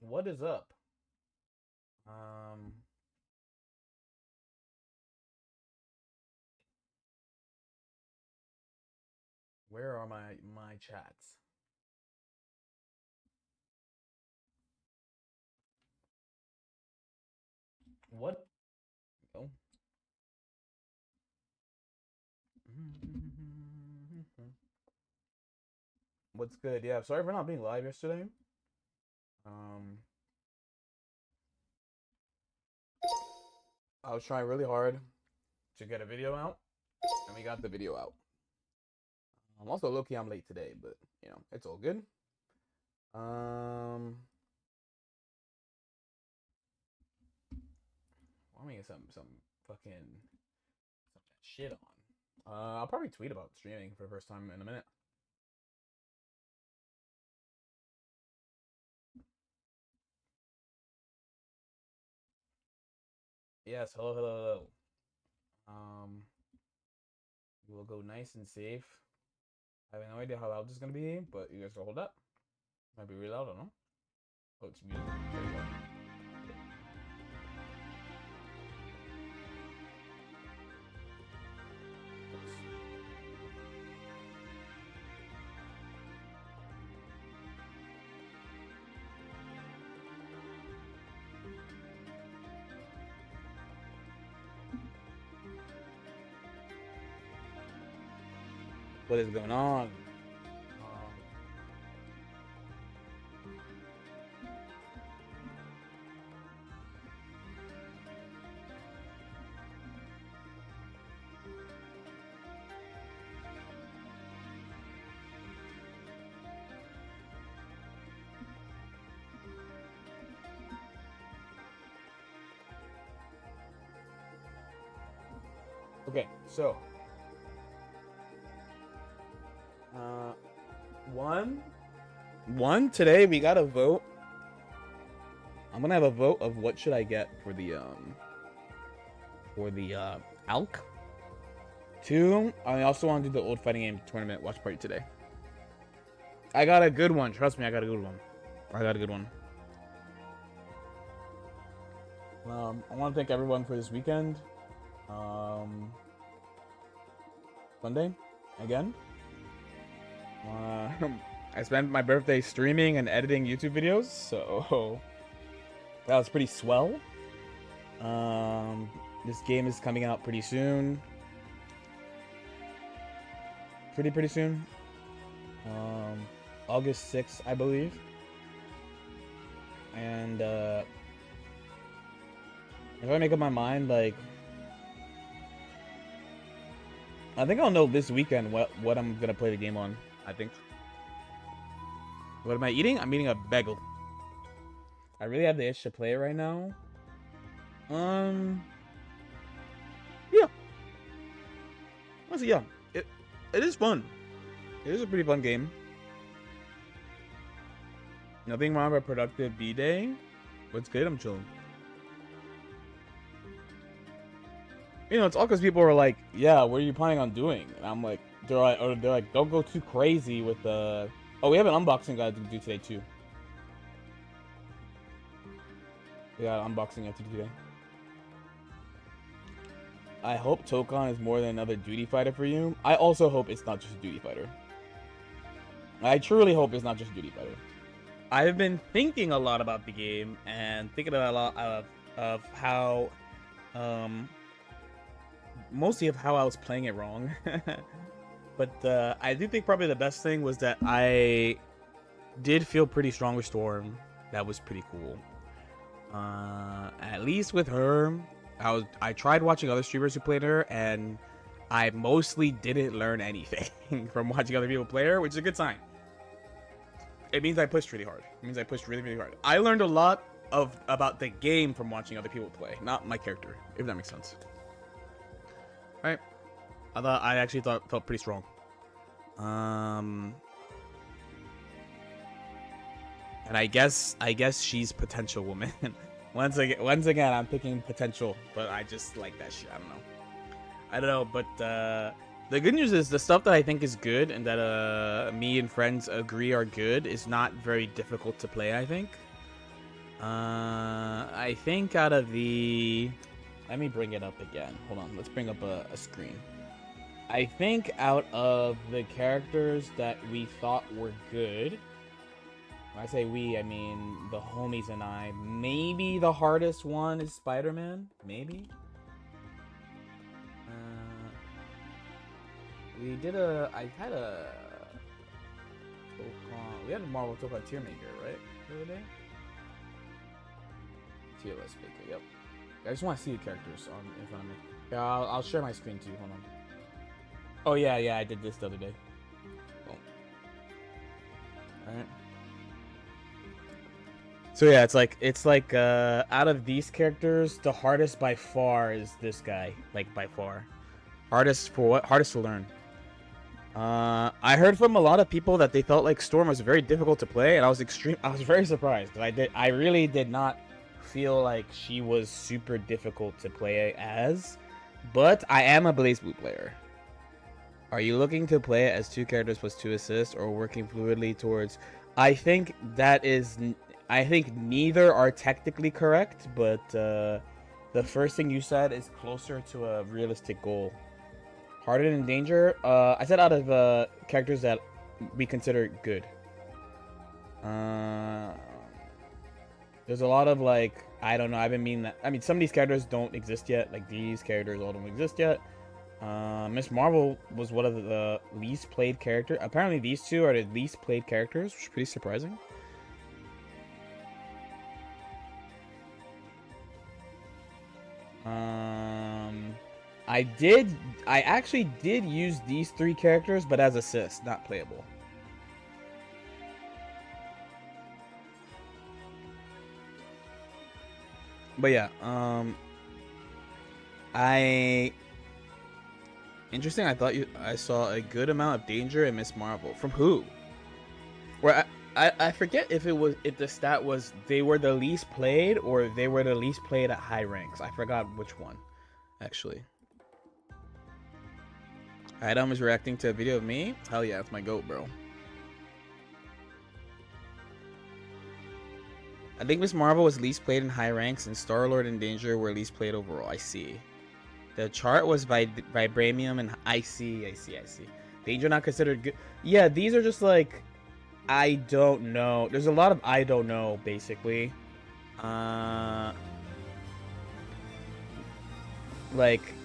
What is up? Um, where are my chats? What? Oh. What's good? Yeah, sorry for not being live yesterday. Um, I was trying really hard to get a video out, and we got the video out. I'm also low key I'm late today, but it's all good. Um, let me get some fucking some shit on. I'll probably tweet about streaming for the first time in a minute. Yes, hello, hello, hello. We'll go nice and safe. I have no idea how loud this is gonna be, but you guys can hold up. Might be really loud, I don't know. Oh, it's music. There you go. What is going on? Okay, so one today we got a vote. I'm gonna have a vote of what should I get for the ALK. Two, I also want to do the old fighting game tournament watch party today. I got a good one. Trust me, I got a good one. I got a good one. I want to thank everyone for this weekend. Sunday, again. I spent my birthday streaming and editing YouTube videos, so that was pretty swell. This game is coming out pretty soon. Pretty soon. August 6th, I believe. And if I make up my mind, like, I think I'll know this weekend what I'm gonna play the game on. I think. What am I eating? I'm eating a bagel. I really have the itch to play it right now. Yeah. Honestly, yeah. It is fun. It is a pretty fun game. Nothing wrong with a productive B-day. What's good? I'm chilling. It's all because people are like, yeah, what are you planning on doing? And I'm like, they're like, don't go too crazy with the. Oh, we have an unboxing guy to do today too. We got an unboxing to do today. I hope Tokon is more than another duty fighter for you. I also hope it's not just a duty fighter. I truly hope it's not just a duty fighter. I've been thinking a lot about the game and thinking a lot of how, mostly of how I was playing it wrong. But I do think probably the best thing was that I did feel pretty strong with Storm. That was pretty cool. At least with her, I tried watching other streamers who played her, and I mostly didn't learn anything from watching other people play her, which is a good sign. It means I pushed really hard. It means I pushed really, really hard. I learned a lot about the game from watching other people play, not my character, if that makes sense. All right. I actually felt pretty strong. And I guess she's potential woman. once again, I'm picking potential, but I just like that shit. I don't know, but the good news is the stuff that I think is good and that me and friends agree are good is not very difficult to play, I think. I think out of the... Let me bring it up again. Hold on, let's bring up a screen. I think out of the characters that we thought were good... When I say we, I mean the homies and I. Maybe the hardest one is Spider-Man. Maybe. We did a... I had a... Tokon, we had a Marvel Tokon tier maker, right? The other day? Tier list maker, yep. I just want to see the characters in front of me. Yeah, I'll share my screen too. Hold on. Oh yeah, I did this the other day. Cool. Alright. So yeah, it's like out of these characters, the hardest by far is this guy. Like by far. Hardest for what? Hardest to learn. I heard from a lot of people that they felt like Storm was very difficult to play, and I was very surprised. I really did not feel like she was super difficult to play as, but I am a Blaze Blue player. Are you looking to play it as 2 characters plus 2 assists, or working fluidly towards... I think neither are technically correct, but the first thing you said is closer to a realistic goal. Harder than Danger? I said out of characters that we consider good. There's a lot of like, I don't know, I mean some of these characters don't exist yet, like these characters all don't exist yet. Miss Marvel was one of the least played characters. Apparently these two are the least played characters, which is pretty surprising. I actually did use these 3 characters, but as assists, not playable. But yeah, interesting. I thought I saw a good amount of Danger in Miss Marvel. From who? Where I forget if the stat was they were the least played or they were the least played at high ranks. I forgot which one, actually. Adam is reacting to a video of me. Hell yeah, it's my goat, bro. I think Miss Marvel was least played in high ranks, and Star-Lord and Danger were least played overall. I see. The chart was Vibranium, and I see. Danger not considered good. Yeah, these are just like, I don't know. There's a lot of I don't know, basically. Like,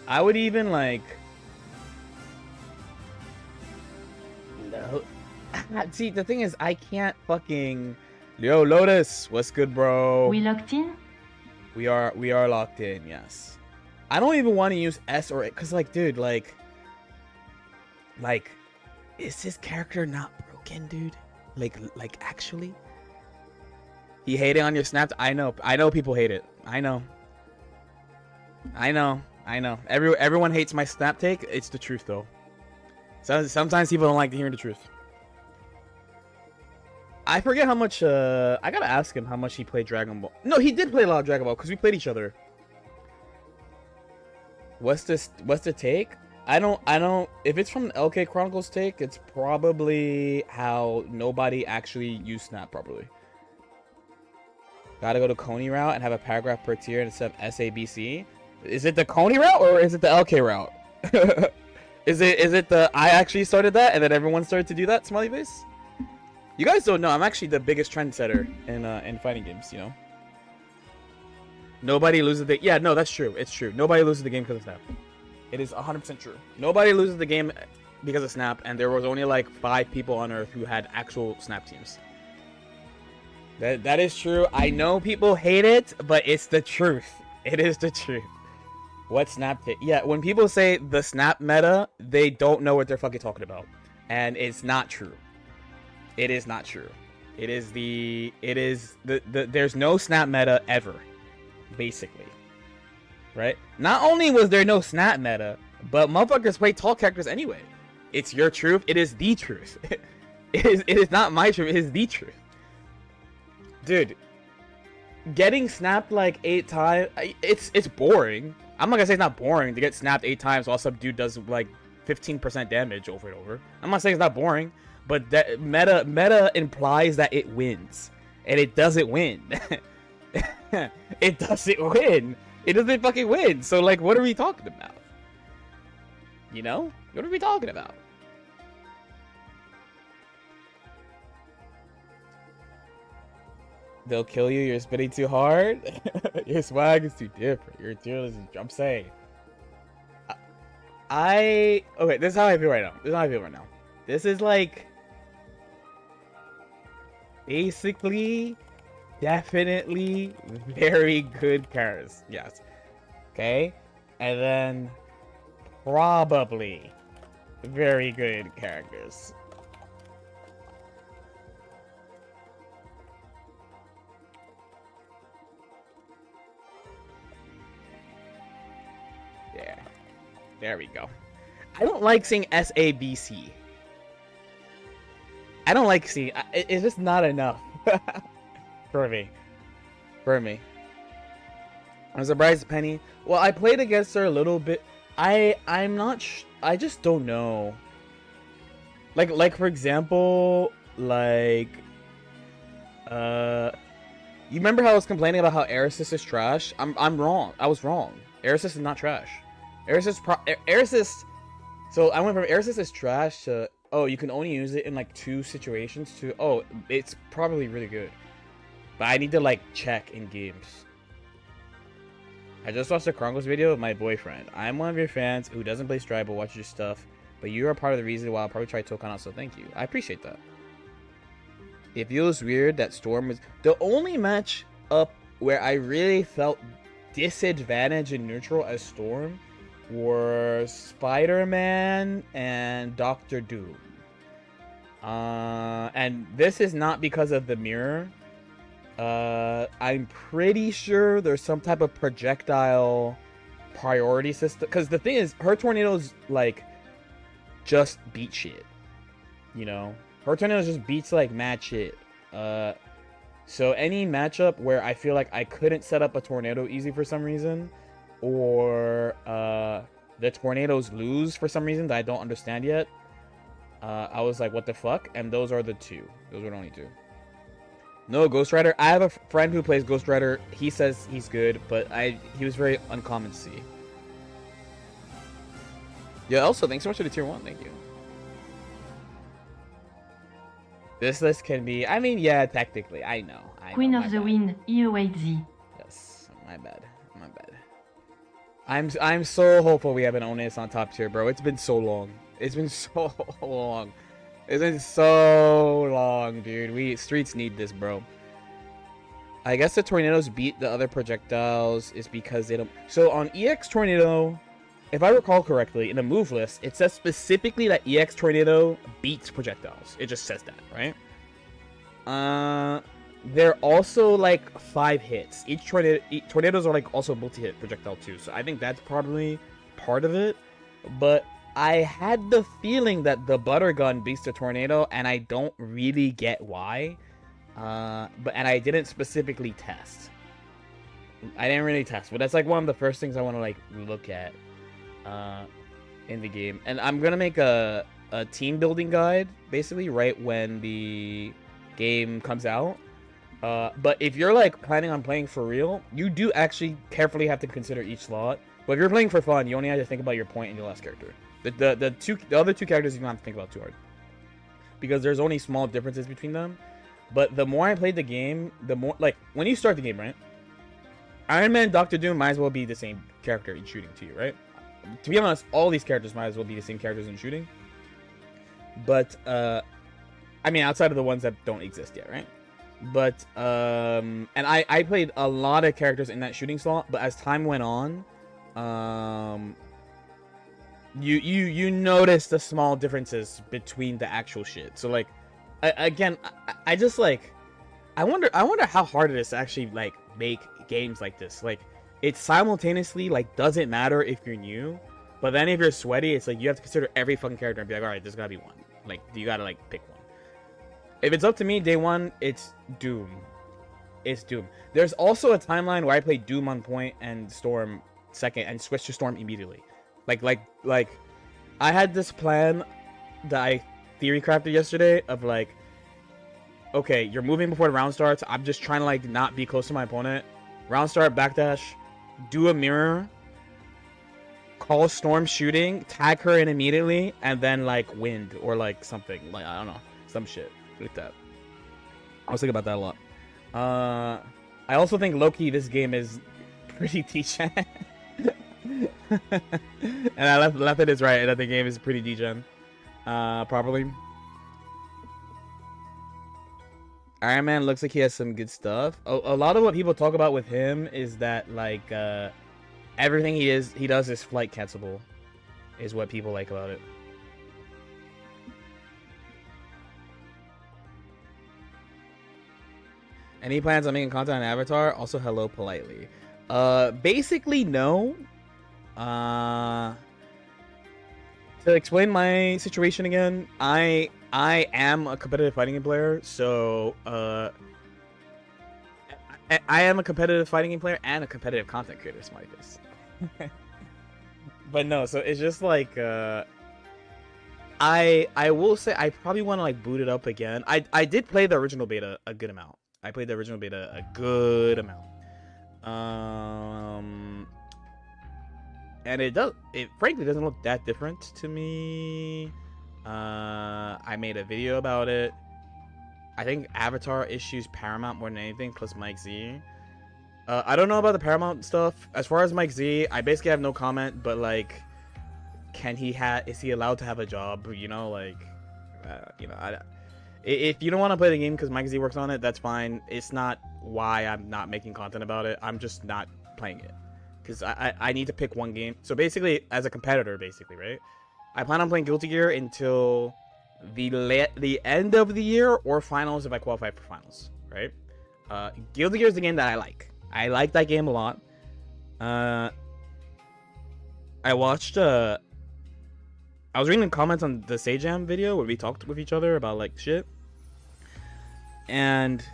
I would even like... No. See, the thing is, I can't fucking... Yo, Lotus, what's good, bro? We locked in? We are locked in, yes. I don't even want to use S or... Because, like, dude, like... Is this character not broken, dude? Like, actually? He hated on your snaps? I know people hate it. I know. Everyone hates my snap take. It's the truth, though. So, sometimes people don't like to hear the truth. I forget how much, I gotta ask him how much he played Dragon Ball. No, he did play a lot of Dragon Ball, because we played each other. What's the take? I don't, if it's from an LK Chronicles take, it's probably how nobody actually used Snap properly. Gotta go to Coney route and have a paragraph per tier instead of SABC. Is it the Coney route or is it the LK route? Is it the I actually started that and then everyone started to do that, smiley face? You guys don't know, I'm actually the biggest trendsetter in fighting games, you know? Nobody loses the... Yeah, no, that's true. It's true. Nobody loses the game because of Snap. It is 100% true. Nobody loses the game because of Snap, and there was only like 5 people on Earth who had actual Snap teams. That is true. I know people hate it, but it's the truth. It is the truth. What Snap take? Yeah, when people say the Snap meta, they don't know what they're fucking talking about. And it's not true. It is not true. There's no Snap meta ever, basically. Right? Not only was there no Snap meta, but motherfuckers play tall characters anyway. It's your truth. It is the truth. It is not my truth. It is the truth. dude, getting snapped like 8 times, it's boring. I'm not gonna say it's not boring to get snapped 8 times while some dude does like 15% damage over and over. I'm not saying it's not boring, but that meta implies that it wins, and it doesn't win. It doesn't win. It doesn't fucking win. So like, what are we talking about? You know, what are we talking about? They'll kill you. You're spinning too hard. Your swag is too different. Your tier list is. I'm saying. Okay. This is how I feel right now. This is like basically, definitely very good characters. Yes. Okay. And then probably very good characters. There we go. I don't like seeing SABC. I don't like seeing... It's just not enough. For me. I'm surprised Penny... Well, I played against her a little bit. I'm not... I just don't know. Like for example... Like... You remember how I was complaining about how Erisys is trash? I'm wrong. I was wrong. Erisys is not trash. Erisys, so I went from Erisys is trash to, oh, you can only use it in like 2 situations to, oh, it's probably really good. But I need to like check in games. I just watched a Chronicles video with my boyfriend. I'm one of your fans who doesn't play Stride but watches your stuff. But you are part of the reason why I'll probably try Tokon out, so thank you. I appreciate that. It feels weird that Storm was the only match up where I really felt disadvantaged in neutral as Storm were Spider-Man and Doctor Doom. And this is not because of the mirror. I'm pretty sure there's some type of projectile priority system. Because the thing is, her tornadoes, like, just beat shit. You know? Her tornadoes just beats, like, mad shit. So any matchup where I feel like I couldn't set up a tornado easy for some reason, or the tornadoes lose for some reason that I don't understand yet, I was like, what the fuck? And those are the 2. Those were the only 2. No, Ghost Rider. I have a friend who plays Ghost Rider. He says he's good, but he was very uncommon to see. Yeah, also, thanks so much for the tier 1. Thank you. This list can be... I mean, yeah, technically. I know. Queen of the Wind, he awaits thee. Yes, my bad. I'm so hopeful we have an Onus on top tier, bro. It's been so long. It's been so long. It's been so long, dude. Streets need this, bro. I guess the tornadoes beat the other projectiles is because they don't... So on EX Tornado, if I recall correctly, in the move list, it says specifically that EX Tornado beats projectiles. It just says that, right? They're also like 5 hits. Each tornadoes are like also multi-hit projectile too. So I think that's probably part of it. But I had the feeling that the butter gun beats the tornado, and I don't really get why. And I didn't specifically test. I didn't really test, but that's like one of the first things I want to like look at in the game. And I'm gonna make a team building guide basically right when the game comes out. But if you're like planning on playing for real, you do actually carefully have to consider each slot. But if you're playing for fun, you only have to think about your point and your last character. The other 2 characters you don't have to think about too hard, because there's only small differences between them. But the more I played the game, the more, like, when you start the game, right? Iron Man, Doctor Doom might as well be the same character in shooting to you, right? To be honest, all these characters might as well be the same characters in shooting. But I mean, outside of the ones that don't exist yet, right? But and I played a lot of characters in that shooting slot, but as time went on, you notice the small differences between the actual shit. So like, I just like, I wonder how hard it is to actually like make games like this. Like, it simultaneously like doesn't matter if you're new, but then if you're sweaty, it's like you have to consider every fucking character and be like, all right, there's gotta be one. Like, you gotta like pick one. If it's up to me, day one, it's Doom. it's Doom. There's also a timeline where I played Doom on point and Storm second and switched to Storm immediately. Like I had this plan that I theory crafted yesterday of like, okay, you're moving before the round starts. I'm just trying to like not be close to my opponent. Round start, backdash, do a mirror, call Storm shooting, tag her in immediately, and then like wind or like something. Like, I don't know, some shit like that. I was thinking about that a lot. I also think low-key this game is pretty degen. And I left it is right that the game is pretty degen. Properly. Iron Man looks like he has some good stuff. A lot of what people talk about with him is that like everything he does is flight cancelable, is what people like about it. Any plans on making content on Avatar? Also, hello politely. Basically, no. To explain my situation again, I am a competitive fighting game player, so I am a competitive fighting game player and a competitive content creator, smiley face. But no, so it's just like I will say I probably want to like boot it up again. I did play the original beta a good amount. I played the original beta a good amount. And it frankly doesn't look that different to me. I made a video about it. I think Avatar issues Paramount more than anything, plus Mike Z. I don't know about the Paramount stuff. As far as Mike Z, I basically have no comment, but like, is he allowed to have a job? You know, like, if you don't want to play the game because Mike Z works on it, that's fine. It's not why I'm not making content about it. I'm just not playing it because I need to pick one game. So basically, as a competitor, basically, right? I plan on playing Guilty Gear until the end of the year or finals if I qualify for finals, right? Guilty Gear is the game that I like. I like that game a lot. I watched I was reading the comments on the Sajam video where we talked with each other about like shit, and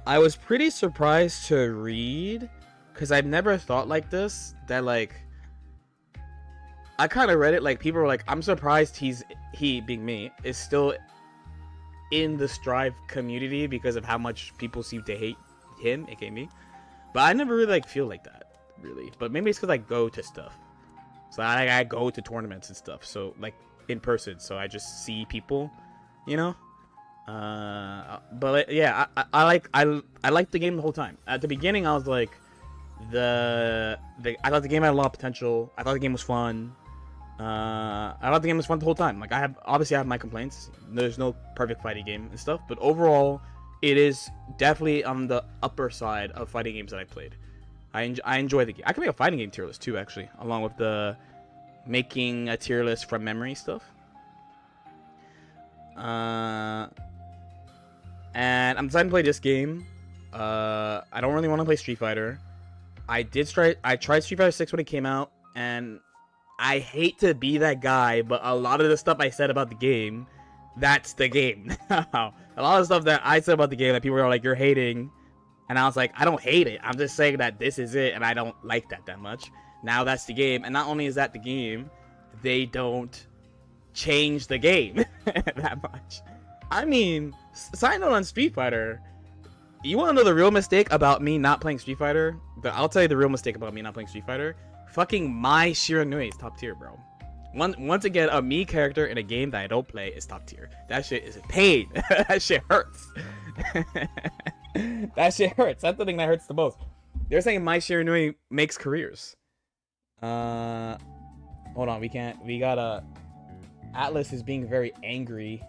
I was pretty surprised to read, because I've never thought like this, that like I kind of read it like people were like, I'm surprised he being me is still in the Strive community because of how much people seem to hate him, aka me. But I never really like feel like that, really. But maybe it's because I go to stuff. So I go to tournaments and stuff, so like in person, so I just see people, you know. But yeah, I like the game the whole time. At the beginning, I was like, I thought the game had a lot of potential. I thought the game was fun. I thought the game was fun the whole time. Like obviously I have my complaints. There's no perfect fighting game and stuff, but overall, it is definitely on the upper side of fighting games that I played. I enjoy the game. I can make a fighting game tier list too, actually, along with the making a tier list from memory stuff. And I'm deciding to play this game. I don't really want to play Street Fighter. I tried Street Fighter 6 when it came out, and I hate to be that guy, but a lot of the stuff I said about the game, that's the game. A lot of the stuff that I said about the game that people are like, you're hating. And I was like, I don't hate it. I'm just saying that this is it, and I don't like that much. Now that's the game. And not only is that the game, they don't change the game that much. I mean, side note on Street Fighter, you want to know the real mistake about me not playing Street Fighter? I'll tell you the real mistake about me not playing Street Fighter. Fucking Mai Shiranui is top tier, bro. Once again, a me character in a game that I don't play is top tier. That shit is a pain. That shit hurts. That shit hurts. That's the thing that hurts the most. They're saying Mai Shiranui makes careers. Hold on, we gotta. Atlas is being very angry,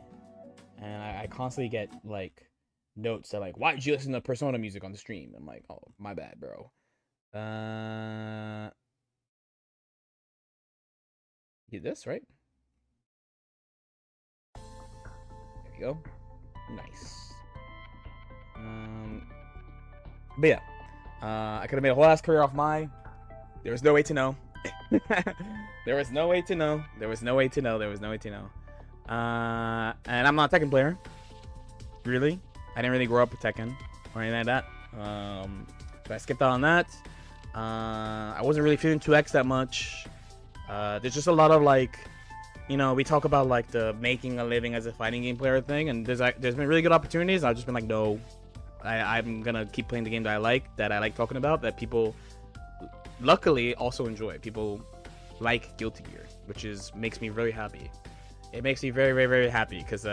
and I constantly get like notes that like, why did you listen to Persona music on the stream? I'm like, oh, my bad, bro. Get this right. There we go. Nice. But yeah, I could have made a whole ass career off my. There was no way to know. There was no way to know. There was no way to know. There was no way to know. And I'm not a Tekken player. Really, I didn't really grow up with Tekken. or anything like that. So I skipped out on that. I wasn't really feeling 2X that much. There's just a lot of like, you know, we talk about like the making a living as a fighting game player thing, and there's been really good opportunities. I've just been like, no, I'm gonna keep playing the game that I like talking about, that people luckily also enjoy. People like Guilty Gear, which makes me very happy. It makes me very, very, very happy because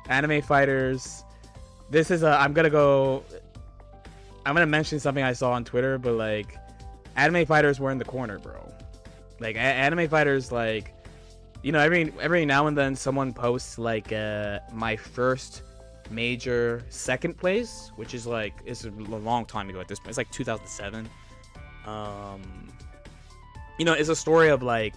anime fighters. This is I'm gonna mention something I saw on Twitter, but like, anime fighters were in the corner, bro. Like anime fighters, like, you know, every now and then someone posts like my first major second place, which is like, it's a long time ago at this point. It's like 2007. You know, it's a story of like,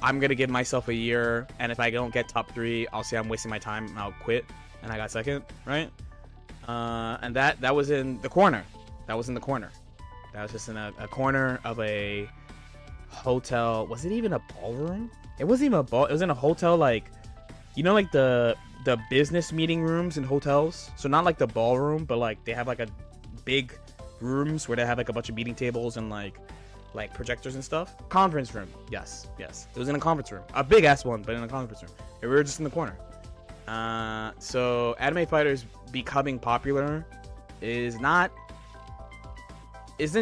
I'm gonna give myself a year, and if I don't get top 3, I'll say I'm wasting my time and I'll quit. And I got second, right? And that was in the corner. That was in the corner. That was just in a corner of a hotel. Was it even a ballroom? It wasn't even a ball. It was in a hotel, like, you know, like the business meeting rooms in hotels. So not like the ballroom, but like they have like a big rooms where they have like a bunch of meeting tables and like projectors and stuff. Conference room. Yes. It was in a conference room. A big ass one, but in a conference room. And we were just in the corner. So anime fighters becoming popular isn't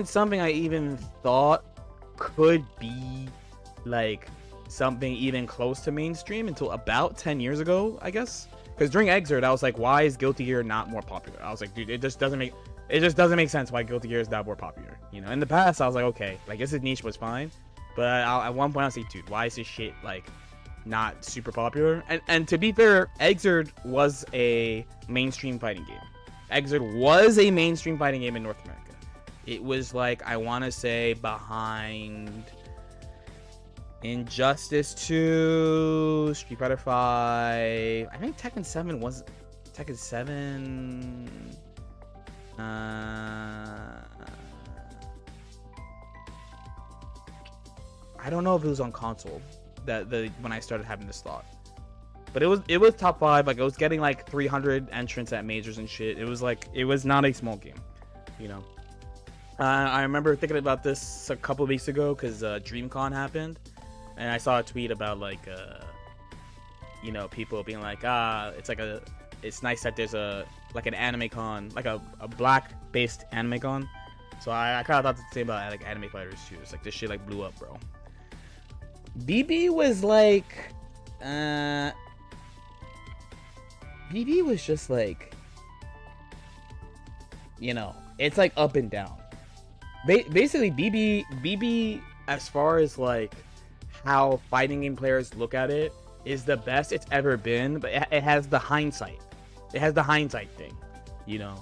something I even thought could be like something even close to mainstream until about 10 years ago, I guess. Because during Exert, I was like, why is Guilty Gear not more popular? I was like, dude, it just doesn't make sense why Guilty Gear is not more popular. You know, in the past, I was like, okay, like, this is niche was fine. But at one point, I was like, dude, why is this shit like not super popular? And to be fair, Exert was a mainstream fighting game. Exert was a mainstream fighting game in North America. It was like, I want to say, behind Injustice 2, Street Fighter 5. I think Tekken 7 was Tekken 7. I don't know if it was on console when I started having this thought, but it was top 5. Like, it was getting like 300 entrants at majors and shit. It was like, it was not a small game, you know. I remember thinking about this a couple of weeks ago because DreamCon happened, and I saw a tweet about like, you know, people being like, it's nice that there's like an anime con, like a black-based anime con. So I kind of thought the same about like anime fighters too. It's like, this shit like blew up, bro. BB was like, BB was just like, you know, it's like up and down. Basically, BB, as far as like how fighting game players look at it, is the best it's ever been, but it has the hindsight. It has the hindsight thing, you know.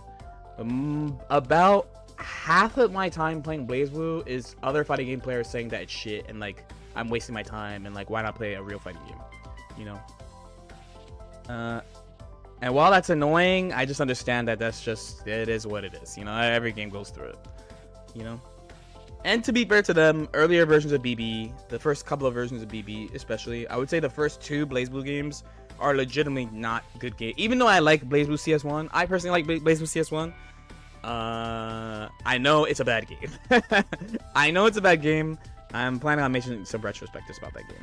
About half of my time playing BlazBlue is other fighting game players saying that it's shit and like I'm wasting my time and like, why not play a real fighting game, you know. And while that's annoying, I just understand that it is what it is, you know. Every game goes through it, you know. And to be fair to them, earlier versions of BB, the first couple of versions of BB especially, I would say the first 2 BlazBlue games are legitimately not good games. Even though I like BlazBlue CS1, I personally like BlazBlue CS1. I know it's a bad game. I know it's a bad game. I'm planning on making some retrospectives about that game.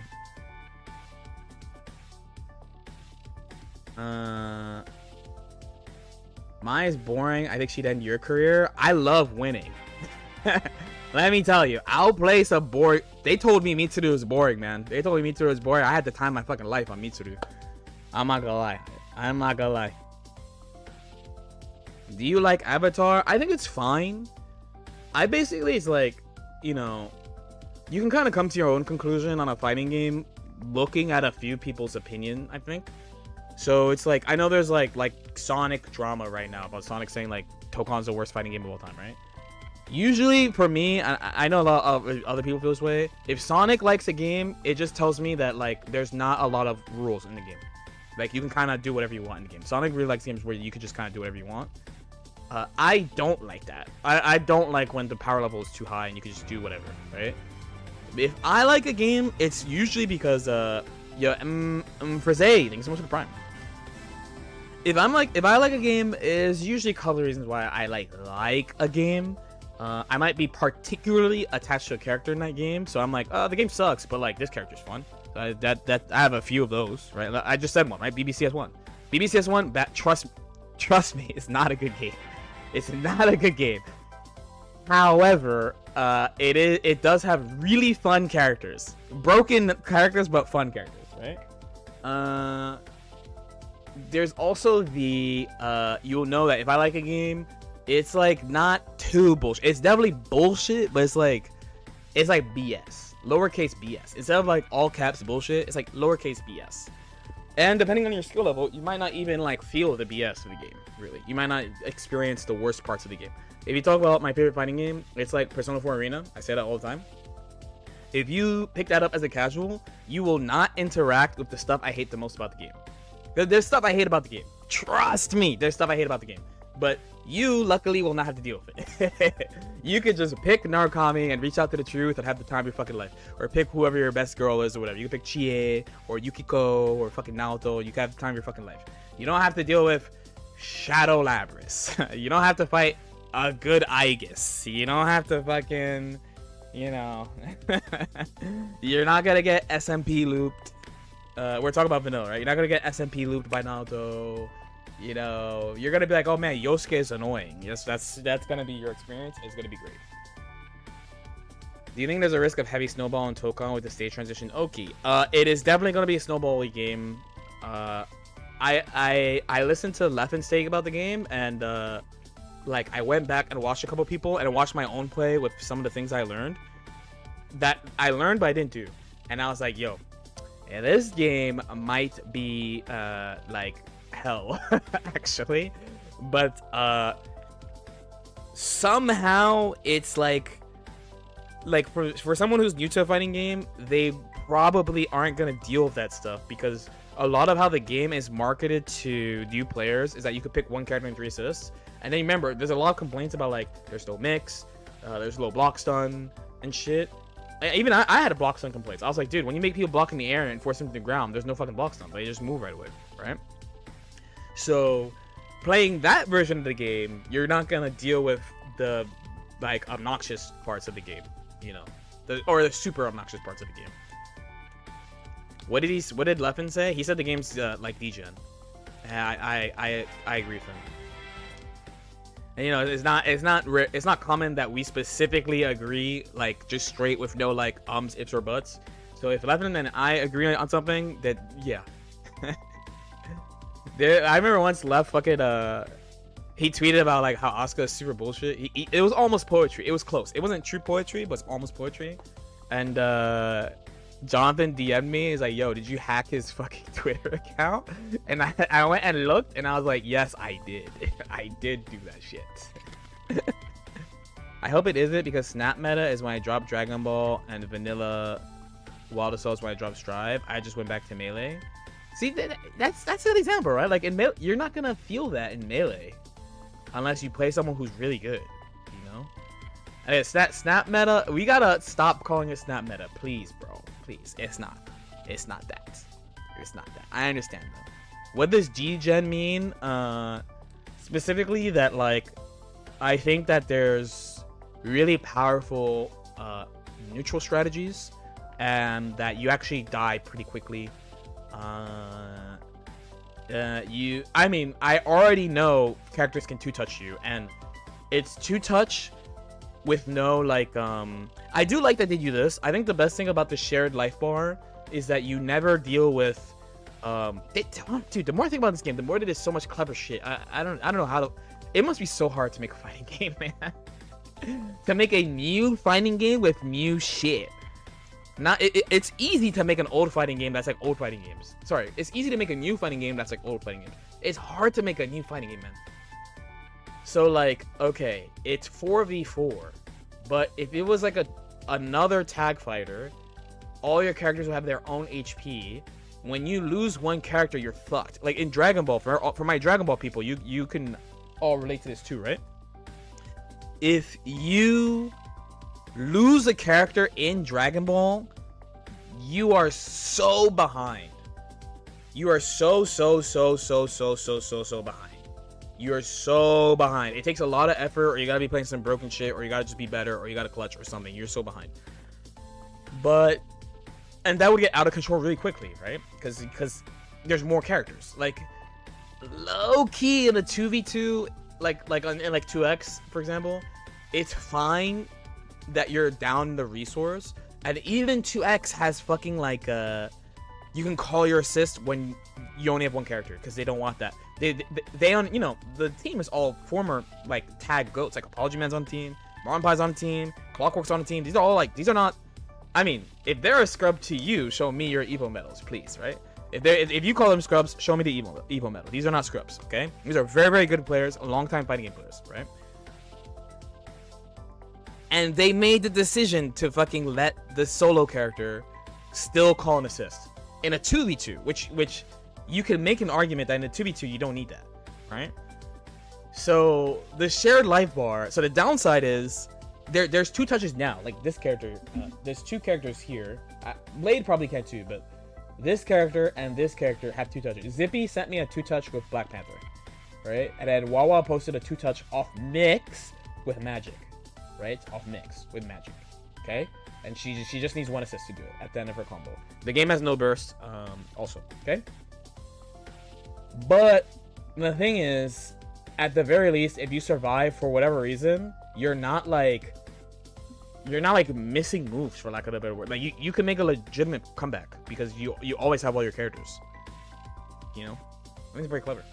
Maya's boring. I think she'd end your career. I love winning. Let me tell you, I'll play some boring. They told me Mitsuru was boring, man. They told me Mitsuru was boring. I had to time my fucking life on Mitsuru. I'm not gonna lie. Do you like Avatar? I think it's fine. It's like, you know, you can kind of come to your own conclusion on a fighting game looking at a few people's opinion, I think. So it's like, I know there's like Sonic drama right now about Sonic saying like Tokon's the worst fighting game of all time, right? Usually for me, I know a lot of other people feel this way. If Sonic likes a game, it just tells me that like there's not a lot of rules in the game. Like, you can kind of do whatever you want in the game. Sonic really likes games where you can just kind of do whatever you want. I don't like that. I don't like when the power level is too high and you can just do whatever, right? If I like a game, it's usually because Frize, thanks so much for the Prime. if I like a game, is usually a couple of reasons why I like a game. I might be particularly attached to a character in that game, so I'm like, oh, the game sucks, but like this character's fun. I have a few of those, right? I just said one, right? BBCS1. BBCS1, trust me, it's not a good game. It's not a good game. However, it does have really fun characters, broken characters, but fun characters, right? There's also the you'll know that if I like a game, it's like not too bullshit. It's definitely bullshit, but it's like BS, lowercase BS. Instead of like all caps bullshit, it's like lowercase BS. And depending on your skill level, you might not even like feel the BS of the game. Really, you might not experience the worst parts of the game. If you talk about my favorite fighting game, it's like Persona 4 Arena. I say that all the time. If you pick that up as a casual, you will not interact with the stuff I hate the most about the game. There's stuff I hate about the game. Trust me, there's stuff I hate about the game. But you, luckily, will not have to deal with it. You could just pick Narukami and reach out to the truth and have the time of your fucking life. Or pick whoever your best girl is or whatever. You can pick Chie or Yukiko or fucking Naoto. You can have the time of your fucking life. You don't have to deal with Shadow Labrys. You don't have to fight a good Aegis. You don't have to fucking, you know. You're not gonna get SMP looped. We're talking about vanilla, right? You're not gonna get SMP looped by Naruto. You know, you're gonna be like, oh man, Yosuke is annoying. Yes, that's gonna be your experience. It's gonna be great. Do you think there's a risk of heavy snowball and tokon with the stage transition? Okay, it is definitely gonna be a snowball-y game. I listened to Leffen's take about the game, and like I went back and watched a couple people and watched my own play with some of the things I learned but I didn't do, and I was like, yo, yeah, this game might be like hell actually, but somehow it's like for someone who's new to a fighting game, they probably aren't gonna deal with that stuff, because a lot of how the game is marketed to new players is that you could pick one character and 3 assists, and then remember, there's a lot of complaints about like there's no mix, there's low block stun and shit. Even I had a block stun complaints. I was like, dude, when you make people block in the air and force them to the ground, there's no fucking block stun. They just move right away, right? So playing that version of the game, you're not gonna deal with the like obnoxious parts of the game, you know, or the super obnoxious parts of the game. What did Leffen say? He said the game's like degen. I agree with him. And, you know, it's not common that we specifically agree like just straight with no like ifs or buts. So if Leffen and I agree on something, that yeah. I remember once Leff fucking he tweeted about like how Asuka is super bullshit. It was almost poetry. It was close. It wasn't true poetry, but it's almost poetry. And Jonathan DM'd me. He's like, yo, did you hack his fucking Twitter account? And I went and looked, and I was like, yes, I did. I did do that shit. I hope it isn't, because Snap Meta is when I drop Dragon Ball, and Vanilla Wild Assault is when I drop Strive. I just went back to Melee. See, that's an example, right? Like in Melee, you're not gonna feel that in Melee unless you play someone who's really good, you know? And it's that Snap Meta. We gotta stop calling it Snap Meta, please, bro. Please, it's not that. It's not that. I understand though. What does G-Gen mean? Specifically that like, I think that there's really powerful neutral strategies, and that you actually die pretty quickly. I mean, I already know characters can 2-touch you, and it's 2-touch with no like I do like that they do this. I think the best thing about the shared life bar is that you never deal with dude, the more I think about this game, the more it is so much clever shit. I don't know how to. It must be so hard to make a fighting game, man. To make a new fighting game with new shit. It's easy to make an old fighting game that's like old fighting games. Sorry, it's easy to make a new fighting game that's like old fighting games. It's hard to make a new fighting game, man. So like, okay, it's 4v4, but if it was like another tag fighter, all your characters will have their own HP. When you lose one character, you're fucked. Like in Dragon Ball, for my Dragon Ball people, you can all relate to this too, right? If you lose a character in Dragon Ball, you are so behind. You are so behind. You are so behind. It takes a lot of effort, or you gotta be playing some broken shit, or you gotta just be better, or you gotta clutch or something. You're so behind. And that would get out of control really quickly, right? Because there's more characters. Like, low key in a 2v2, like in like 2x, for example, it's fine that you're down the resource, and even 2x has fucking like you can call your assist when you only have one character, because they don't want that. They on, you know, the team is all former like tag goats. Like Apology Man's on the team, Marlon Pie's on the team, Clockwork's on the team. These are all like, these are not, I mean, if they're a scrub to you, show me your Evo medals, please, right? If you call them scrubs, show me the Evo medal. These are not scrubs, okay? These are very good players, long-time fighting game players, right? And they made the decision to fucking let the solo character still call an assist in a 2v2, which you can make an argument that in a 2v2 you don't need that, right? So the shared life bar. So the downside is there's 2 touches now. Like this character, there's 2 characters here. Blade probably can too, but this character and this character have 2 touches. Zippy sent me a 2-touch with Black Panther, right? And then Wawa posted a 2-touch off mix with Magic, right? Off mix with Magic, okay? And she just needs 1 assist to do it at the end of her combo. The game has no burst, also, okay? But the thing is, at the very least, if you survive for whatever reason, you're not like missing moves, for lack of a better word. Like you can make a legitimate comeback because you always have all your characters. You know, I think it's very clever.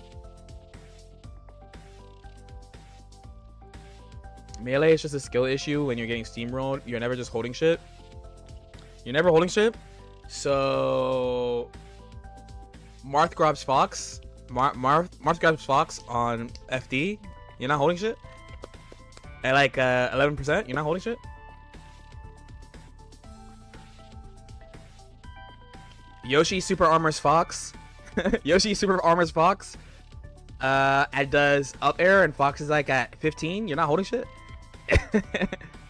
Melee is just a skill issue when you're getting steamrolled. You're never just holding shit. You're never holding shit. So Marth grabs Fox. Marth grabs Fox on FD. You're not holding shit. At like 11%, you're not holding shit. Yoshi super armors Fox. Yoshi super armors Fox. And does up air, and Fox is like at 15. You're not holding shit.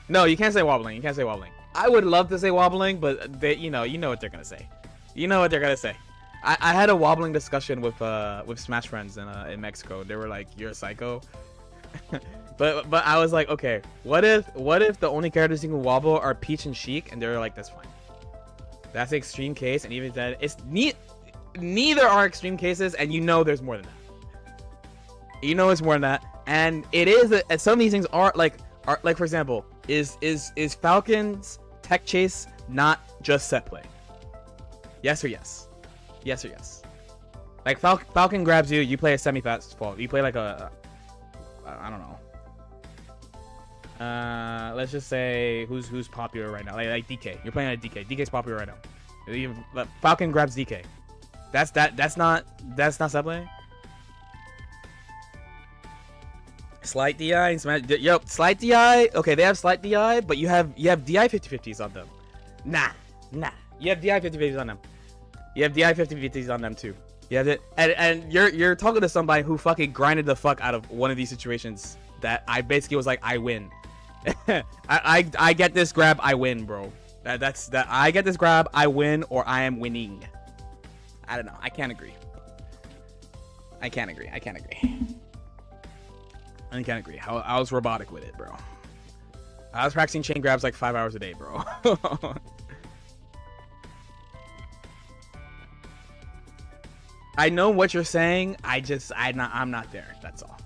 No, you can't say wobbling. You can't say wobbling. I would love to say wobbling, but they, you know what they're gonna say. You know what they're gonna say. I had a wobbling discussion with Smash friends in Mexico. They were like, "You're a psycho." but I was like, okay, what if the only characters who can wobble are Peach and Sheik, and they're like, that's fine. That's the extreme case, and even then, it's neither are extreme cases, and you know there's more than that. You know it's more than that, and it is. Some of these things are like for example, is Falcon's tech chase not just set play? Yes or yes? Yes or yes? Like Falcon grabs you, you play a semi-fast fall. You play like a I don't know. Let's just say who's popular right now. Like DK. You're playing a DK. DK's popular right now. Falcon grabs DK. That's not set play. Slight DI and Smash. Yep, slight DI. Okay, they have slight DI, but you have DI 50/50s on them. Nah. You have DI 50/50s on them. You have DI 50/50s on them too. You have it, and you're talking to somebody who fucking grinded the fuck out of one of these situations that I basically was like, I win. I get this grab, I win, bro. That's I get this grab, I win, or I am winning. I don't know. I can't agree. I can't agree. I was robotic with it, bro. I was practicing chain grabs like 5 hours a day, bro. I know what you're saying. I'm not there. That's all.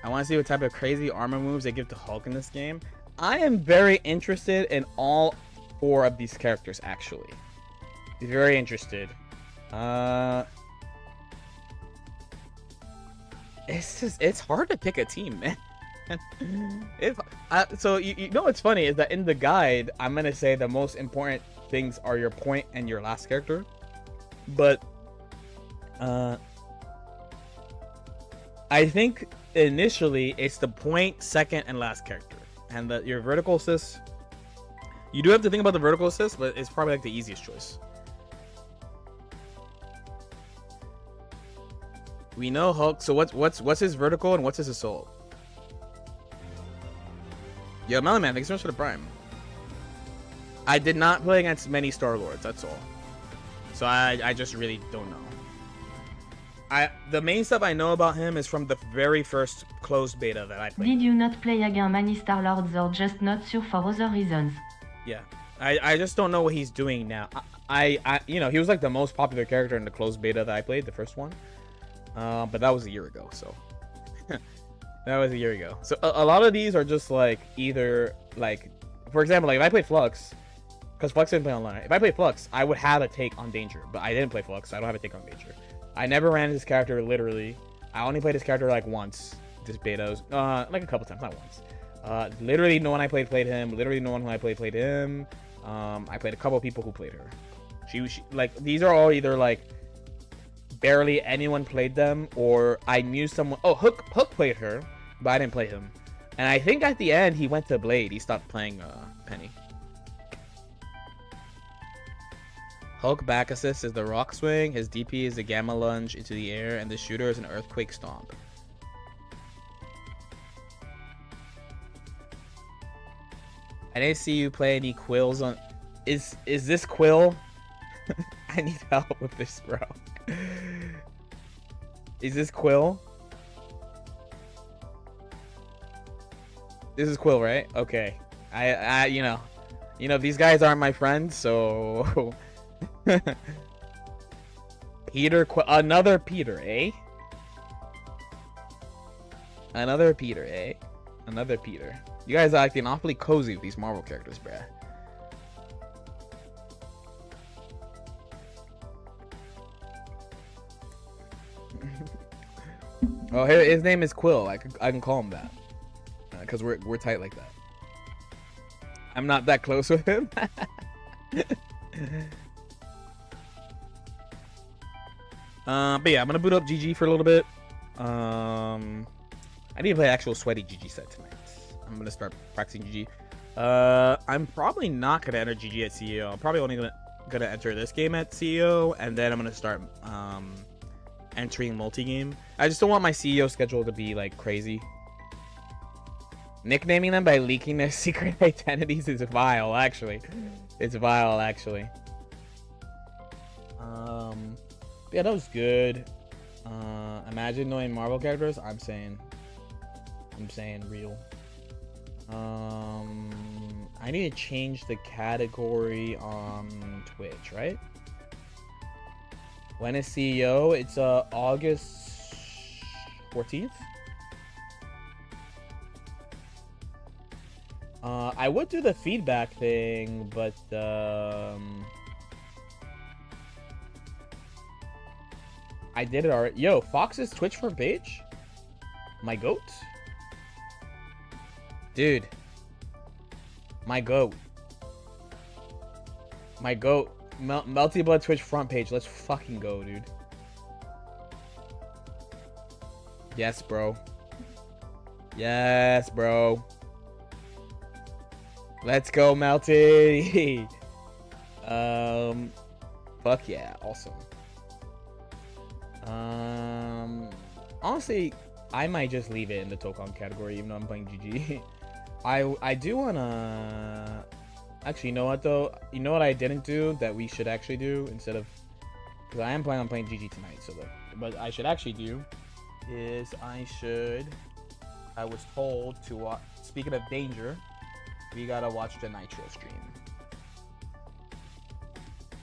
I want to see what type of crazy armor moves they give to Hulk in this game. I am very interested in all 4 of these characters, actually. Very interested. It's hard to pick a team, man. So you know what's funny is that in the guide, I'm gonna say the most important things are your point and your last character. But I think initially it's the point, second, and last character, and your vertical assist. You do have to think about the vertical assist, but it's probably like the easiest choice. We know Hulk. So what's his vertical and what's his assault? Yo, Melon Man, thanks so much for the prime. I did not play against many Star Lords. That's all. So I just really don't know. The main stuff I know about him is from the very first closed beta that I played. Did you not play again many Star-Lords or just not sure for other reasons? Yeah, I just don't know what he's doing now. I you know, he was like the most popular character in the closed beta that I played, the first one. But that was a year ago, so that was a year ago. So a lot of these are just like either like, for example, like if I play Flux, because Flux didn't play online. If I play Flux, I would have a take on Danger, but I didn't play Flux, so I don't have a take on Danger. I never ran this character literally. I only played this character like once. This betas, like a couple times, not once. Literally no one I played him. Literally no one who I played him. I played a couple of people who played her. She like, these are all either like barely anyone played them, or I knew someone. Oh, Hook played her, but I didn't play him. And I think at the end he went to Blade. He stopped playing Penny. Hulk back assist is the rock swing, his DP is the gamma lunge into the air, and the shooter is an earthquake stomp. I didn't see you play any Quills on. Is this Quill? I need help with this, bro. Is this Quill? This is Quill, right? Okay. I you know these guys aren't my friends, so Peter, another Peter, eh? Another Peter, eh? Another Peter. You guys are acting awfully cozy with these Marvel characters, bruh. Oh, his name is Quill. I can call him that, because we're tight like that. I'm not that close with him. But yeah, I'm gonna boot up GG for a little bit. I need to play actual sweaty GG set tonight. I'm gonna start practicing GG. I'm probably not gonna enter GG at CEO. I'm probably only gonna enter this game at CEO, and then I'm gonna start entering multi-game. I just don't want my CEO schedule to be like crazy. Nicknaming them by leaking their secret identities is vile, actually. It's vile, actually. Yeah, that was good. Imagine knowing Marvel characters. I'm saying real. I need to change the category on Twitch, right? When is CEO? It's August 14th. I would do the feedback thing, but I did it already. Yo, Fox's Twitch front page? My goat? Dude. My goat. My goat. Melty Blood Twitch front page. Let's fucking go, dude. Yes, bro. Yes, bro. Let's go, Melty. Fuck yeah, awesome. Honestly, I might just leave it in the tokon category, even though I'm playing GG. I do wanna. Actually, you know what though? You know what I didn't do that we should actually do instead of, because I am planning on playing GG tonight. So what I should actually do is I was told to watch. Speaking of Danger, we gotta watch the Nitro stream.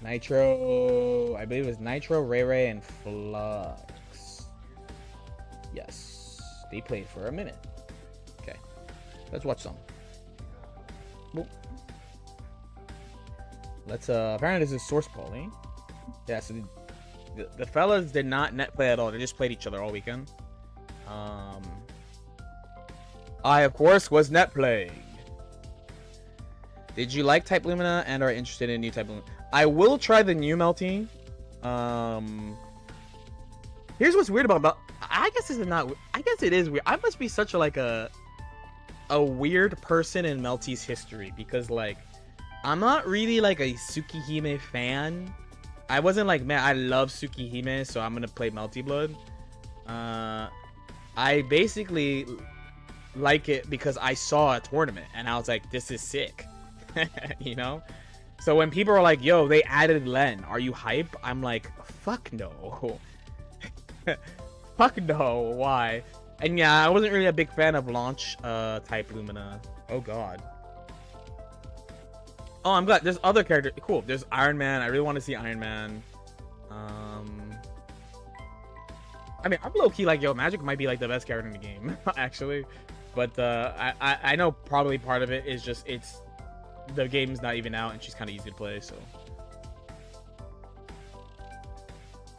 Nitro, I believe it was Nitro, Ray Ray, and Flux. Yes, they played for a minute. Okay, let's watch some. Boop. Let's apparently this is source polling. Yeah, so the fellas did not net play at all. They just played each other all weekend. I of course was net playing. Did you like Type Lumina and are interested in new Type Lumina? I will try the new Melty. Here's what's weird about I guess this is not. I guess it is weird. I must be such a weird person in Melty's history, because like I'm not really like a Tsukihime fan. I wasn't like, man, I love Tsukihime, so I'm gonna play Melty Blood. I basically like it because I saw a tournament and I was like, this is sick. You know, So when people are like, yo, they added Len, are you hype? I'm like, fuck no. Fuck no, why? And yeah, I wasn't really a big fan of launch type Lumina. Oh god. Oh, I'm glad. There's other characters. Cool. There's Iron Man. I really want to see Iron Man. I mean, I'm low-key like, yo, Magic might be like the best character in the game, actually. But I know probably part of it is just the game's not even out and she's kind of easy to play, so.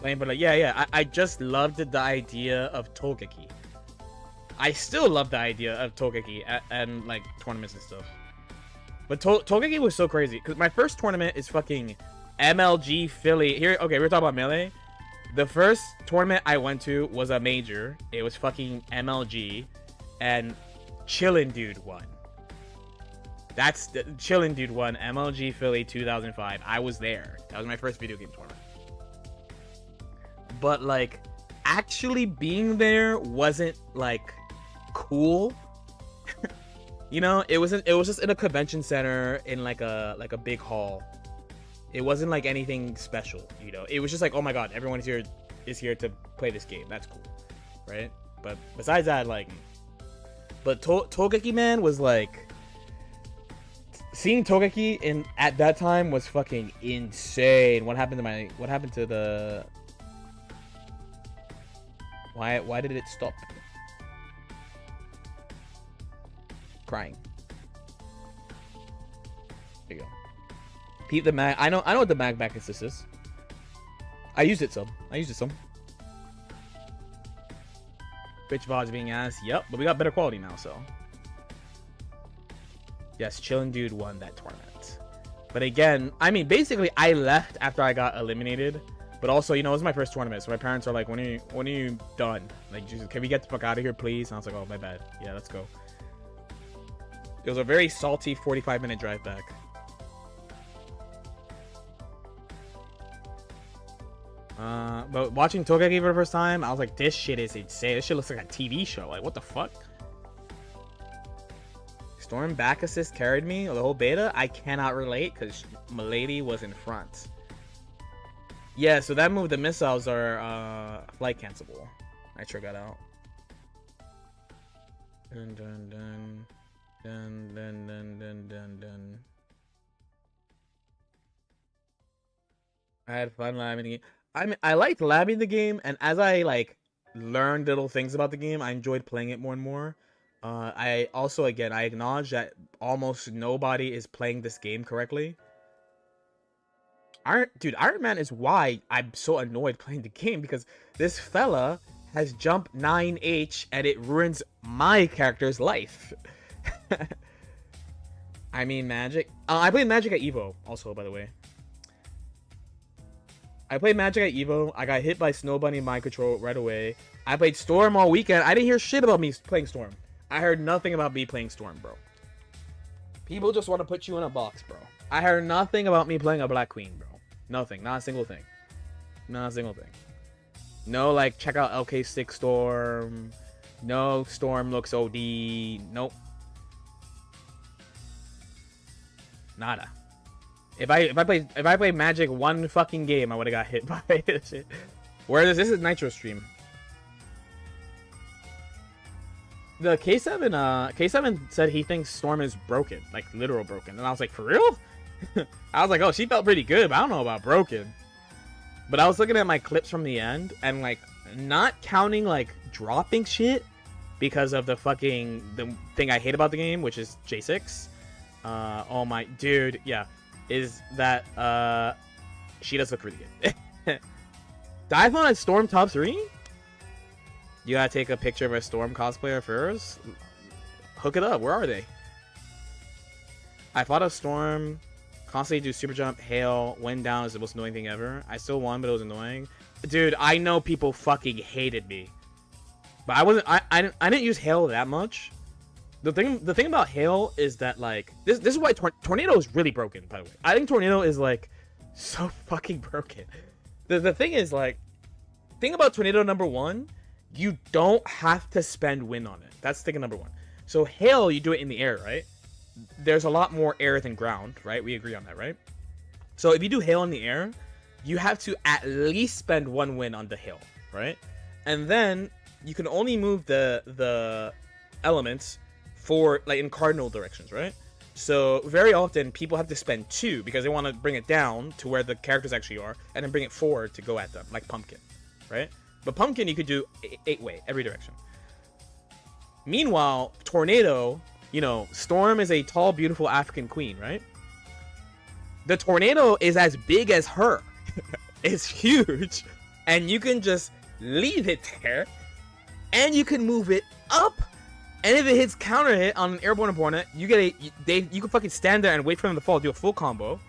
But like, yeah, I just loved the idea of Togeki. I still love the idea of Togeki and like tournaments and stuff. But Togeki was so crazy because my first tournament is fucking MLG Philly. Here, okay, we're talking about Melee. The first tournament I went to was a major. It was fucking MLG, and Chillin' Dude won. That's the Chillin' Dude won MLG Philly 2005. I was there. That was my first video game tournament. But like, actually being there wasn't like cool. You know, it was just in a convention center in like a big hall. It wasn't like anything special, you know. It was just like, oh my god, everyone is here to play this game. That's cool, right? But besides that, like, but Togeki, man, was like, seeing Togeki at that time was fucking insane. What happened to the why did it stop? Crying. There you go. Peep the mag. I know what the mag back assist is. I used it some. Bitch VODs being ass. Yep, but we got better quality now, so. Yes, Chillin' Dude won that tournament. But again, I mean, basically, I left after I got eliminated. But also, you know, it was my first tournament, so my parents are like, when are you done? Like, Jesus, can we get the fuck out of here, please? And I was like, oh, my bad. Yeah, let's go. It was a very salty 45-minute drive back. But watching Togeki for the first time, I was like, this shit is insane. This shit looks like a TV show. Like, what the fuck? Storm back assist carried me the whole beta. I cannot relate because Milady was in front. Yeah, so that move, the missiles are flight cancelable. I sure got out. Dun dun dun. Dun dun dun dun dun dun. I had fun labbing the game. I mean, I liked labbing the game, and as I like learned little things about the game, I enjoyed playing it more and more. I also, again, I acknowledge that almost nobody is playing this game correctly. Iron Man is why I'm so annoyed playing the game, because this fella has jump 9H and it ruins my character's life. I mean, Magic. I played Magic at Evo also, by the way. I played Magic at Evo. I got hit by Snow Bunny Mind Control right away. I played Storm all weekend. I didn't hear shit about me playing Storm. I heard nothing about me playing Storm, bro. People just want to put you in a box, bro. I heard nothing about me playing a Black Queen, bro. Nothing. Not a single thing. Not a single thing. No, like, check out LK6 Storm. No, Storm looks OD. Nope. Nada. If I played Magic one fucking game, I would have got hit by this shit. Whereas this is Nitro stream. The K7 said he thinks Storm is broken, like literal broken, and I was like, for real? I was like, oh, she felt pretty good, but I don't know about broken. But I was looking at my clips from the end, and like, not counting like dropping shit because of the thing I hate about the game, which is J6. Oh my dude, yeah, is that she does look really good. Diathon at Storm top 3? You gotta take a picture of a Storm cosplayer first. Hook it up. Where are they? I fought a Storm. Constantly do super jump, hail, wind down is the most annoying thing ever. I still won, but it was annoying. Dude, I know people fucking hated me, but I didn't use hail that much. The thing about hail is that like this is why tornado is really broken. By the way, I think tornado is like so fucking broken. The thing is like, thing about tornado number 1, you don't have to spend wind on it. That's thing number 1. So hail, you do it in the air, right? There's a lot more air than ground, right? We agree on that, right? So if you do hail in the air, you have to at least spend 1 win on the hail, right? And then you can only move the elements for like in cardinal directions, right? So very often people have to spend 2 because they want to bring it down to where the characters actually are, and then bring it forward to go at them, like Pumpkin, right? But Pumpkin you could do 8-way every direction. Meanwhile, Tornado, you know, Storm is a tall, beautiful African queen, right? The tornado is as big as her. It's huge, and you can just leave it there, and you can move it up. And if it hits counter hit on an airborne opponent, you get you can fucking stand there and wait for them to fall, do a full combo.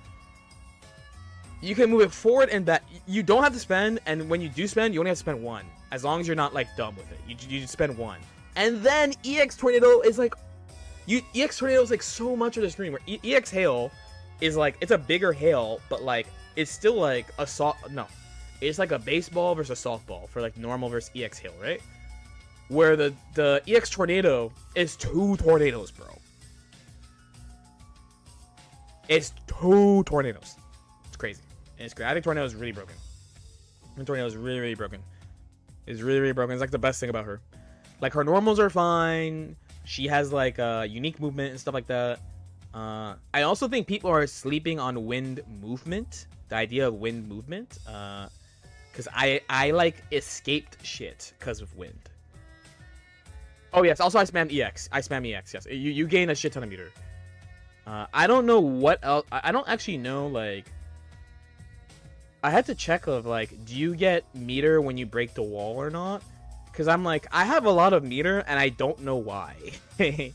You can move it forward and back. You don't have to spend, and when you do spend, you only have to spend 1, as long as you're not like dumb with it. You just spend 1, and then EX Tornado is like, EX Tornado is like so much of the stream. Where EX Hail is like, it's a bigger hail, but like it's still like a it's like a baseball versus a softball for like normal versus EX Hail, right? Where the EX Tornado is 2 tornadoes, bro. It's 2 tornadoes. It's crazy. And it's great. I think Tornado is really broken. Tornado is really, really broken. It's really, really broken. It's like the best thing about her. Like her normals are fine. She has like unique movement and stuff like that. I also think people are sleeping on wind movement. The idea of wind movement. Because I like escaped shit because of wind. Oh yes, also I spam EX. Yes. You gain a shit ton of meter. I don't know what else. I don't actually know, like... I had to check of, like, do you get meter when you break the wall or not? Because I'm like, I have a lot of meter, and I don't know why. Do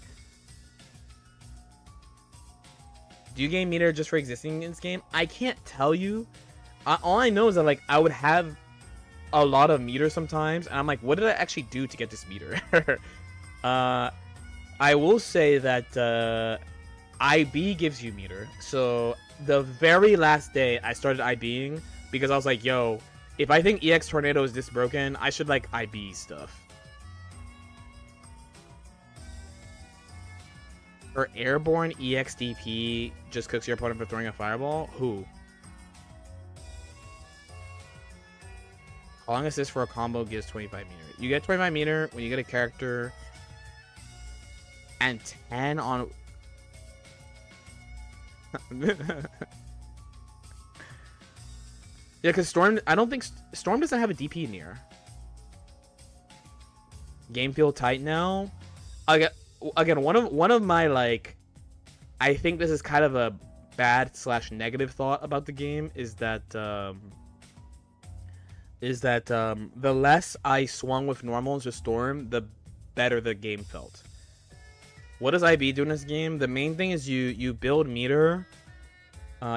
you gain meter just for existing in this game? I can't tell you. All I know is that, like, I would have a lot of meter sometimes, and I'm like, what did I actually do to get this meter? I will say that IB gives you meter. So the very last day I started IBing because I was like, yo, if I think EX Tornado is this broken, I should like IB stuff. Her airborne EXDP just cooks your opponent for throwing a fireball? Who? Calling assist for a combo gives 25 meter. You get 25 meter when you get a character and 10 on... Yeah, because Storm... I don't think... Storm doesn't have a DP near. Game feel tight now. Again, one of my, like... I think this is kind of a bad / negative thought about the game is that... the less I swung with normals with Storm, the better the game felt. What does IB do in this game? The main thing is you build meter.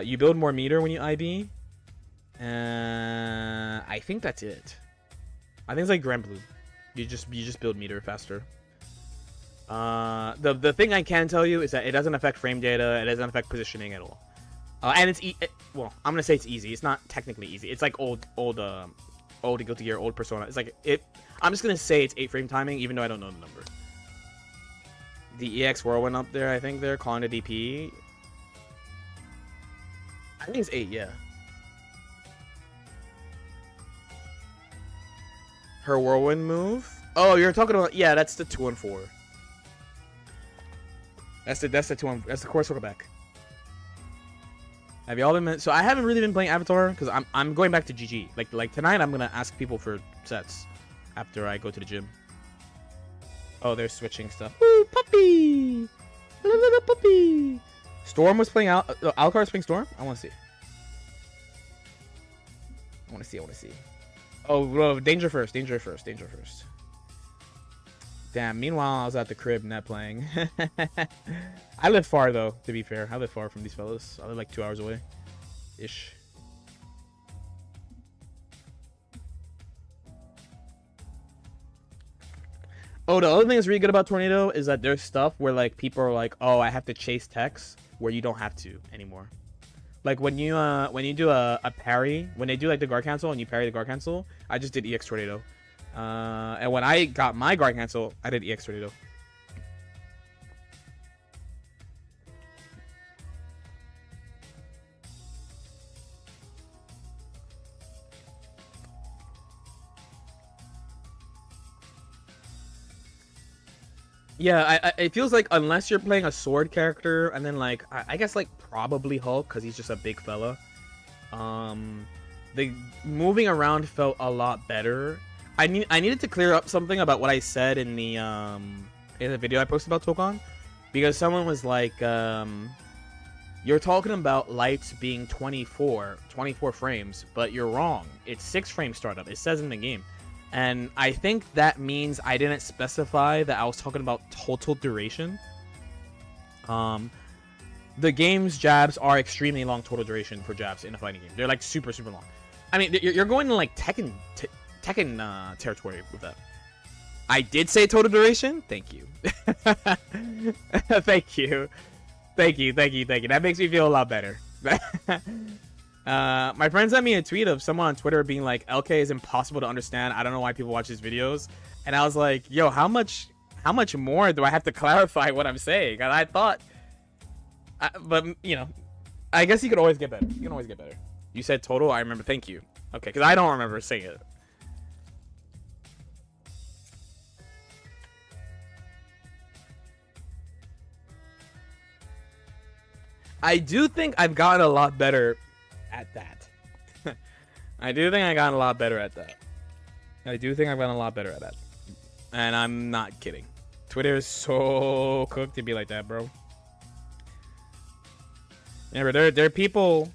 You build more meter when you IB. I think that's it. I think it's like Grand Blue. You just build meter faster. The thing I can tell you is that it doesn't affect frame data. It doesn't affect positioning at all. And it's well, I'm gonna say it's easy. It's not technically easy. It's like old Guilty Gear, old Persona. It's like I'm just gonna say it's 8 frame timing, even though I don't know the number. The EX Whirlwind up there, I think they're calling it DP. I think it's 8, yeah. Her Whirlwind move? Oh, you're talking about, yeah, that's the 2 and 4. That's the 2 and, that's the core circle back. Have y'all been? So I haven't really been playing Avatar because I'm going back to GG. Like tonight I'm gonna ask people for sets after I go to the gym. Oh, they're switching stuff. Ooh, puppy! Little puppy! Storm was playing out. Alucard was playing Storm? I want to see. I want to see. Oh, well, Danger first. Damn, meanwhile, I was at the crib net playing. I live far, though, to be fair. I live far from these fellas. I live like 2 hours away. Ish. Oh, the other thing that's really good about Tornado is that there's stuff where like people are like, oh, I have to chase text, where you don't have to anymore. Like when you do a parry, when they do like the guard cancel and you parry the guard cancel, I just did EX Tornado. And when I got my guard cancel, I did EX Tornado. Yeah, it feels like unless you're playing a sword character, and then like I guess like probably Hulk because he's just a big fella. The moving around felt a lot better. I needed to clear up something about what I said in the video I posted about Tokon, because someone was like, you're talking about lights being 24 frames, but you're wrong. It's 6 frame startup. It says in the game. And I think that means I didn't specify that I was talking about total duration. The game's jabs are extremely long total duration for jabs in a fighting game. They're like super, super long. I mean, you're going to like Tekken territory with that. I did say total duration. Thank you. Thank you. Thank you. That makes me feel a lot better. My friend sent me a tweet of someone on Twitter being like, LK is impossible to understand. I don't know why people watch his videos. And I was like, yo, how much more do I have to clarify what I'm saying? And I thought, but you know, I guess you could always get better. You can always get better. You said total. I remember. Thank you. Okay, because I don't remember saying it. I do think I've gotten a lot better at that. I do think I got a lot better at that. And I'm not kidding. Twitter is so cooked to be like that, bro. Remember, there are people.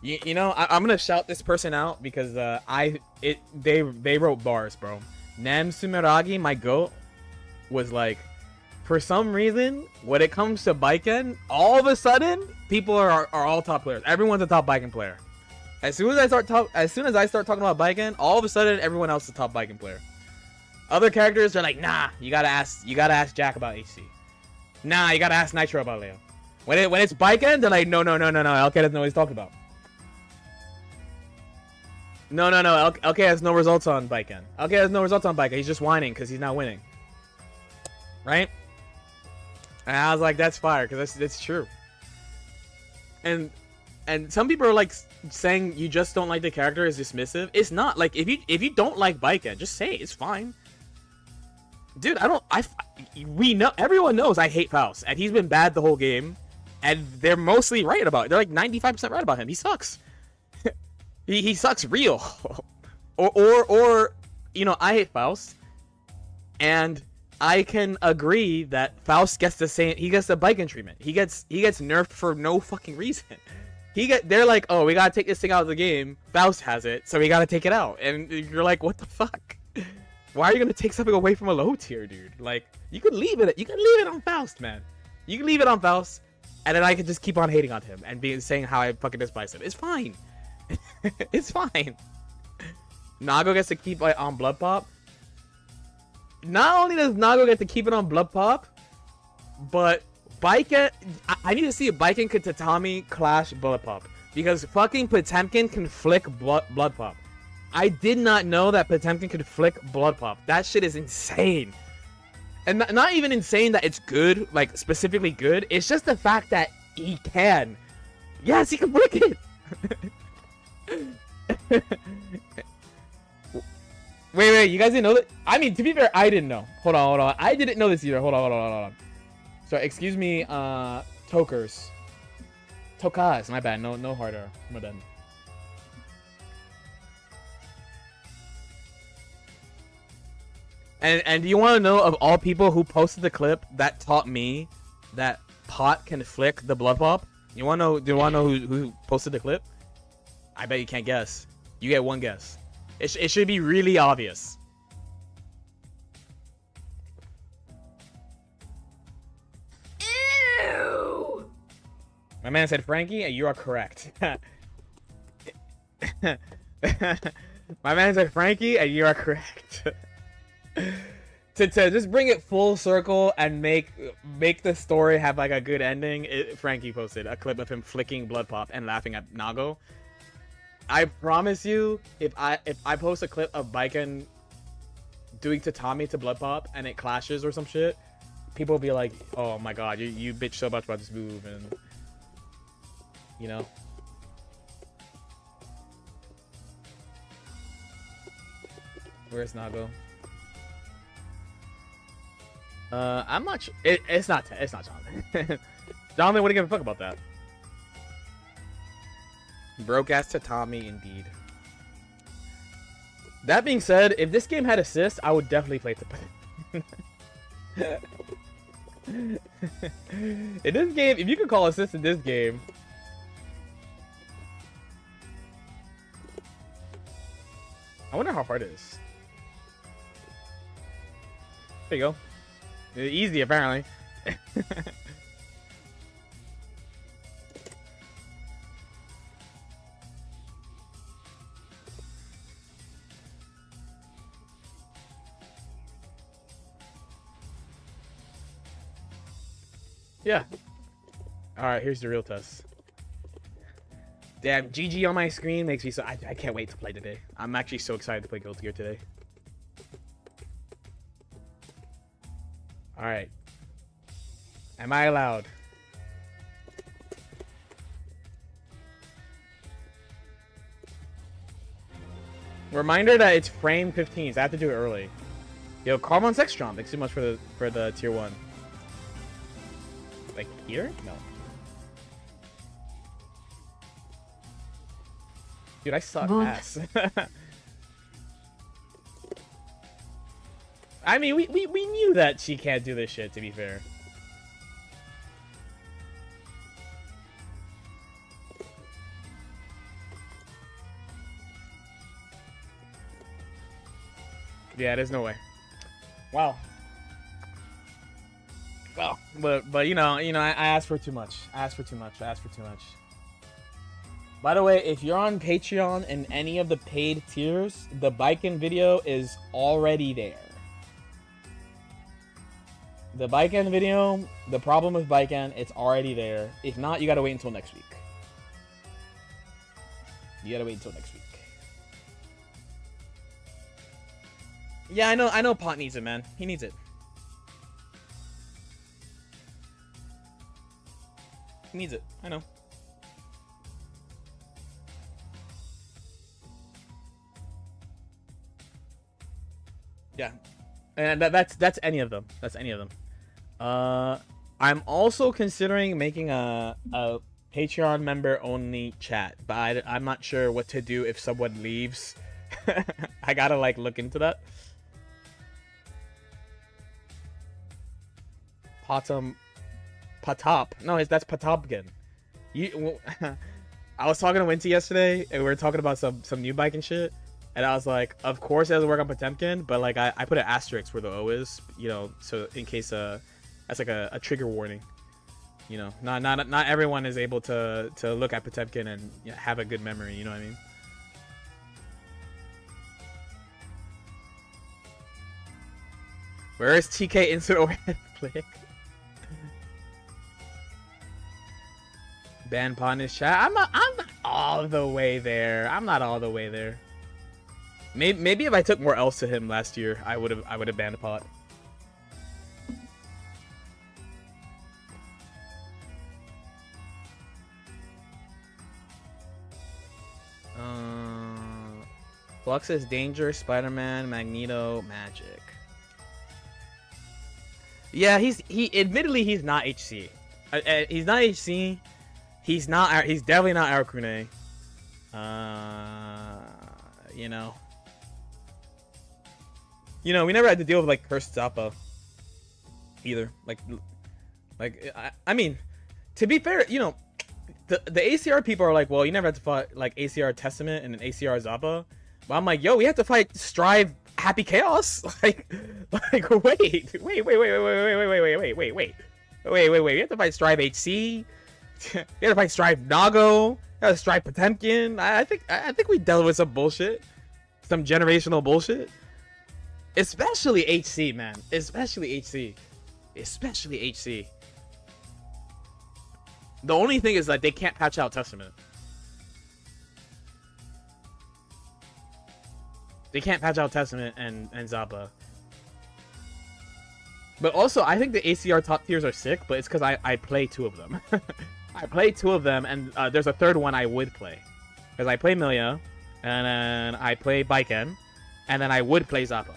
You know, I'm gonna shout this person out because they wrote bars, bro. Nam Sumeragi, my goat, was like, for some reason, when it comes to Biken, all of a sudden, people are all top players. Everyone's a top Biken player. As soon as I start talking about Biken, all of a sudden, everyone else is a top Biken player. Other characters are like, nah, you gotta ask Jack about HC. Nah, you gotta ask Nitro about Leo. When it's Biken, they're like, no, LK doesn't know what he's talking about. No, LK has no results on Biken. LK has no results on Biken. He's just whining because he's not winning. Right? And I was like, that's fire, because that's true. And some people are like saying you just don't like the character is dismissive. It's not. Like, if you don't like Biken, just say it. It's fine. Dude, we know, everyone knows I hate Faust, and he's been bad the whole game, and they're mostly right about it. They're like 95% right about him. He sucks. he sucks real. or you know, I hate Faust, and I can agree that Faust gets the same. He gets the Biken treatment. He gets nerfed for no fucking reason. They're like, oh, we gotta take this thing out of the game. Faust has it, so we gotta take it out. And you're like, what the fuck? Why are you gonna take something away from a low tier, dude? Like, you could leave it. You can leave it on Faust, man. You can leave it on Faust, and then I can just keep on hating on him and saying how I fucking despise him. It's fine. It's fine. Nago gets to keep it on Blood Pop. Not only does Nago get to keep it on Blood Pop, but Biken. I need to see if Biken could Tatami clash Blood Pop, because fucking Potemkin can flick Blood Pop. I did not know that Potemkin could flick Blood Pop. That shit is insane. And not even insane that it's good, like specifically good. It's just the fact that he can. Yes, he can flick it. Wait, you guys didn't know that? I mean, to be fair, I didn't know. Hold on. I didn't know this either. Hold on. So, excuse me, Tokers. Tokas, my bad. No harder. My bad. And do you want to know, of all people who posted the clip that taught me that Pot can flick the Blood Pop? Do you want to know who posted the clip? I bet you can't guess. You get one guess. It should be really obvious. Ew! My man said Frankie, and you are correct. My man said Frankie, and you are correct. to just bring it full circle and make the story have like a good ending, Frankie posted a clip of him flicking Blood Pop and laughing at Nago. I promise you, if I post a clip of Biken doing Tatami to Blood Pop and it clashes or some shit, people will be like, oh my god, you bitch so much about this move, and you know. Where's Nago? I'm not sure. It's not Jonathan. Jonathan wouldn't give a fuck about that. Broke ass Tatami, indeed. That being said, if this game had assist, I would definitely play in this game, if you could call assist in this game. I wonder how hard it is. There you go. Easy, apparently. Yeah. Alright, here's the real test. Damn, GG on my screen makes me so... I can't wait to play today. I'm actually so excited to play Guilty Gear today. Alright. Am I allowed? Reminder that it's frame 15, so I have to do it early. Yo, Carmon's Extron. Thanks so much for the tier 1. Like here? No. Dude, I suck ass. I mean, we knew that she can't do this shit, to be fair. Yeah, there's no way. Wow. Well, but you know, I asked for too much. I asked for too much. By the way, if you're on Patreon and any of the paid tiers, the Baiken video is already there. The Baiken video, the problem with Baiken, it's already there. If not, you gotta wait until next week. Yeah, I know Pot needs it, man. He needs it. He needs it. I know. Yeah. And that's any of them. That's any of them. I'm also considering making a Patreon member only chat, but I'm not sure what to do if someone leaves. I gotta like look into that. Patop. No, that's Patopkin. I was talking to Winty yesterday, and we were talking about some new bike and shit. And I was like, of course it doesn't work on Potemkin, but like I put an asterisk where the O is, you know, so in case that's like a trigger warning. You know, not everyone is able to look at Potemkin and, you know, have a good memory. You know what I mean? Where is TK instant overhead flick? Ban Pot in his chat. I'm not all the way there. Maybe if I took more L's to him last year, I would have banned Pot. Fluxus, Danger, Spider-Man, Magneto, Magic. Yeah, admittedly he's not HC. He's not HC. He's definitely not Arakune. You know. We never had to deal with like cursed Zappa either. I mean, to be fair, you know, the ACR people are like, well, you never had to fight like ACR Testament and an ACR Zappa. But I'm like, yo, we have to fight Strive Happy Chaos. Like wait. We have to fight Strive HC. We have to fight Strive Nago. We have to Strive Potemkin. I think we dealt with some bullshit. Some generational bullshit. Especially HC, man. Especially HC. The only thing is that they can't patch out Testament. They can't patch out Testament and Zappa. But also, I think the ACR top tiers are sick, but it's because I play 2 of them. I play 2 of them, and there's a third one I would play. Because I play Milia, and then I play Baiken, and then I would play Zappa.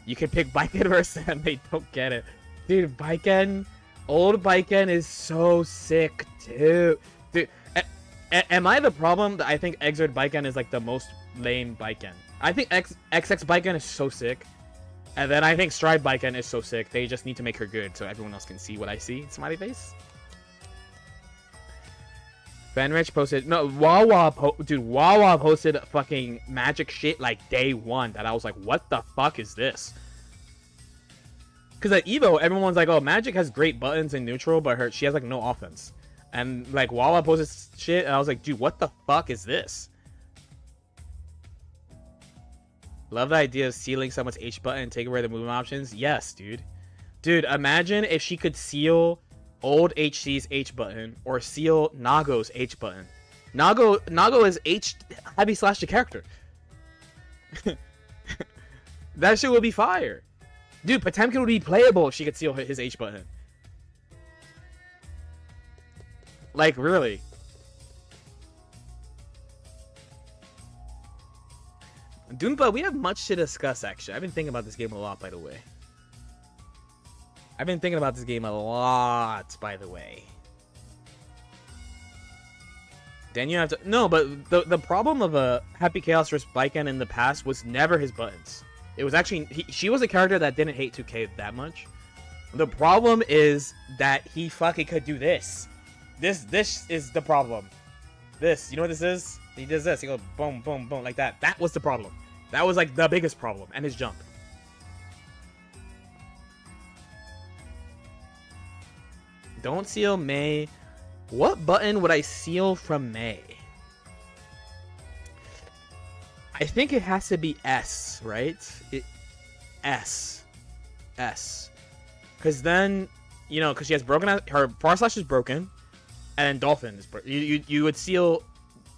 You can pick Baiken versus them. They don't get it. Dude, Baiken, old Baiken is so sick too. Dude, am I the problem that I think Exert Baiken is like the most lame Baiken? I think XX Baiken is so sick. And then I think Stride Baiken is so sick. They just need to make her good so everyone else can see what I see. Smiley face. Fenrich posted Wawa posted fucking magic shit like day one that I was like, what the fuck is this? Because at Evo, everyone's like, oh, Magic has great buttons in neutral, but she has like no offense. And like Wawa posted shit, and I was like, dude, what the fuck is this? Love the idea of sealing someone's H button and taking away the movement options. Yes, dude. Dude, imagine if she could seal old HC's H button or seal Nago's H button. Nago is H heavy slash the character. That shit would be fire. Dude, Potemkin would be playable if she could seal his H button. Like, really. Doompa, we have much to discuss, actually. I've been thinking about this game a lot, by the way. Then you have to... No, but the problem of a Happy Chaos vs. Baiken in the past was never his buttons. It was actually... She was a character that didn't hate 2K that much. The problem is that he fucking could do this. This is the problem. This, you know what this is? He does this. He goes boom, boom, boom, like that. That was the problem. That was like the biggest problem. And his jump. Don't seal May. What button would I seal from May? I think it has to be S, right? S. Because then, you know, because she has broken... Her Far Slash is broken. And Dolphin is... You would seal...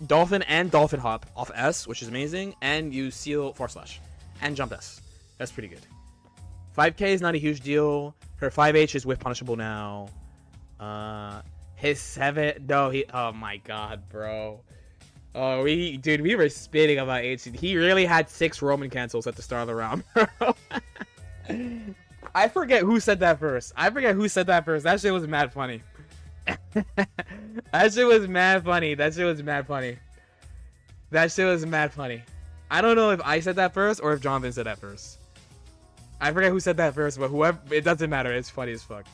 Dolphin and Dolphin Hop off S, which is amazing, and you seal Far Slash and Jump S. That's pretty good. 5K is not a huge deal. Her 5H is whiff punishable now. His 7... No, he... Oh my god, bro. Oh, dude, we were spitting about H. He really had 6 Roman cancels at the start of the round, bro. I forget who said that first. That shit was mad funny. That shit was mad funny. I don't know if I said that first or if Jonathan said that first. I forget who said that first, but whoever, it doesn't matter. It's funny as fuck.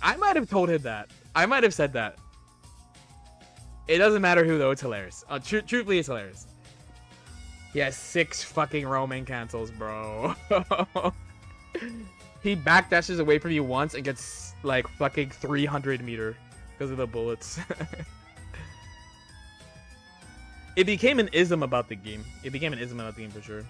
I might have told him that. I might have said that. It doesn't matter who though. It's hilarious. Truthfully, it's hilarious. He has 6 fucking Roman cancels, bro. He backdashes away from you once and gets like fucking 300 meter because of the bullets. It became an ism about the game. For sure.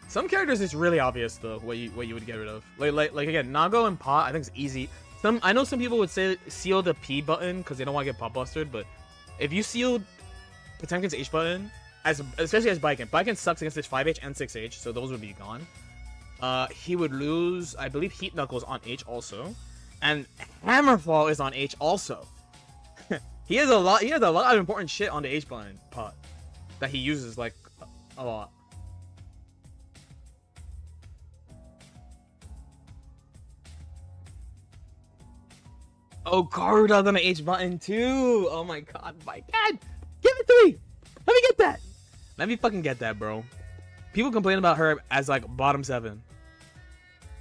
Some characters it's really obvious though what you would get rid of. Like again, Nago and Pot I think it's easy. I know some people would say seal the P button because they don't want to get pot busted, but if you sealed Potemkin's H button, especially as Baiken sucks against his 5H and 6H, so those would be gone. He would lose, I believe, Heat Knuckles on H also, and Hammerfall is on H also. He has a lot of important shit on the H button Pot that he uses like a lot. Oh, Garuda's on the H button too. Oh my god, give it to me. Let me get that. Let me fucking get that, bro. People complain about her as like bottom 7.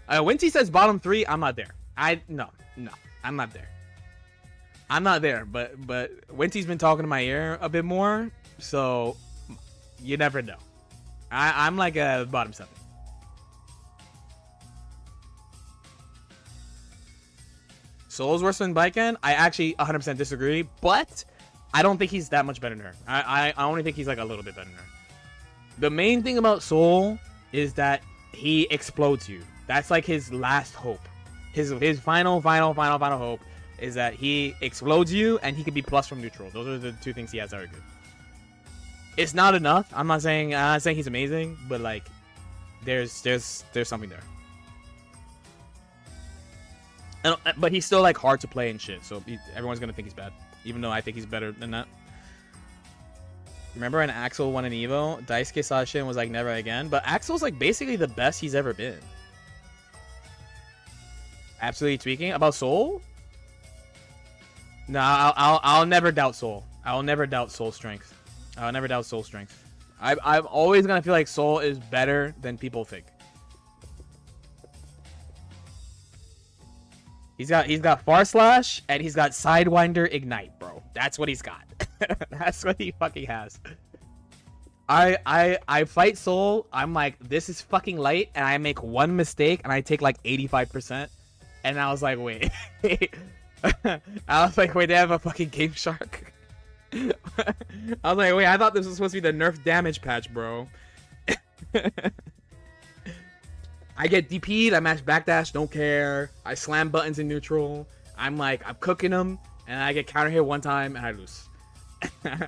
Winty says bottom 3. I'm not there. No, I'm not there. But Winty's been talking to my ear a bit more, so you never know. I'm like a bottom 7. Soul's worse than Baiken? I actually 100% disagree, but I don't think he's that much better than her. I only think he's like a little bit better than her. The main thing about Soul is that he explodes you. That's like his last hope. His final hope is that he explodes you and he can be plus from neutral. Those are the 2 things he has that are good. It's not enough. I'm not saying he's amazing, but like there's something there. But he's still like hard to play and shit. So everyone's gonna think he's bad, even though I think he's better than that. Remember when Axel won an Evo? Daisuke saw shit and was like, never again. But Axel's like basically the best he's ever been. Absolutely tweaking about Soul. No, I'll never doubt Soul. I'll never doubt Soul strength. I'll never doubt Soul strength. I'm always gonna feel like Soul is better than people think. He's got Far Slash and he's got Sidewinder Ignite, bro. That's what he's got. That's what he fucking has. I fight Soul. I'm like, this is fucking light, and I make one mistake and I take like 85%. And I was like, wait. I was like, wait, they have a fucking Game Shark. I was like, wait, I thought this was supposed to be the nerf damage patch, bro. I get DP'd, I mash backdash, don't care. I slam buttons in neutral. I'm like, I'm cooking them, and I get counter hit one time, and I lose.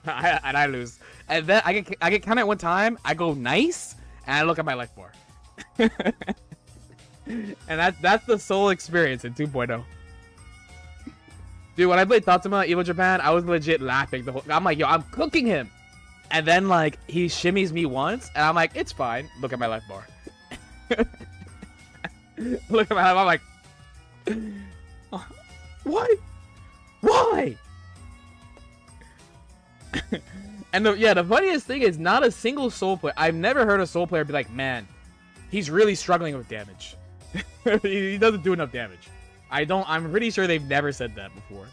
I lose. And then I get counter hit one time, I go nice, and I look at my life bar. And that's the Soul experience in 2.0. Dude, when I played Tatsuma Evo Japan, I was legit laughing the whole. I'm like, yo, I'm cooking him, and then like he shimmies me once, and I'm like, it's fine. Look at my life bar. Look at my life. I'm like, what? Why? And the funniest thing is, not a single Soul player. I've never heard a Soul player be like, man, he's really struggling with damage. He doesn't do enough damage. I'm pretty sure they've never said that before.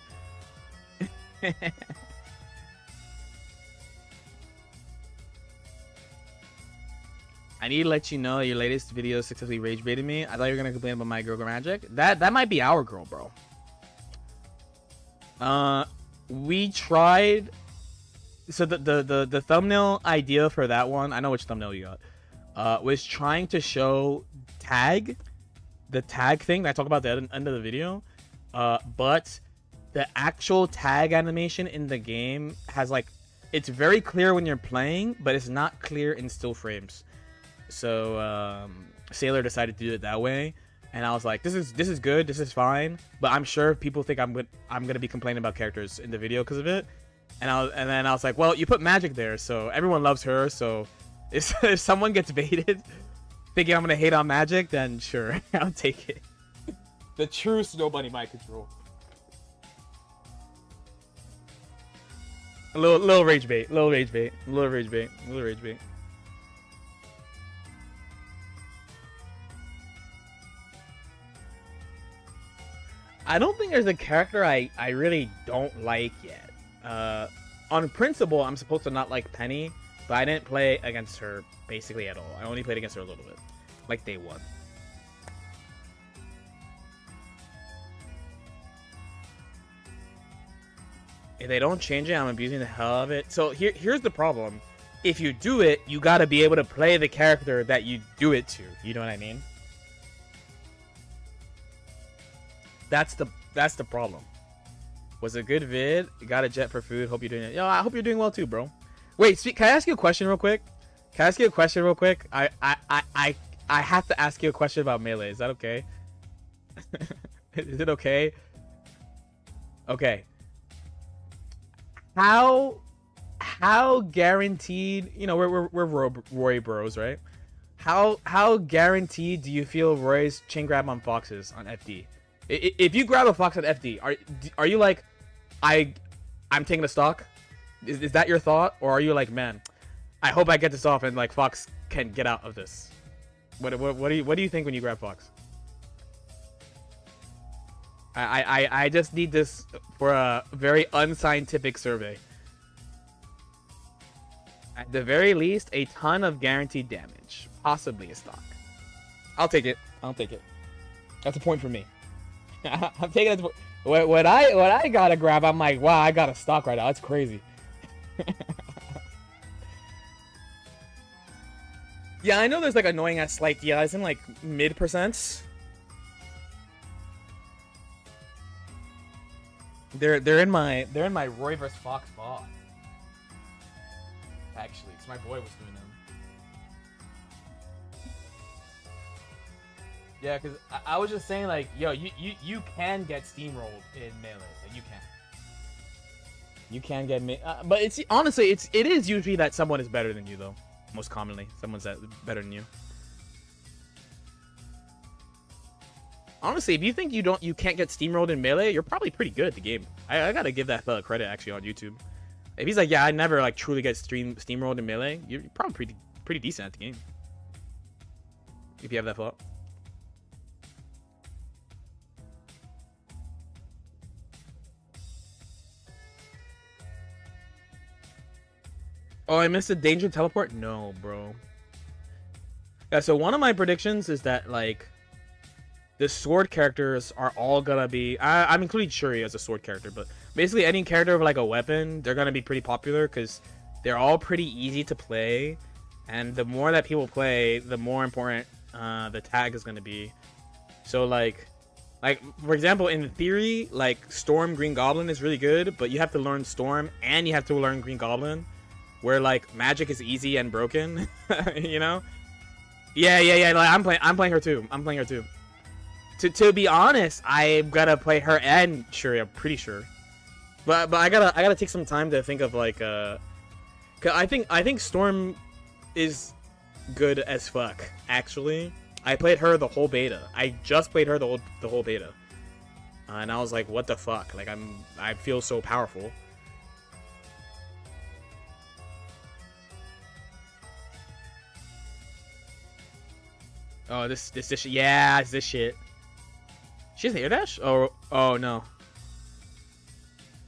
I need to let you know your latest video successfully rage baited me. I thought you were gonna complain about my girl magic. That might be our girl, bro. We tried. So the thumbnail idea for that one, I know which thumbnail you got. Was trying to show the tag thing that I talk about at the end of the video, but the actual tag animation in the game has like, it's very clear when you're playing, but it's not clear in still frames. So Sailor decided to do it that way, and I was like, this is good, this is fine, but I'm sure people think I'm gonna be complaining about characters in the video because of it. And then I was like, well, you put magic there, so everyone loves her, so if someone gets baited thinking I'm gonna hate on magic, then sure, I'll take it. The true Snow Bunny mind control. A little rage bait, little rage bait, little rage bait, little rage bait. I don't think there's a character I really don't like yet. On principle, I'm supposed to not like Penny, but I didn't play against her basically at all. I only played against her a little bit, like day one. If they don't change it, I'm abusing the hell of it. So here's the problem. If you do it, you gotta be able to play the character that you do it to. You know what I mean? That's the problem. Was a good vid. Got a jet for food. Hope you're doing it. Yo, I hope you're doing well too, bro. Wait, can I ask you a question real quick? Can I ask you a question real quick? I have to ask you a question about Melee. Is that okay? Is it okay? Okay. How guaranteed? You know, we're Roy bros, right? How guaranteed do you feel Roy's chain grab on Foxes on FD? If you grab a Fox on FD, are you like, I'm taking a stock? Is that your thought, or are you like, man, I hope I get this off and like Fox can get out of this? What do you think when you grab Fox? I just need this for a very unscientific survey. At the very least, a ton of guaranteed damage, possibly a stock. I'll take it. I'll take it. That's a point for me. I'm taking it. What I gotta grab, I'm like, wow, I got a stock right now. That's crazy. Yeah, I know there's like annoying ass slight DIs in like mid percents. They're in my Roy vs Fox bot. Actually, because my boy was doing them. Yeah, because I was just saying, like, yo, you can get steamrolled in Melee. Like, you can. You can get but it's honestly it is usually that someone is better than you though. Most commonly, someone's better than you. Honestly, if you think you can't get steamrolled in Melee, you're probably pretty good at the game. I gotta give that fella credit actually on YouTube. If he's like, yeah, I never like truly get steamrolled in Melee, you're probably pretty decent at the game. If you have that thought. Oh, I missed a danger teleport? No, bro. Yeah, so one of my predictions is that, like, the sword characters are all gonna be... I'm including Shuri as a sword character, but basically any character with, like, a weapon, they're gonna be pretty popular because they're all pretty easy to play. And the more that people play, the more important the tag is gonna be. So, like, for example, in theory, like, Storm Green Goblin is really good, but you have to learn Storm and you have to learn Green Goblin. Where like magic is easy and broken, you know? Yeah. Like I'm playing her too. I'm playing her too. To be honest, I'm gonna play her and Shuri. I'm pretty sure. But I gotta take some time to think of like cause I think Storm is good as fuck. Actually, I played her the whole beta. I just played her the whole beta, and I was like, what the fuck? Like I feel so powerful. Oh, this shit. Yeah, it's this shit. She has an air dash? Oh no.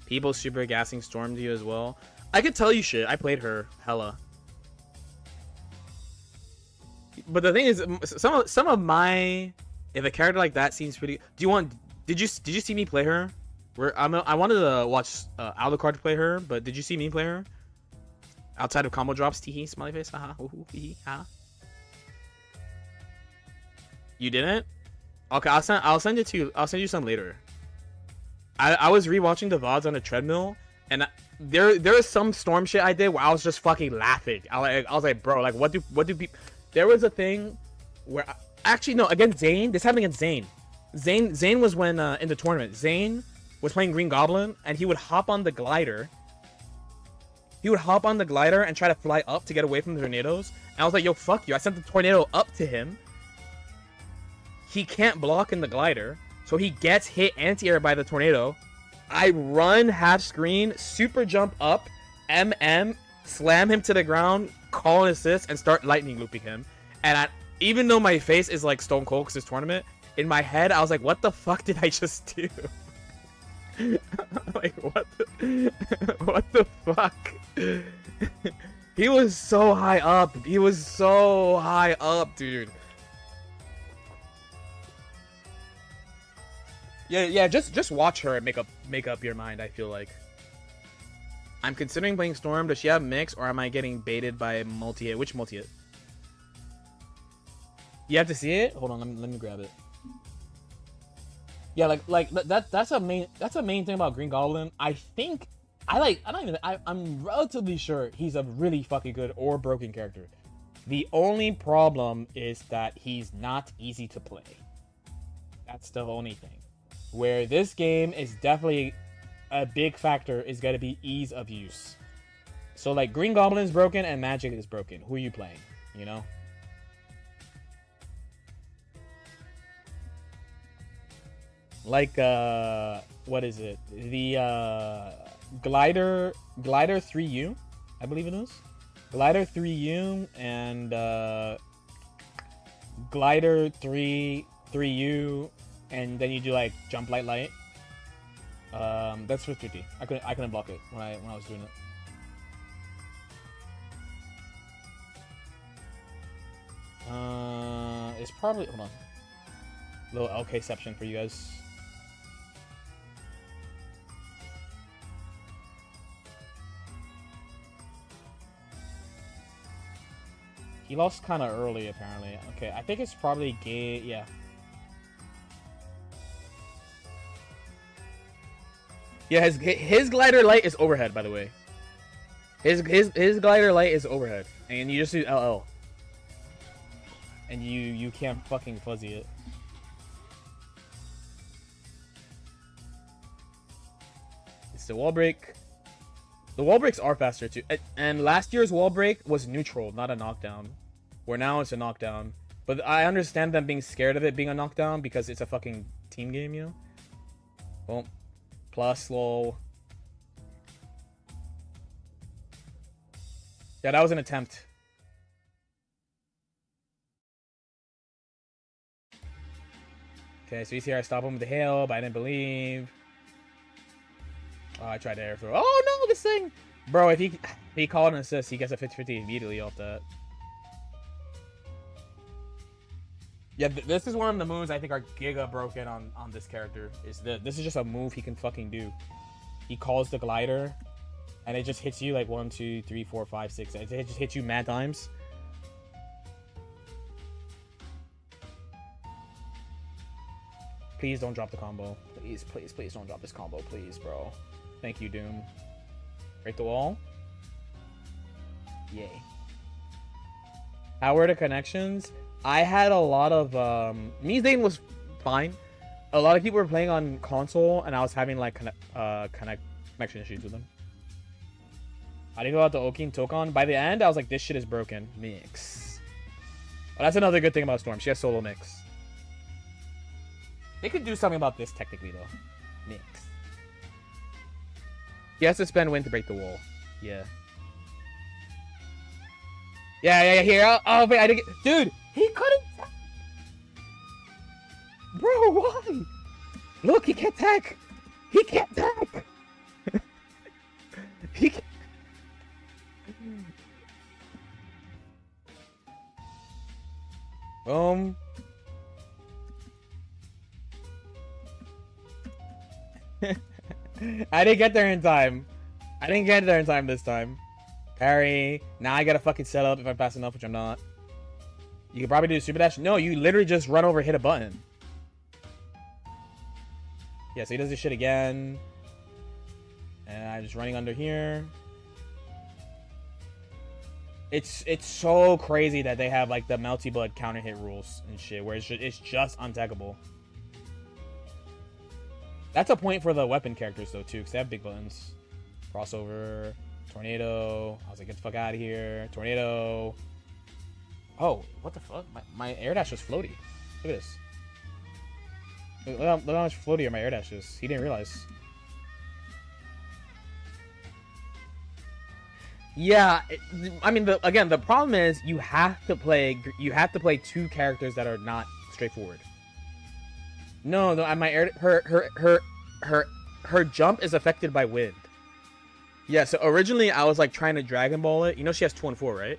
People super gassing Storm to you as well. I could tell you shit. I played her hella. But the thing is, some of my, if a character like that seems pretty. Did you see me play her? I wanted to watch Alucard play her, but did you see me play her? Outside of combo drops, teehee, smiley face, haha, hee, ha. You didn't? Okay, I'll send it to you. I'll send you some later. I was rewatching the VODs on the treadmill, and there is some Storm shit I did where I was just fucking laughing. I was like, bro, like what do people? There was a thing where actually no, against Zane. This happened against Zane. Zane was when in the tournament. Zane was playing Green Goblin, and he would hop on the glider. He would hop on the glider and try to fly up to get away from the tornadoes. And I was like, yo, fuck you. I sent the tornado up to him. He can't block in the glider, so he gets hit anti-air by the tornado. I run half screen, super jump up, MM, slam him to the ground, call an assist, and start lightning looping him. And even though my face is like stone cold because this tournament, in my head I was like, what the fuck did I just do? Like, what the fuck? He was so high up. He was so high up, dude. Yeah, just watch her and make up your mind, I feel like. I'm considering playing Storm. Does she have mix, or am I getting baited by multi-hit? Which multi-hit? You have to see it? Hold on, let me grab it. Yeah, that's a main thing about Green Goblin. I'm relatively sure he's a really fucking good or broken character. The only problem is that he's not easy to play. That's the only thing. Where this game is definitely a big factor is going to be ease of use. So like Green Goblin is broken and Magic is broken. Who are you playing? You know? Like what is it? The Glider 3U, I believe it is. Glider 3U and Glider 3U. And then you do like jump light. That's for 50. I couldn't block it when I was doing it. It's probably, hold on. Little LK-ception for you guys. He lost kind of early apparently. Okay, I think it's probably gay. Yeah. Yeah, his glider light is overhead, by the way. His glider light is overhead, and you just do LL, and you can't fucking fuzzy it. it. Wall break. The wall breaks are faster too. And last year's wall break was neutral, not a knockdown. Where now it's a knockdown. But I understand them being scared of it being a knockdown because it's a fucking team game, you know? Well, plus, lol. Yeah, that was an attempt. Okay, so you see I stop him with the hail, but I didn't believe. Oh, I tried to air throw. Oh no, this thing! Bro, if he called an assist, he gets a 50-50 immediately off that. Yeah, this is one of the moves I think are giga broken on this character. This is just a move he can fucking do. He calls the glider, and it just hits you like 1, 2, 3, 4, 5, 6. It just hits you mad times. Please don't drop the combo. Please, please, please don't drop this combo, please, bro. Thank you, Doom. Break the wall. Yay. How were the connections? I had a lot of Zane was fine. A lot of people were playing on console, and I was having like connection issues with them. I didn't go out the Okin Tokon. By the end, I was like, this shit is broken. Mix. Well, that's another good thing about Storm. She has solo mix. They could do something about this technically though. Mix. He has to spend win to break the wall. Yeah. Yeah. Here. Oh wait, I didn't get. Dude, he couldn't. Bro, why? Look, he can't tag. He can't tag. He can't. Boom. I didn't get there in time. I didn't get there in time this time. Parry. Now I gotta fucking set up if I'm fast enough, which I'm not. You can probably do a super dash. No, you literally just run over, hit a button. Yeah, so he does this shit again. And I'm just running under here. It's so crazy that they have like the Melty Blood counter hit rules and shit, where it's just untaggable. That's a point for the weapon characters though too, because they have big buttons. Crossover, tornado. I was like, get the fuck out of here. Tornado. Oh, what the fuck? My air dash was floaty. Look at this. Look how much floatier my air dash is. He didn't realize. Yeah, I mean, again, the problem is you have to play two characters that are not straightforward. No, my air, her jump is affected by wind. Yeah, so originally I was like trying to Dragon Ball it. You know she has 2 and 4, right?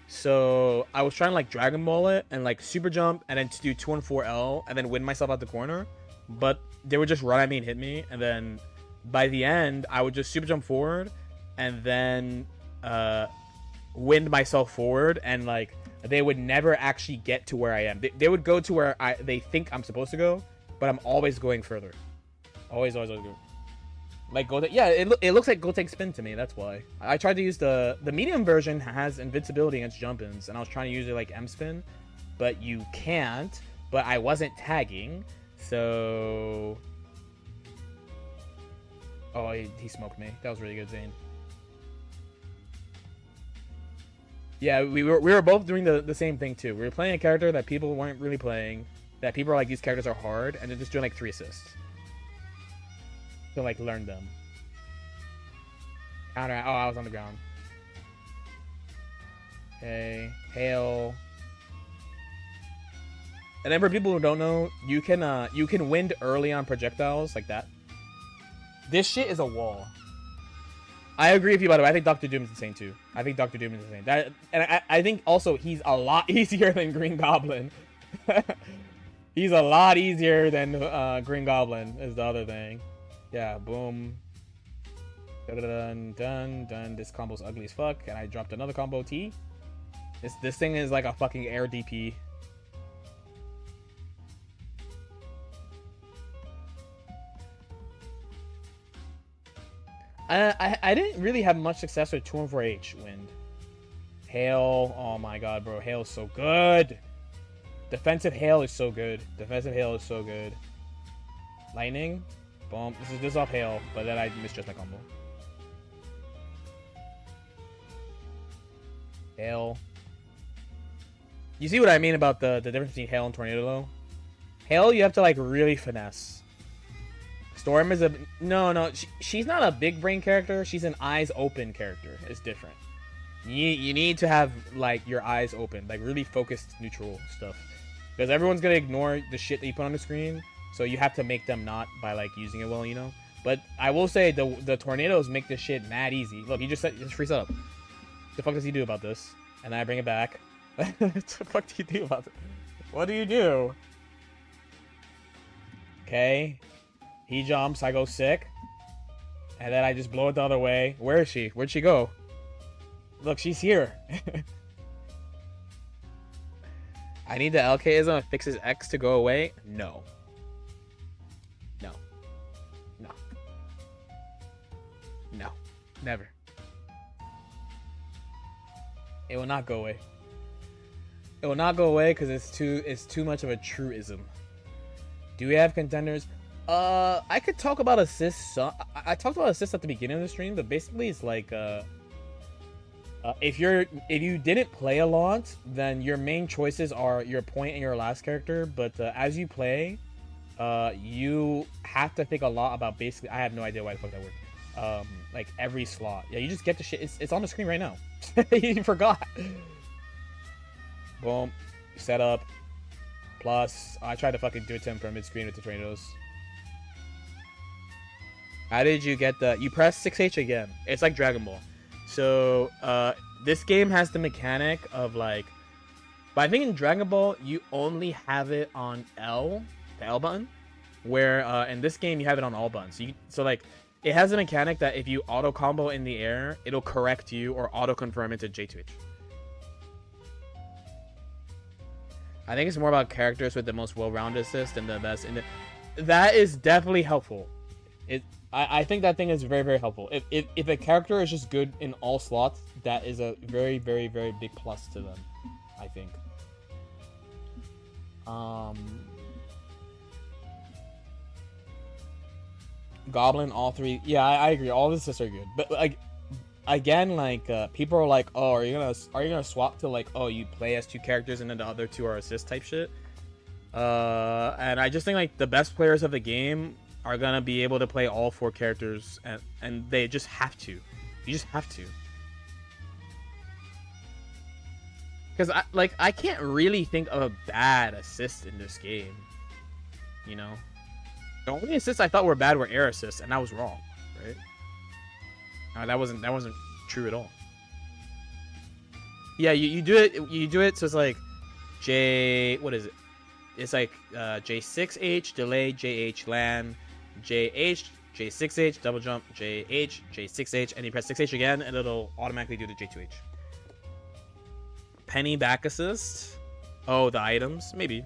So I was trying to like Dragon Ball it and like super jump and then to do 2 and 4 L and then win myself out the corner. But they would just run at me and hit me, and then by the end I would just super jump forward and then wind myself forward, and like they would never actually get to where I am. They would go to where they think I'm supposed to go, but I'm always going further. Always go. Like yeah, it looks like go take spin to me. That's why I tried to use the medium version has invincibility against jump-ins, and I was trying to use it like M spin, but you can't. But I wasn't tagging, so oh, he smoked me. That was really good, Zane. Yeah, we were both doing the same thing too. We were playing a character that people weren't really playing, that people are like, these characters are hard, and then just doing like 3 assists to like learn them. Counter. Oh, I was on the ground. Okay, hail. And then for people who don't know, you can wind early on projectiles like that. This shit is a wall. I agree with you, by the way. I think Dr. Doom is insane too. I think Dr. Doom is insane. I think also he's a lot easier than Green Goblin. He's a lot easier than Green Goblin is the other thing. Yeah, boom. Dun, dun, dun. This combo's ugly as fuck. And I dropped another combo T. This thing is like a fucking air DP. I didn't really have much success with 2 and 4H wind. Hail. Oh my god, bro. Hail is so good. Defensive hail is so good. Defensive hail is so good. Lightning. Boom. This is off hail, but then I misjudged my combo. Hail. You see what I mean about the difference between hail and tornado though? Hail, you have to like really finesse. Storm is a no. She's not a big brain character. She's an eyes open character. It's different. You need to have like your eyes open, like really focused neutral stuff, because everyone's gonna ignore the shit that you put on the screen. So you have to make them not by like using it well, you know. But I will say the tornadoes make this shit mad easy. Look, he just free setup. The fuck does he do about this? And then I bring it back. What the fuck do you do about it? What do you do? Okay. He jumps, I go sick. And then I just blow it the other way. Where is she? Where'd she go? Look, she's here. I need the LKism that fixes X to go away? No. No. No. No. Never. It will not go away. It will not go away because it's too much of a truism. Do we have contenders? I could talk about assists. I talked about assists at the beginning of the stream, but basically it's like if you didn't play a lot, then your main choices are your point and your last character. But as you play, you have to think a lot about basically. I have no idea why the fuck that worked. Like every slot. Yeah, you just get the shit. It's on the screen right now. You forgot. Boom. Set up. Plus, I tried to fucking do it to him from mid-screen with the tornadoes. How did you get the... You press 6H again. It's like Dragon Ball. So, this game has the mechanic of like... But I think in Dragon Ball, you only have it on L, the L button. Where, in this game, you have it on all buttons. So like, it has a mechanic that if you auto-combo in the air, it'll correct you or auto-confirm into J2H. I think it's more about characters with the most well-rounded assist and the best. That is definitely helpful. I think that thing is very, very helpful. If a character is just good in all slots, that is a very, very, very big plus to them, I think. Goblin, all three. Yeah, I agree. All the assists are good, but like, again, like people are like, oh, are you gonna swap to like, oh, you play as two characters and then the other two are assist type shit. And I just think like the best players of the game are gonna be able to play all four characters, and they just have to. You just have to. Because I can't really think of a bad assist in this game. You know, the only assists I thought were bad were air assists, and I was wrong, right? That wasn't true at all. Yeah, you do it. So it's like what is it? It's like J6H delay, JH land, JH, J6H double jump, JH, J6H, and you press 6H again, and it'll automatically do the J2H. Penny back assist. Oh, the items maybe.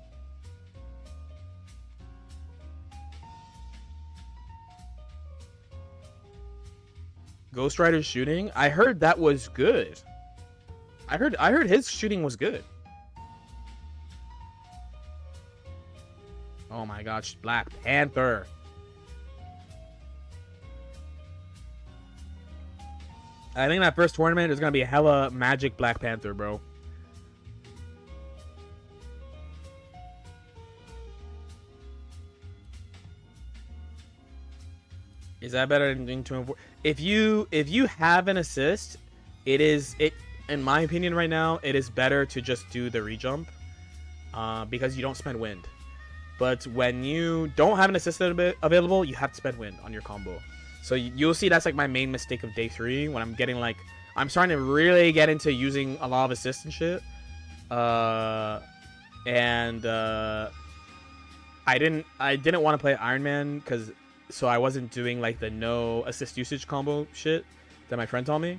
Ghost Rider's shooting. I heard that was good. I heard his shooting was good. Oh my gosh, Black Panther. I think that first tournament is gonna be hella magic Black Panther, bro. Is that better than doing 2 and 4? If you have an assist, it in my opinion right now, it is better to just do the rejump, because you don't spend wind. But when you don't have an assist available, you have to spend wind on your combo. So you'll see that's like my main mistake of day 3 when I'm getting like, I'm starting to really get into using a lot of assists and shit. I didn't want to play Iron Man so I wasn't doing like the no assist usage combo shit that my friend told me.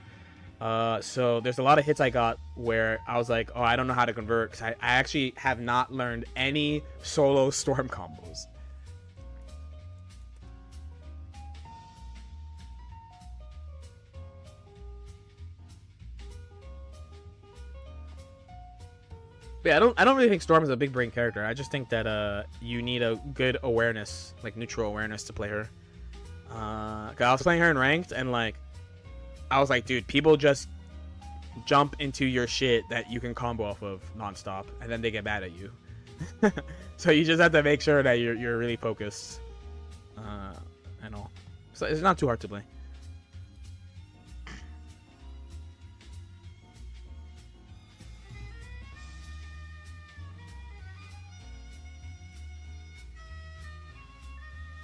So there's a lot of hits I got where I was like, oh, I don't know how to convert, because I actually have not learned any solo storm combos. But yeah, I don't really think Storm is a big brain character. I just think that you need a good awareness, like neutral awareness, to play her. 'Cause I was playing her in ranked, and like, I was like, dude, people just jump into your shit that you can combo off of nonstop, and then they get mad at you. So you just have to make sure that you're really focused, and all. So it's not too hard to play.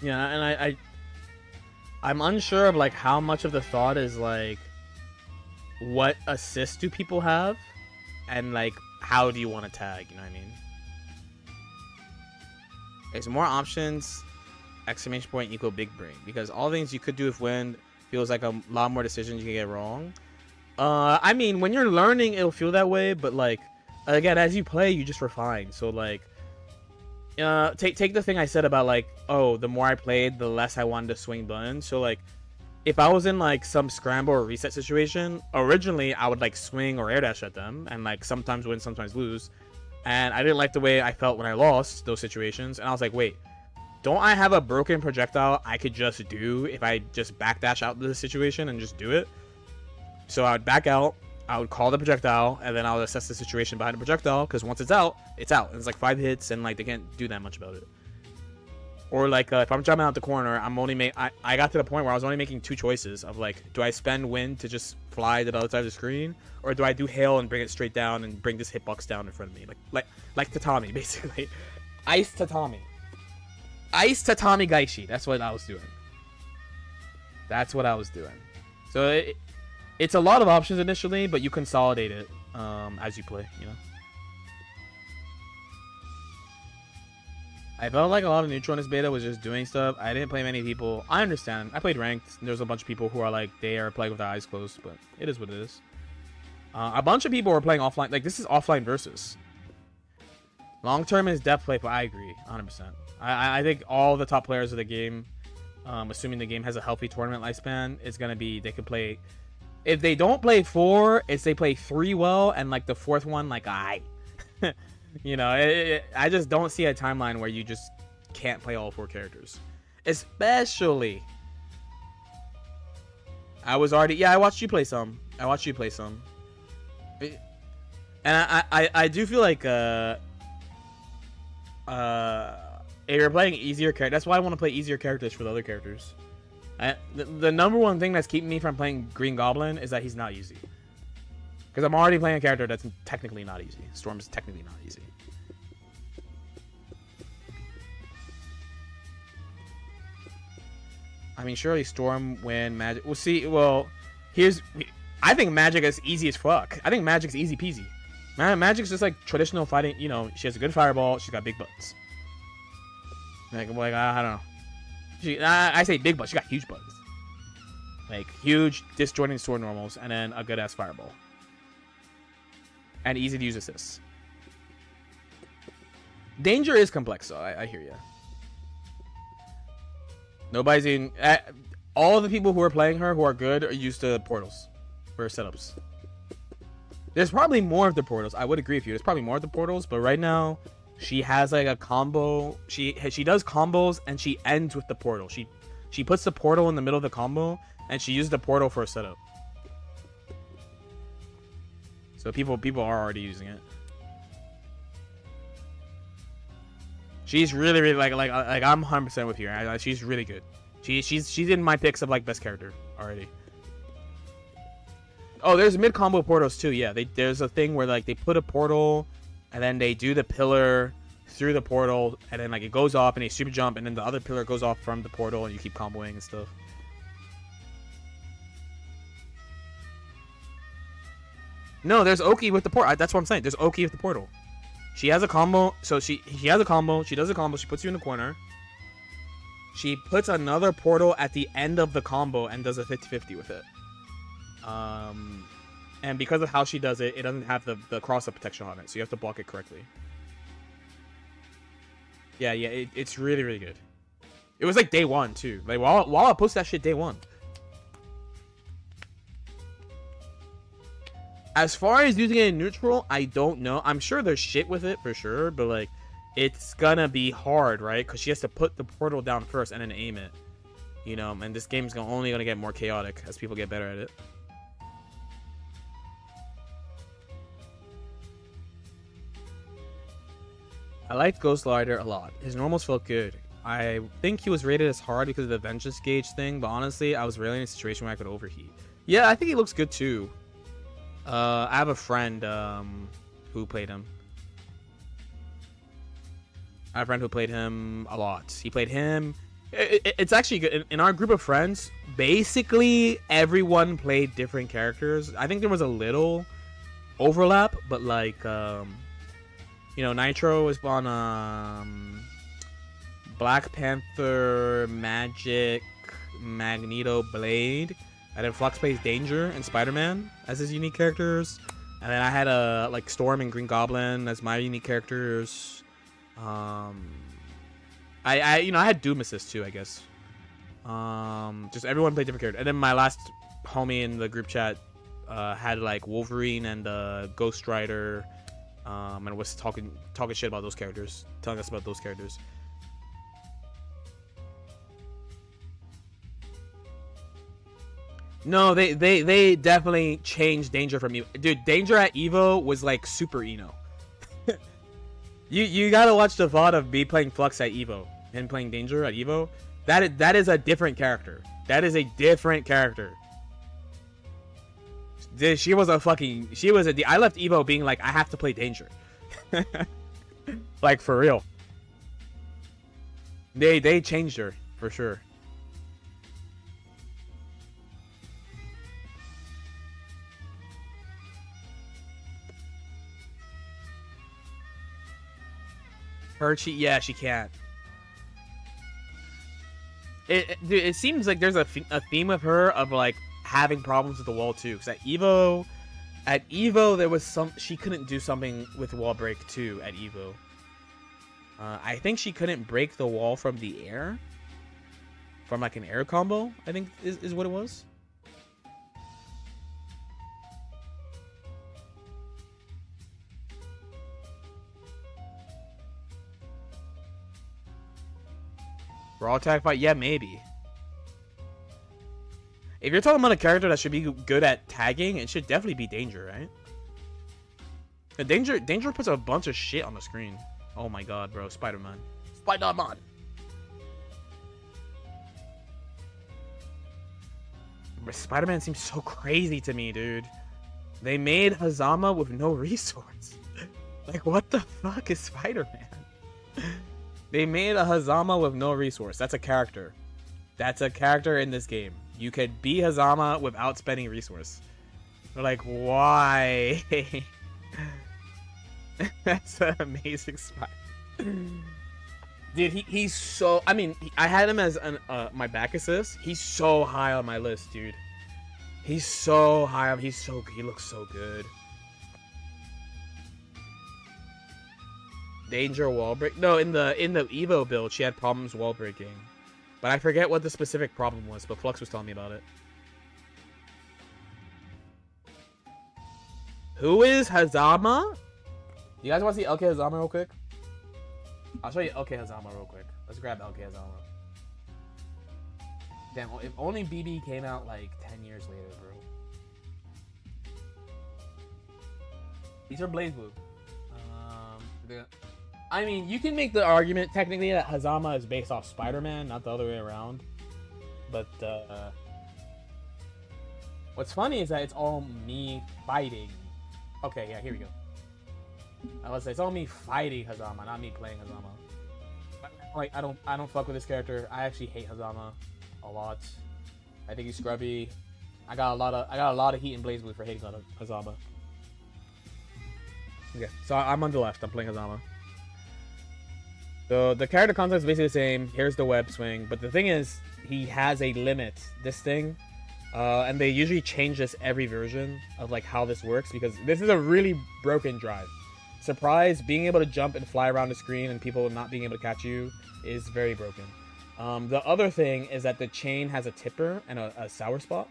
Yeah, and I'm unsure of like how much of the thought is like, what assists do people have, and like how do you want to tag? You know what I mean? There's more options. Exclamation point equal big brain, because all things you could do with wind feels like a lot more decisions you can get wrong. I mean, when you're learning, it'll feel that way, but like, again, as you play, you just refine. So like, take the thing I said about like, oh, the more I played, the less I wanted to swing buttons. So like, if I was in like some scramble or reset situation, originally I would like swing or air dash at them, and like sometimes win, sometimes lose. And I didn't like the way I felt when I lost those situations, and I was like, wait, don't I have a broken projectile I could just do if I just backdash out of the situation and just do it? So I would back out, I would call the projectile, and then I would assess the situation behind the projectile, because once it's out, it's out. And it's like 5 hits, and like they can't do that much about it. Or like if I'm jumping out the corner, I got to the point where I was only making 2 choices of like, do I spend wind to just fly to the other side of the screen, or do I do hail and bring it straight down and bring this hitbox down in front of me, like tatami basically, ice tatami gaishi. That's what I was doing. So it's a lot of options initially, but you consolidate it as you play, you know. I felt like a lot of neutral in this beta was just doing stuff. I didn't play many people. I understand. I played ranked. There's a bunch of people who are like, they are playing with their eyes closed, but it is what it is. A bunch of people were playing offline. Like, this is offline versus. Long term is depth play, but I agree 100%. I think all the top players of the game, assuming the game has a healthy tournament lifespan, is going to be, they could play. If they don't play 4, it's they play 3 well, and like the 4th one, like, you know, I just don't see a timeline where you just can't play all 4 characters. Especially, I watched you play some. And I do feel like if you're playing easier characters, that's why I want to play easier characters for the other characters. The number one thing that's keeping me from playing Green Goblin is that he's not easy. Because I'm already playing a character that's technically not easy. Storm's technically not easy. I mean, surely Storm, Wind, Magic. We'll see. Well, I think Magic is easy as fuck. I think Magic's easy peasy. Magic's just like traditional fighting. You know, she has a good fireball. She's got big butts. Like I don't know. I say big butts. She got huge butts. Like huge disjointing sword normals, and then a good ass fireball. And easy to use assists. Danger is complex, so I hear you. Nobody's in. All of the people who are playing her who are good are used to portals for setups. There's probably more of the portals. I would agree with you. There's probably more of the portals, but right now she has like a combo. She does combos and she ends with the portal. She puts the portal in the middle of the combo and she uses the portal for a setup. So people are already using it. She's really like I'm 100% with you. She's really good. She's in my picks of like best character already. Oh, there's mid combo portals too. Yeah, there's a thing where like they put a portal and then they do the pillar through the portal and then like it goes off and they super jump and then the other pillar goes off from the portal and you keep comboing and stuff. No, there's Oki with the portal. That's what I'm saying. There's Oki with the portal. She has a combo. So she has a combo. She does a combo. She puts you in the corner. She puts another portal at the end of the combo and does a 50-50 with it. And because of how she does it, it doesn't have the cross-up protection on it. So you have to block it correctly. Yeah, it's really, really good. It was like day 1 too. Like while I post that shit day 1. As far as using it in neutral, I don't know. I'm sure there's shit with it for sure, but like, it's gonna be hard, right? Because she has to put the portal down first and then aim it. You know, and this game's only gonna get more chaotic as people get better at it. I liked Ghost Rider a lot. His normals felt good. I think he was rated as hard because of the vengeance gauge thing, but honestly, I was rarely in a situation where I could overheat. Yeah, I think he looks good too. I have a friend who played him. I have a friend who played him a lot. He played him. It's actually good. In our group of friends, basically everyone played different characters. I think there was a little overlap, but like, you know, Nitro was on Black Panther, Magic, Magneto, Blade, and then Flux plays Danger and Spider-Man as his unique characters. And then I had like Storm and Green Goblin as my unique characters. I you know, I had Doom Assist too, I guess. Just everyone played different characters. And then my last homie in the group chat had like Wolverine and Ghost Rider, and was talking shit about those characters, telling us about those characters. No, they definitely changed Danger from Evo. Dude, Danger at Evo was like super Eno. You gotta watch the VOD of me playing Flux at Evo and playing Danger at Evo. That is a different character. That is a different character. She was a fucking. I left Evo being like, I have to play Danger. Like for real. They changed her for sure. Yeah, she can't. Dude, it seems like there's a theme of her of like having problems with the wall too. Because at Evo there was she couldn't do something with wall break too at Evo. I think she couldn't break the wall from the air, from like an air combo. I think is what it was. Raw attack fight? Yeah, maybe. If you're talking about a character that should be good at tagging, it should definitely be Danger, right? And Danger puts a bunch of shit on the screen. Oh my god, bro. Spider-Man. Spider-Man! Spider-Man seems so crazy to me, dude. They made Hazama with no resource. Like, what the fuck is Spider-Man? They made a Hazama with no resource. That's a character. That's a character in this game. You could be Hazama without spending resource. They're like, why? That's an amazing spot. Dude, he's so... I mean, I had him as my back assist. He's so high on my list, dude. He's so high. He looks so good. Danger wall break. No, in the Evo build, she had problems wall breaking, but I forget what the specific problem was. But Flux was telling me about it. Who is Hazama? You guys want to see LK Hazama real quick? I'll show you LK Hazama real quick. Let's grab LK Hazama. Damn, if only BB came out like 10 years later, bro. These are Blaze Blue. I mean, you can make the argument technically that Hazama is based off Spider-Man, not the other way around. But what's funny is that it's all me fighting. Okay, yeah, here we go. I was say it's all me fighting Hazama, not me playing Hazama. Like, I don't fuck with this character. I actually hate Hazama a lot. I think he's scrubby. I got a lot of heat in Blaze Blue for hating on Hazama. Okay, so I'm on the left. I'm playing Hazama. So the character concept is basically the same. Here's the web swing, but the thing is, he has a limit. This thing, and they usually change this every version of like how this works because this is a really broken drive. Surprise! Being able to jump and fly around the screen and people not being able to catch you is very broken. The other thing is that the chain has a tipper and a sour spot.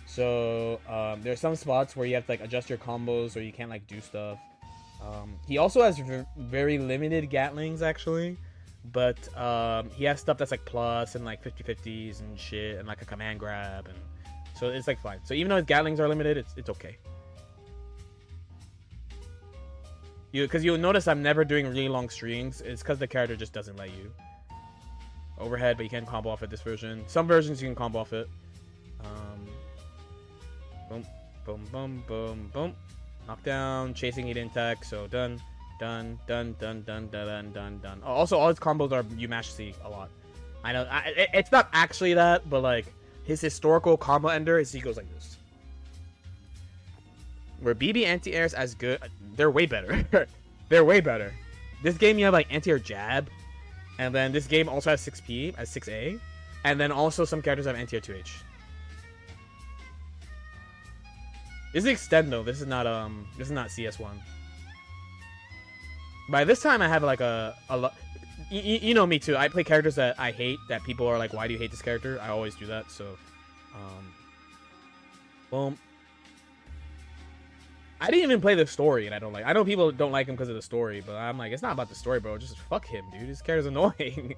So there's some spots where you have to like adjust your combos or you can't like do stuff. He also has very limited Gatlings actually, but he has stuff that's like plus and like 50/50s and shit, and like a command grab, and so it's like fine. So even though his Gatlings are limited, it's okay. Because you'll notice I'm never doing really long strings. It's because the character just doesn't let you. Overhead, but you can't combo off it this version. Some versions you can combo off it. Boom, boom, boom, boom, boom. Knockdown, chasing, he didn't tech, so done, done, done, done, done, done, done, done. Oh, also, all his combos are you mash C a lot. I know, it's not actually that, but like, his historical combo ender is he goes like this. Where BB anti-airs as good, they're way better. They're way better. This game you have like anti-air jab, and then this game also has 6P as 6A, and then also some characters have anti-air 2H. This is Extend though. This is not CS1. By this time I have like a lot. You know me too. I play characters that I hate, that people are like, why do you hate this character? I always do that. So, boom. I didn't even play the story, and I don't like. I know people don't like him because of the story, but I'm like, it's not about the story, bro. Just fuck him, dude. This character's annoying.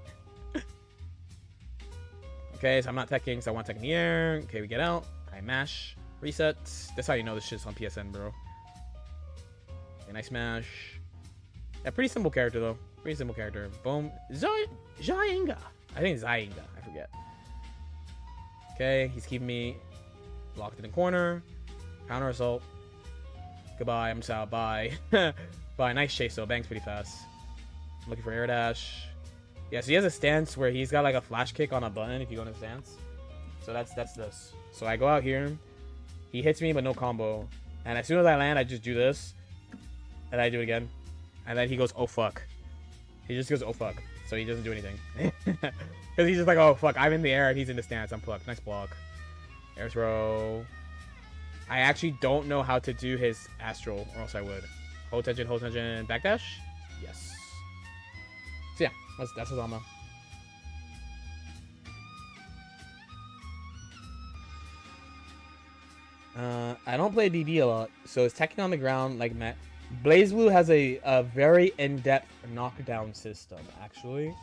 Okay, so I'm not teching, so I want tech in the air. Okay, we get out. I mash. Reset. That's how you know this shit's on PSN, bro. Okay, nice mash. Yeah, pretty simple character, though. Pretty simple character. Boom. Zainga. I think it's Zainga. I forget. Okay, he's keeping me locked in the corner. Counter assault. Goodbye. I'm just out. Bye. Bye. Nice chase, though. Bangs pretty fast. I'm looking for air dash. Yeah, so he has a stance where he's got like a flash kick on a button if you go into stance. So that's this. So I go out here. He hits me, but no combo. And as soon as I land, I just do this. And I do it again. And then he goes, oh, fuck. He just goes, oh, fuck. So he doesn't do anything. Because he's just like, oh, fuck. I'm in the air and he's in the stance. I'm fucked. Nice block. Air throw. I actually don't know how to do his astral, or else I would. Hold tension, backdash. Yes. So yeah, that's his Alma. I don't play BB a lot, so it's teching on the ground like Matt. BlazBlue has a very in-depth knockdown system, actually.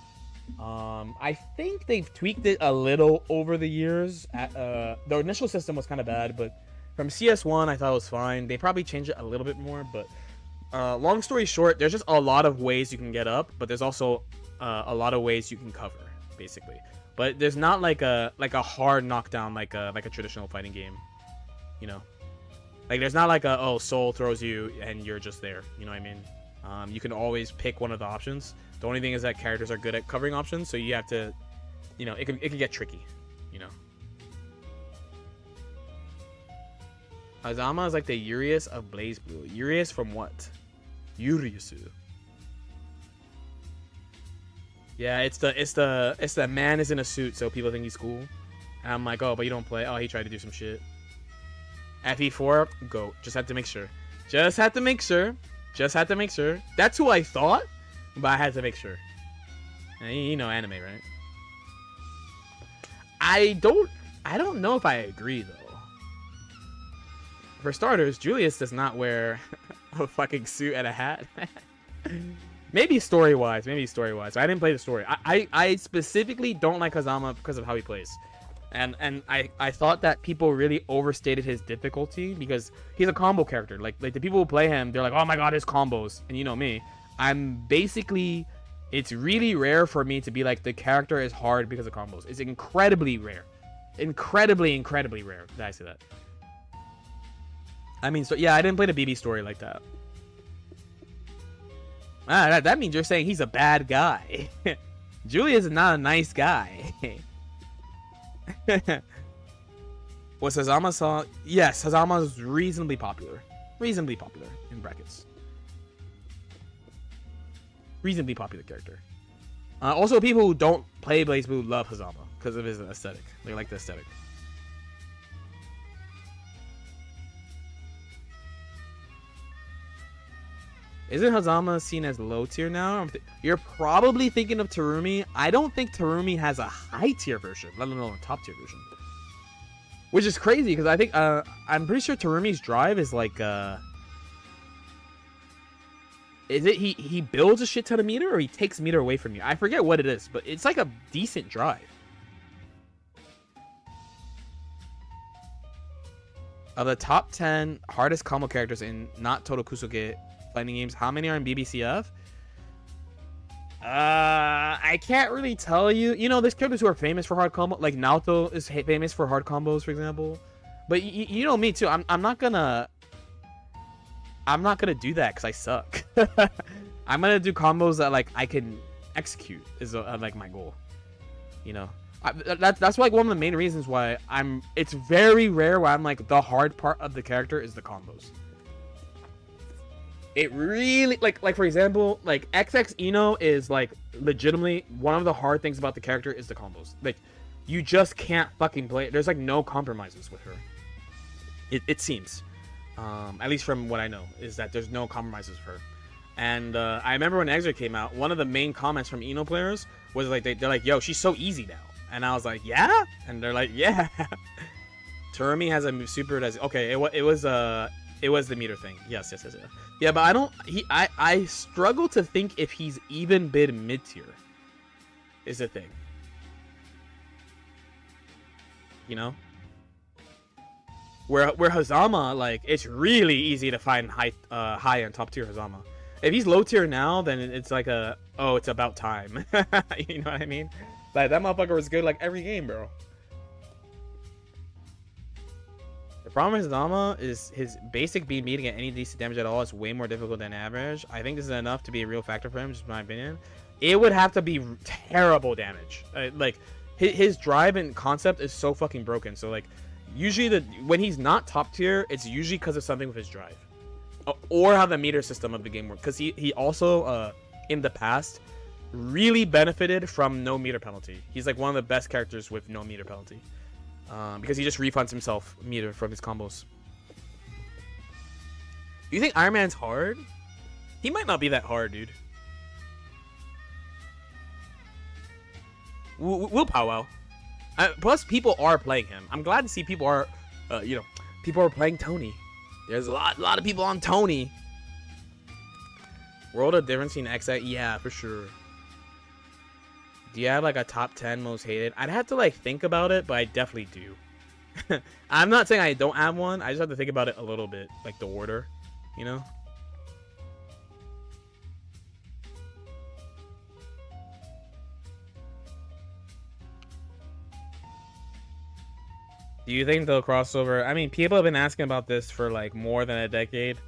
I think they've tweaked it a little over the years. The initial system was kind of bad, but from CS1, I thought it was fine. They probably changed it a little bit more, but long story short, there's just a lot of ways you can get up, but there's also a lot of ways you can cover, basically. But there's not like a hard knockdown like a traditional fighting game. You know, like there's not like a, oh, soul throws you and you're just there. You know what I mean? You can always pick one of the options. The only thing is that characters are good at covering options, so you have to, you know, it can get tricky. You know, Azama is like the Urias of BlazBlue. Urias from what? Uriasu. Yeah, it's the man is in a suit, so people think he's cool. And I'm like, oh, but you don't play. Oh, he tried to do some shit. FE4, go. Just had to make sure. Just had to make sure. That's who I thought, but I had to make sure. And you know anime, right? I don't know if I agree, though. For starters, Julius does not wear a fucking suit and a hat. Maybe story-wise. I didn't play the story. I specifically don't like Hazama because of how he plays. And I thought that people really overstated his difficulty because he's a combo character. Like the people who play him, they're like, oh my god, his combos. And you know me, I'm basically, it's really rare for me to be like, the character is hard because of combos. It's incredibly rare. Incredibly rare that I say that. I mean, so yeah, I didn't play the BB story like that. Ah, that means you're saying he's a bad guy. Julius is not a nice guy. Was Hazama saw? Yes, Hazama is reasonably popular. Reasonably popular in brackets. Reasonably popular character. Also, people who don't play BlazBlue love Hazama because of his aesthetic. They like the aesthetic. Isn't Hazama seen as low tier now? You're probably thinking of Terumi. I don't think Terumi has a high tier version, let alone a top tier version. Which is crazy because I think I'm pretty sure Terumi's drive is like Is it he builds a shit ton of meter or he takes meter away from you? I forget what it is, but it's like a decent drive. Of the top 10 hardest combo characters in not Total Kusuke fighting games, how many are in BBCF? I can't really tell you. You know, there's characters who are famous for hard combo, like Naoto is famous for hard combos, for example. But you know me too. I'm not gonna do that because I suck. I'm gonna do combos that like I can execute is like my goal. You know, that's like one of the main reasons why it's very rare where I'm like the hard part of the character is the combos. It really like for example, like XX Ino is like legitimately one of the hard things about the character is the combos. Like you just can't fucking play it. There's like no compromises with her. It seems. At least from what I know, is that there's no compromises for her. And I remember when Exer came out, one of the main comments from Eno players was like, they're like, yo, she's so easy now. And I was like, yeah? And they're like, yeah. Terumi has a super that's okay, it was the meter thing. Yes. Yeah, but I struggle to think if he's even bid mid tier is the thing. You know? Where Hazama, like, it's really easy to find high and top tier Hazama. If he's low tier now, then it's like it's about time. You know what I mean? Like, that motherfucker was good like every game, bro. The problem with Hazama is his basic beam meeting at any decent damage at all is way more difficult than average. I think this is enough to be a real factor for him, just my opinion. It would have to be terrible damage. Like, his drive and concept is so fucking broken. So, like, usually when he's not top tier, it's usually because of something with his drive. Or how the meter system of the game works. Because he also, in the past, really benefited from no meter penalty. He's like one of the best characters with no meter penalty. Because he just refunds himself meter from his combos. Do you think Iron Man's hard? He might not be that hard, dude. We'll powwow. Plus, people are playing him. I'm glad to see people are, people are playing Tony. There's a lot of people on Tony. World of Difference in XI? Yeah, for sure. Do you have like a top 10 most hated? I'd have to like think about it, but I definitely do. I'm not saying I don't have one. I just have to think about it a little bit, like the order, you know? Do you think they'll crossover? I mean, people have been asking about this for like more than a decade.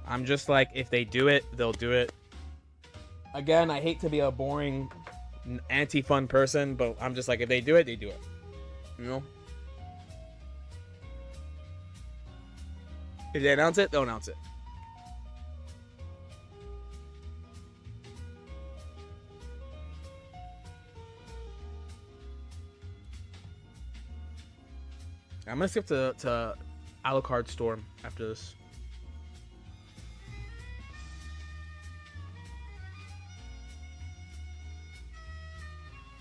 I'm just like, if they do it, they'll do it. Again, I hate to be a boring, anti-fun person, but I'm just like, if they do it, they do it. You know? If they announce it, they'll announce it. I'm gonna skip to Alucard Storm after this.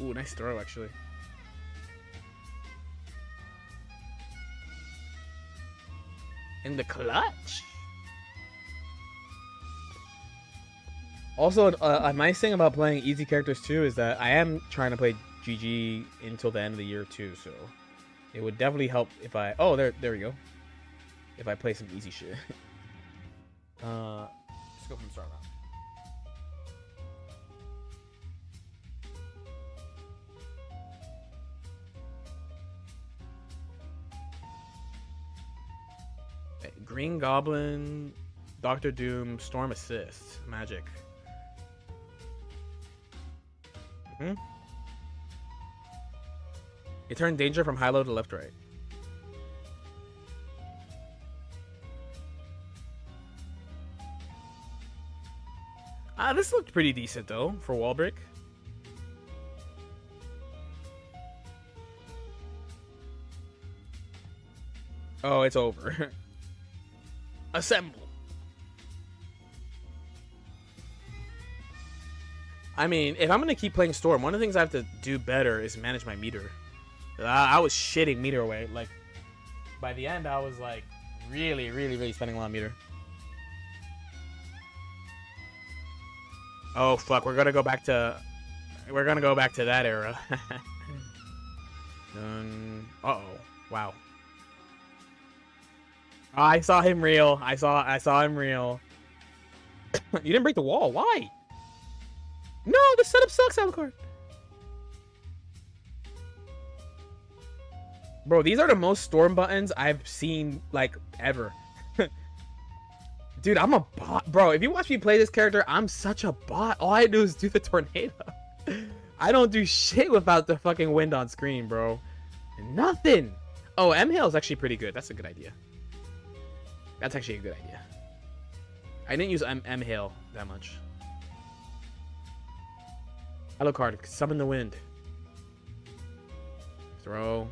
Ooh, nice throw, actually. In the clutch. Also, a nice thing about playing easy characters too is that I am trying to play GG until the end of the year too, so it would definitely help if I... Oh, there we go. If I play some easy shit. Let's go from start now. Green Goblin, Doctor Doom, Storm Assist, Magic. You turn danger from high-low to left-right. This looked pretty decent, though, for wall break. Oh, it's over. Assemble. I mean, if I'm going to keep playing Storm, one of the things I have to do better is manage my meter. I was shitting meter away. Like, by the end, I was like really spending a lot of meter. Oh fuck, we're gonna go back to that era. Uh-oh. Wow. Oh, I saw him reel. I saw him reel. You didn't break the wall. Why? No, the setup sucks, Alucard. Bro, these are the most storm buttons I've seen, like, ever. Dude, I'm a bot. Bro, if you watch me play this character, I'm such a bot. All I do is do the tornado. I don't do shit without the fucking wind on screen, bro. Nothing. Oh, M-Hail is actually pretty good. That's a good idea. That's actually a good idea. I didn't use M-Hail that much. Alucard, summon the wind. Throw.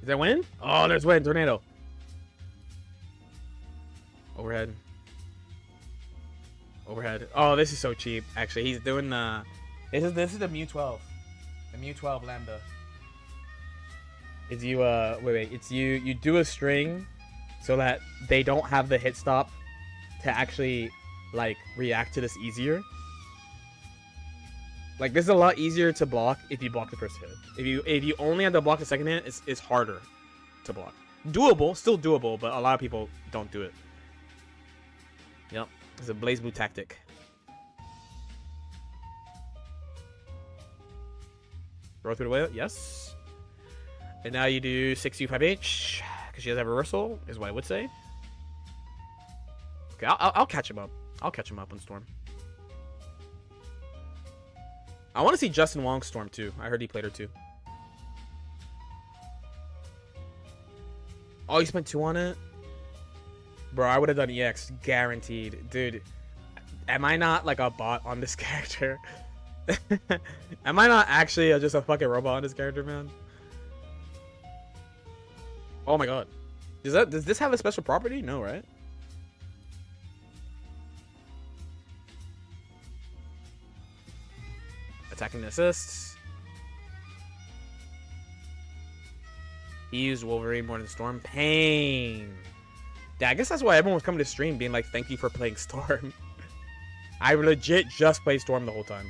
Is that wind? Oh, there's wind. Tornado. Overhead. Overhead. Oh, this is so cheap. Actually, he's doing the. This is the Mu 12. The Mu 12 Lambda. Is you wait. It's you do a string, so that they don't have the hit stop to actually like react to this easier. Like, this is a lot easier to block if you block the first hit. If you only have to block the second hit, it's harder to block. Doable, still doable, but a lot of people don't do it. Yep, it's a Blaze Blue tactic. Throw through the whale, yes. And now you do 6U5H, because she does have reversal, is what I would say. Okay, I'll catch him up. I'll catch him up on Storm. I want to see Justin Wong Storm too. I heard he played her too. Oh, you spent 2 on it? Bro, I would have done EX. Guaranteed. Dude, am I not like a bot on this character? Am I not actually just a fucking robot on this character, man? Oh my god. Does this have a special property? No, right? Attacking assists. He used Wolverine more than Storm. Pain. Yeah, I guess that's why everyone was coming to stream being like, thank you for playing Storm. I legit just played Storm the whole time.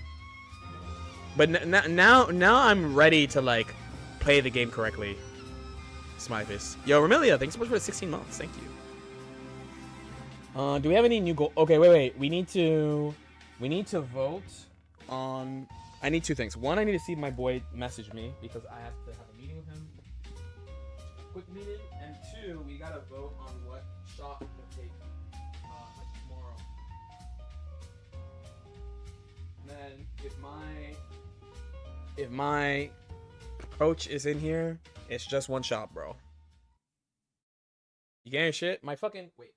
But now I'm ready to like play the game correctly. Smiley face. Yo, Remilia, thanks so much for the 16 months. Thank you. Do we have any new goal? Okay, wait. We need to vote on. I need 2 things. One, I need to see my boy message me because I have to have a meeting with him. Quick meeting. And 2, we gotta vote on what shot to take tomorrow. And then if my coach is in here, it's just 1 shot, bro. You getting shit? My fucking wait.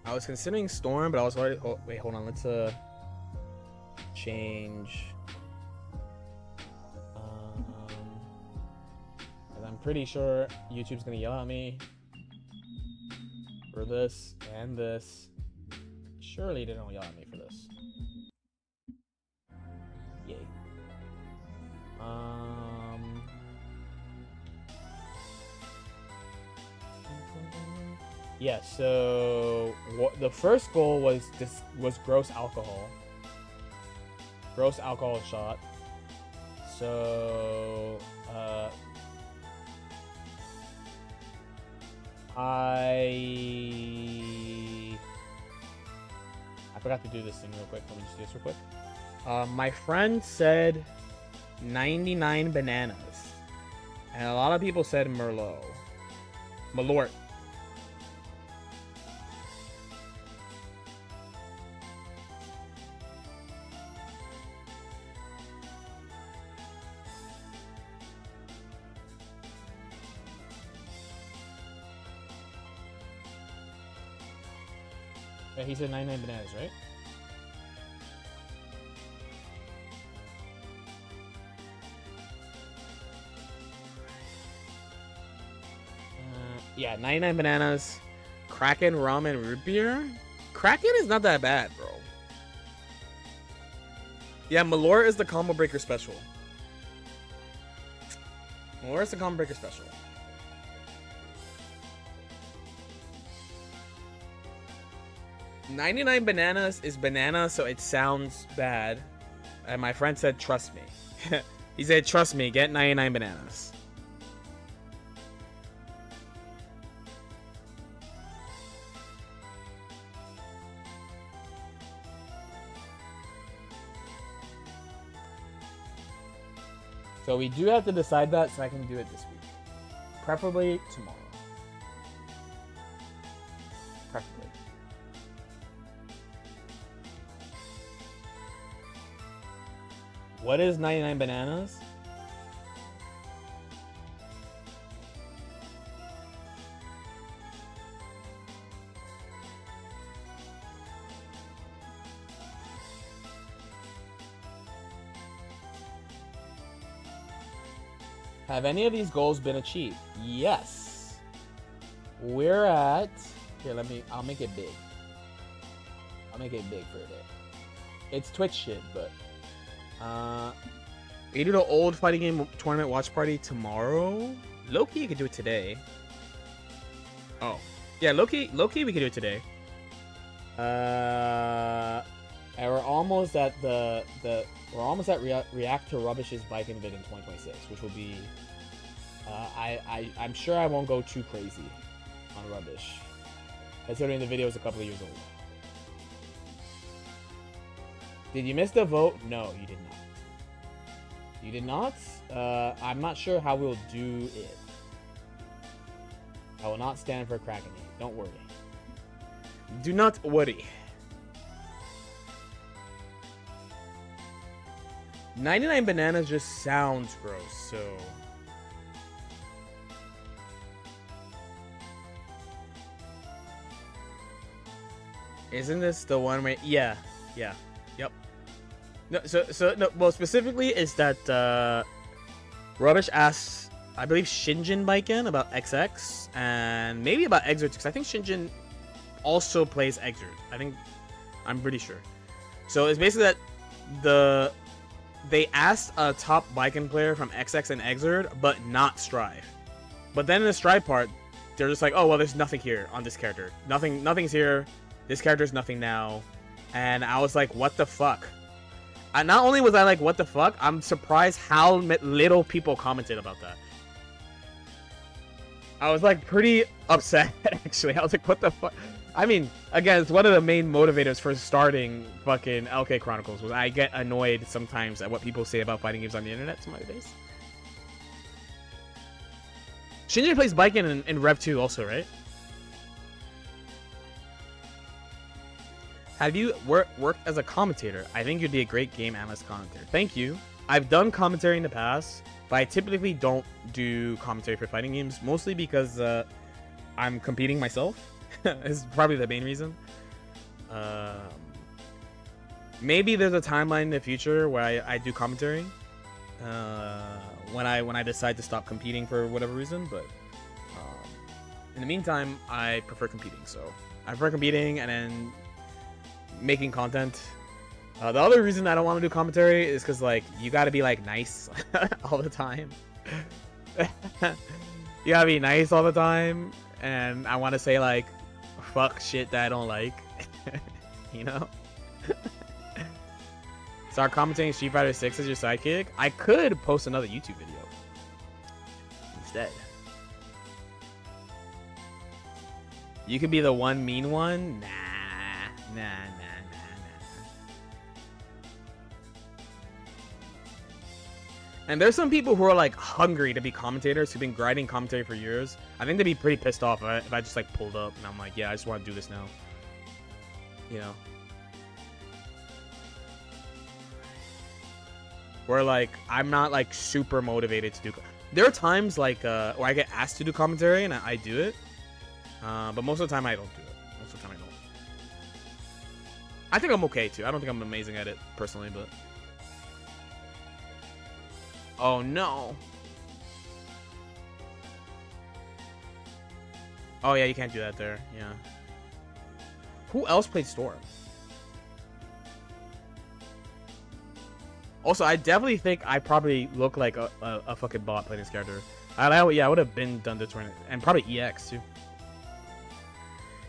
I was considering Storm, but I was already. Oh wait, hold on. Let's change. I'm pretty sure YouTube's gonna yell at me for this and this. Surely they don't yell at me for this. Yay. Yeah, so the first goal was gross alcohol. Gross alcohol shot. So I forgot to do this thing real quick. Let me just do this real quick. My friend said 99 bananas. And a lot of people said Merlot. Malort. Yeah, he said 99 bananas, right? Yeah, 99 bananas. Kraken, rum, and root beer. Kraken is not that bad, bro. Yeah, Malora is the combo breaker special. Malora is the combo breaker special. $99 bananas is banana, so it sounds bad. And my friend said, trust me. He said, trust me, get 99 bananas. So we do have to decide that, so I can do it this week. Preferably tomorrow. Preferably. What is 99 bananas? Have any of these goals been achieved? Yes. We're at... Here, I'll make it big. I'll make it big for a bit. It's Twitch shit, but... we do the old fighting game tournament watch party tomorrow. Loki, you could do it today. Oh, yeah, Loki, we could do it today. And we're almost at we're almost at React to Rubbish's bike vid in 2026, which will be. I'm sure I won't go too crazy on Rubbish, considering the video is a couple of years old. Did you miss the vote? No, you did not. You did not? I'm not sure how we'll do it. I will not stand for cracking it. Don't worry. Do not worry. 99 bananas just sounds gross, so... Isn't this the one where... Yeah. Yep. No, no, well, specifically is that Rubbish asks, I believe, Shinjin Baiken about XX and maybe about Exert, because I think Shinjin also plays Exert. I'm pretty sure. So it's basically that they asked a top Baiken player from XX and Exert, but not Strive. But then in the Strive part, they're just like, oh well, there's nothing here on this character. Nothing's here. This character's nothing now. And I was like, what the fuck? Not only was I like, what the fuck, I'm surprised how little people commented about that. I was like pretty upset, actually. I was like, what the fuck? I mean, again, it's one of the main motivators for starting fucking LK Chronicles, was I get annoyed sometimes at what people say about fighting games on the internet to my face. Shinji plays Baiken in Rev 2 also, right? Have you worked as a commentator? I think you'd be a great game analyst commentator. Thank you. I've done commentary in the past, but I typically don't do commentary for fighting games, mostly because I'm competing myself. Is probably the main reason. Maybe there's a timeline in the future where I do commentary when I decide to stop competing for whatever reason, but in the meantime, I prefer competing. So I prefer competing and then making content. The other reason I don't want to do commentary is because, like, you gotta be like nice all the time. You gotta be nice all the time, and I want to say like fuck shit that I don't like. You know. Start commentating Street Fighter 6 as your sidekick. I could post another YouTube video instead. You could be the one mean one. Nah. And there's some people who are like hungry to be commentators, who've been grinding commentary for years. I think they'd be pretty pissed off if I just like pulled up and I'm like, yeah, I just want to do this now. You know. Where like I'm not like super motivated to do. There are times like where I get asked to do commentary and I do it, but most of the time I don't do it. Most of the time I don't. I think I'm okay too. I don't think I'm amazing at it personally, but. Oh no. Oh yeah, you can't do that there. Yeah. Who else played Storm? Also, I definitely think I probably look like a fucking bot playing this character. Yeah, I would have been done this tournament. And probably EX, too.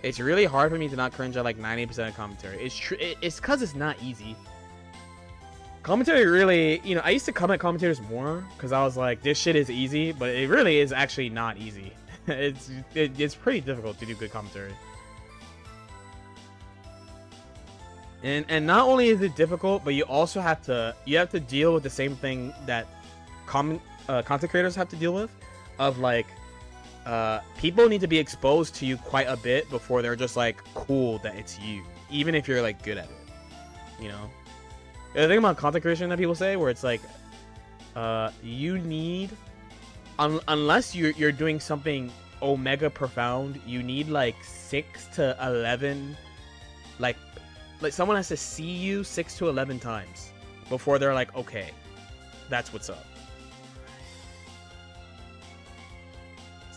It's really hard for me to not cringe at like 90% of commentary. It's because it's not easy. Commentary really, you know, I used to comment commentators more because I was like, this shit is easy, but it really is actually not easy. It's pretty difficult to do good commentary. And not only is it difficult, but you also have to deal with the same thing that content creators have to deal with, of like people need to be exposed to you quite a bit before they're just like cool that it's you, even if you're like good at it, you know. The thing about content creation that people say, where it's like you need, unless you're doing something omega profound, you need like 6 to 11 like someone has to see you 6 to 11 times before they're like, okay, that's what's up.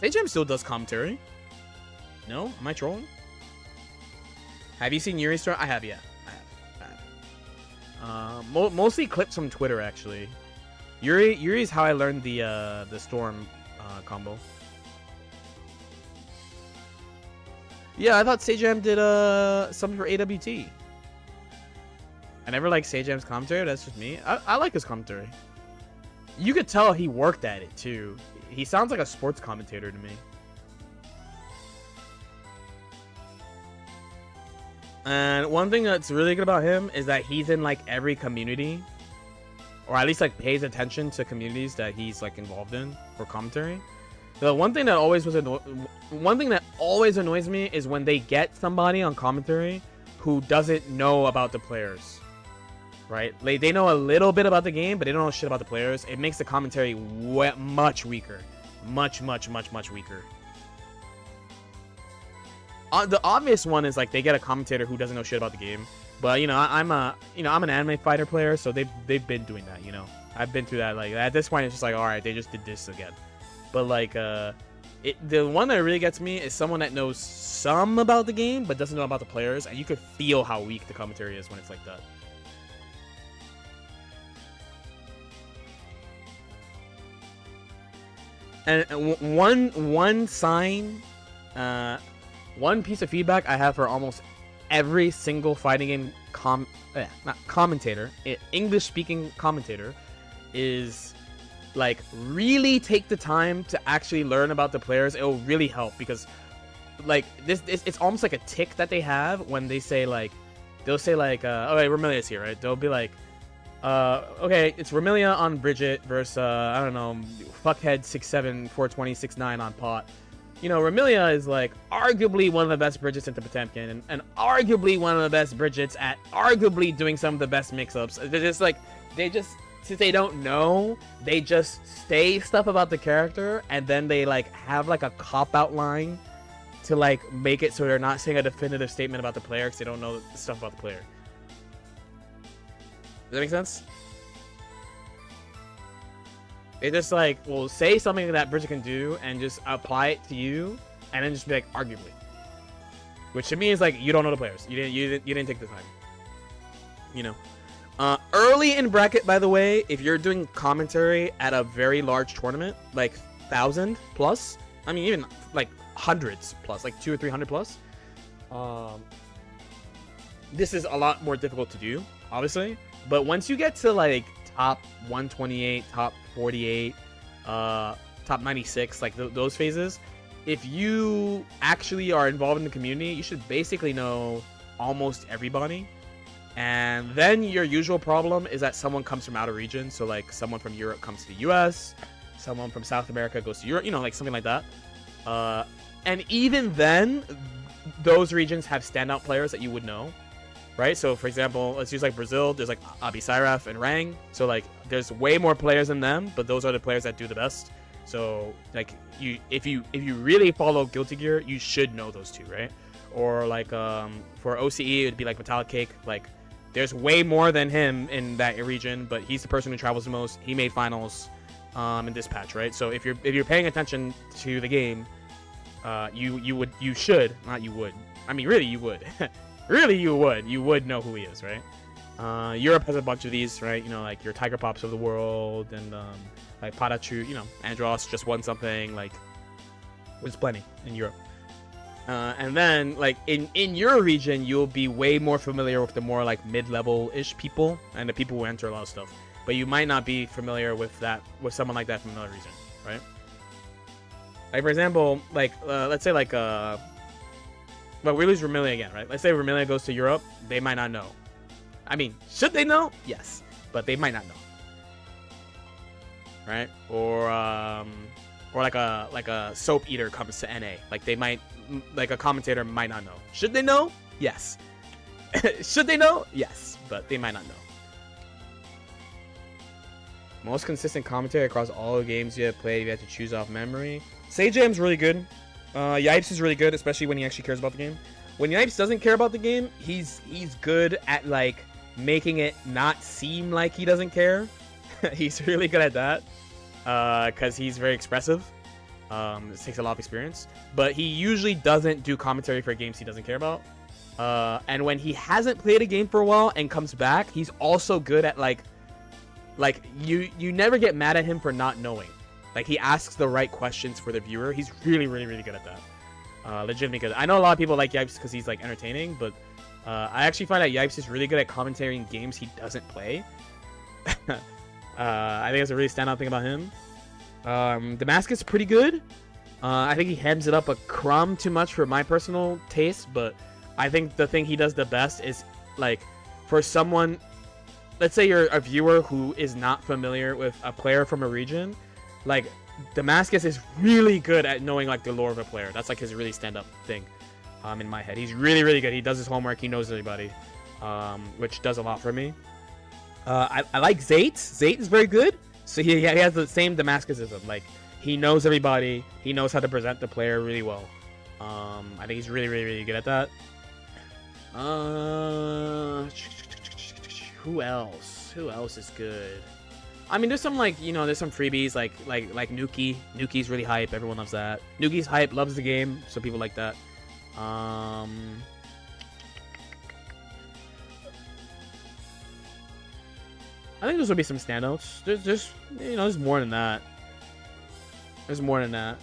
StageM still does commentary. No? Am I trolling? Have you seen Yuri's story? I have, yeah. I have. Mostly clips from Twitter, actually. Yuri's how I learned the Storm combo. Yeah, I thought StageM did something for AWT. I never liked SageM's commentary. That's just me. I like his commentary. You could tell he worked at it too. He sounds like a sports commentator to me. And one thing that's really good about him is that he's in like every community, or at least like pays attention to communities that he's like involved in for commentary. The one thing that always annoys me is when they get somebody on commentary who doesn't know about the players. Right? They know a little bit about the game, but they don't know shit about the players. It makes the commentary much weaker. Much weaker. The obvious one is like they get a commentator who doesn't know shit about the game. But you know, I'm an anime fighter player, so they've been doing that, you know. I've been through that. Like at this point it's just like, all right, they just did this again. But like the one that really gets me is someone that knows some about the game but doesn't know about the players, and you could feel how weak the commentary is when it's like that. And one sign, one piece of feedback I have for almost every single fighting game English-speaking commentator is like, really take the time to actually learn about the players. It will really help, because like it's almost like a tick that they have when they say like, they'll say like, oh wait, Remilia's here, right? They'll be like, okay, it's Remilia on Bridget versus, I don't know, fuckhead 6'7", 420, 6'9" on Pot. You know, Remilia is like arguably one of the best Bridgets into Potemkin, and arguably one of the best Bridgets at arguably doing some of the best mix-ups. They're just like, since they don't know, they just say stuff about the character, and then they like have like a cop-out line to like make it so they're not saying a definitive statement about the player because they don't know stuff about the player. Does that make sense? It just like, well, say something that Bridget can do and just apply it to you, and then just be like, arguably. Which to me is like, you don't know the players. You didn't take the time. You know. Early in bracket, by the way, if you're doing commentary at a very large tournament, like 1,000 plus, I mean even like hundreds plus, like 200 or 300 plus, this is a lot more difficult to do, obviously. But once you get to like top 128, top 48, top 96, like those phases, if you actually are involved in the community, you should basically know almost everybody. And then your usual problem is that someone comes from out of region. So like someone from Europe comes to the US, someone from South America goes to Europe, you know, like something like that. And even then, those regions have standout players that you would know, right? So for example, let's use like Brazil. There's like Abi Sairaf and Rang. So like there's way more players than them, but those are the players that do the best. So like if you really follow Guilty Gear, you should know those two, right? Or like for OCE, it'd be like Metallic Cake. Like there's way more than him in that region, but he's the person who travels the most. He made finals in this patch, right? So if you're paying attention to the game, you would really you would know who he is, right? Europe has a bunch of these, right? You know, like your Tiger Pops of the world, and like Padachu, you know, Andros just won something. Like, there's plenty in Europe. And then, like, in your region, you'll be way more familiar with the more, like, mid-level-ish people, and the people who enter a lot of stuff. But you might not be familiar with someone like that from another region, right? Like, for example, like, let's say, like, well, we lose Vermilion again, right? Let's say Vermilion goes to Europe, they might not know. I mean, should they know? Yes, but they might not know. Right? Or like a soap eater comes to NA. Like, they might, like, a commentator might not know. Should they know? Yes. Should they know? Yes, but they might not know. Most consistent commentary across all the games you have played, you have to choose off memory. Sajam's really good. Yipes is really good, especially when he actually cares about the game. When Yipes doesn't care about the game, he's good at, like, making it not seem like he doesn't care. He's really good at that. Because he's very expressive. It takes a lot of experience. But he usually doesn't do commentary for games he doesn't care about. And when he hasn't played a game for a while and comes back, he's also good at, like you never get mad at him for not knowing. Like, he asks the right questions for the viewer. He's really, really, really good at that. Legitimately good. I know a lot of people like Yipes because he's, like, entertaining, but I actually find that Yipes is really good at commentating games he doesn't play. I think that's a really standout thing about him. Damascus is pretty good. I think he hems it up a crumb too much for my personal taste, but I think the thing he does the best is, like, for someone, let's say you're a viewer who is not familiar with a player from a region, like, Damascus is really good at knowing, like, the lore of a player. That's, like, his really stand-up thing, in my head. He's really, really good. He does his homework. He knows everybody, which does a lot for me. I like Zayt. Zayt is very good. So he has the same Damascusism. Like, he knows everybody. He knows how to present the player really well. I think he's really, really, really good at that. Who else? Who else is good? I mean, there's some, like, you know, there's some freebies like Nuki. Nuki's really hype. Everyone loves that. Nuki's hype, loves the game, so people like that. I think those would be some standouts. There's you know, there's more than that. There's more than that.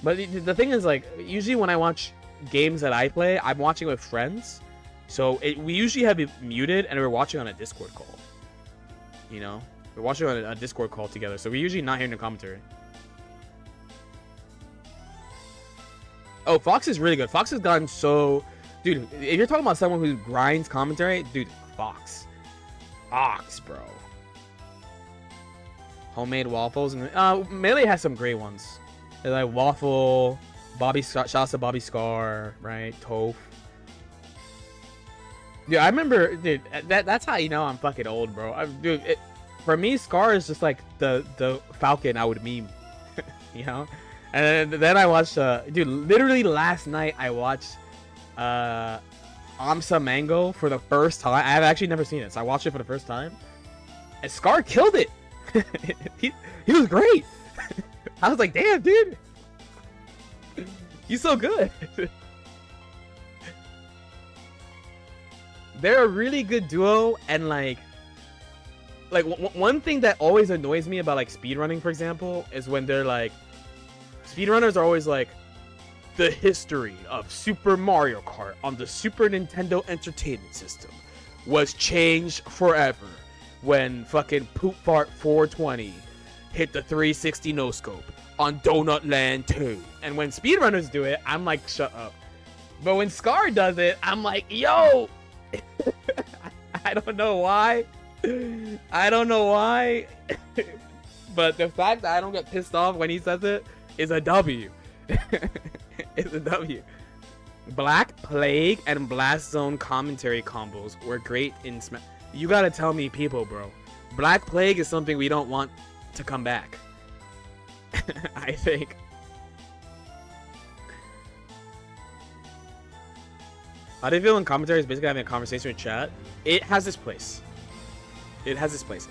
But the thing is, like, usually when I watch games that I play, I'm watching with friends. So we usually have it muted, and we're watching on a Discord call. You know? We're watching on a Discord call together, so we're usually not hearing the commentary. Oh, Fox is really good. Fox has gotten so... Dude, if you're talking about someone who grinds commentary, dude, Fox. Fox, bro. Homemade waffles. And Melee has some great ones. They're like Waffle, Shasta Bobby Scar, right? Toph. Dude, I remember, dude, that's how you know I'm fucking old, bro. Dude, for me, Scar is just like the Falcon I would meme, you know? And then I watched, dude, literally last night I watched Amsa Mango for the first time. I have actually never seen it, so I watched it for the first time. And Scar killed it. he was great. I was like, damn, dude. He's so good. They're a really good duo, and like one thing that always annoys me about, like, speedrunning, for example, is when they're like, speedrunners are always like, the history of Super Mario Kart on the Super Nintendo Entertainment System was changed forever when fucking Poop Fart 420 hit the 360 no-scope on Donut Land 2. And when speedrunners do it, I'm like, shut up. But when Scar does it, I'm like, yo! I don't know why. I don't know why. But the fact that I don't get pissed off when he says it is a W. It's a W. Black Plague and Blast Zone commentary combos were great in Smash. You gotta tell me, people, bro. Black Plague is something we don't want to come back. I think. How do you feel when commentary is basically having a conversation with chat? It has this place. It has this place.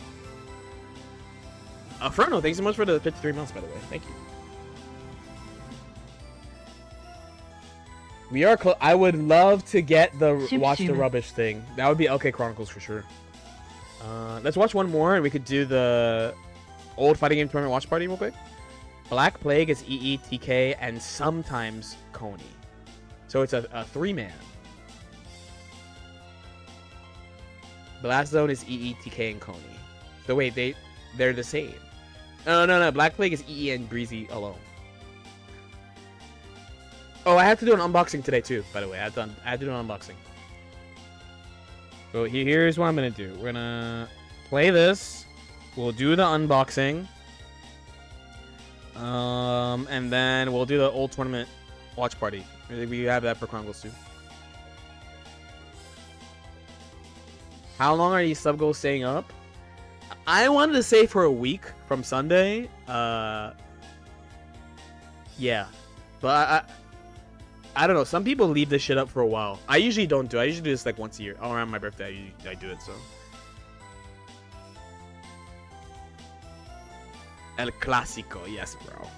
Frono, thanks so much for the 53 months, by the way. Thank you. We are I would love to get the Watch the Rubbish thing. That would be LK Chronicles for sure. Let's watch one more, and we could do the old fighting game tournament watch party real quick. Black Plague is EE, TK, and sometimes Coney. So it's a 3-man. Blast Zone is EE, TK, and Coney. So wait, they're the same. No. Black Plague is EE and Breezy alone. Oh, I have to do an unboxing today too. By the way, I have to do an unboxing. So here's what I'm gonna do. We're gonna play this. We'll do the unboxing. And then we'll do the old tournament watch party. We have that for Chronicles too. How long are these sub goals staying up? I wanted to say for a week from Sunday. Yeah, but I don't know. Some people leave this shit up for a while. I usually don't do it. I usually do this like once a year. Around my birthday, I do it, so. El Clásico, yes, bro.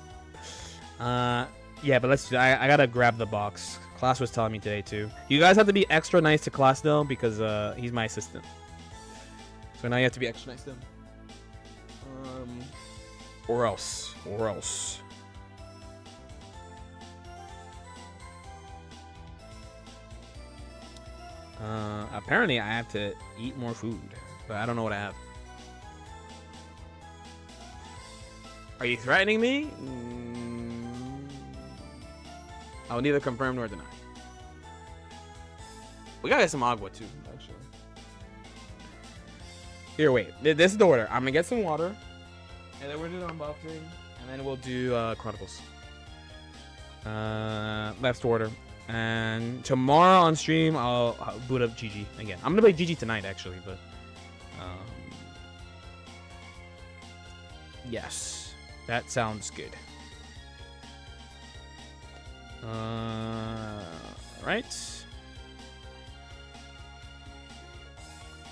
Yeah, but let's do that. I gotta grab the box. Class was telling me today, too. You guys have to be extra nice to Class, though, because he's my assistant. So now you have to be extra nice to him. Or else. Apparently I have to eat more food, but I don't know what I have. Are you threatening me? I'll neither confirm nor deny. We gotta get some agua too, actually. Here, wait. This is the order. I'm gonna get some water, and then we'll do the unboxing, and then we'll do Chronicles. That's the order. And tomorrow on stream, I'll boot up GG again. I'm gonna play GG tonight, actually, but yes, that sounds good. Right.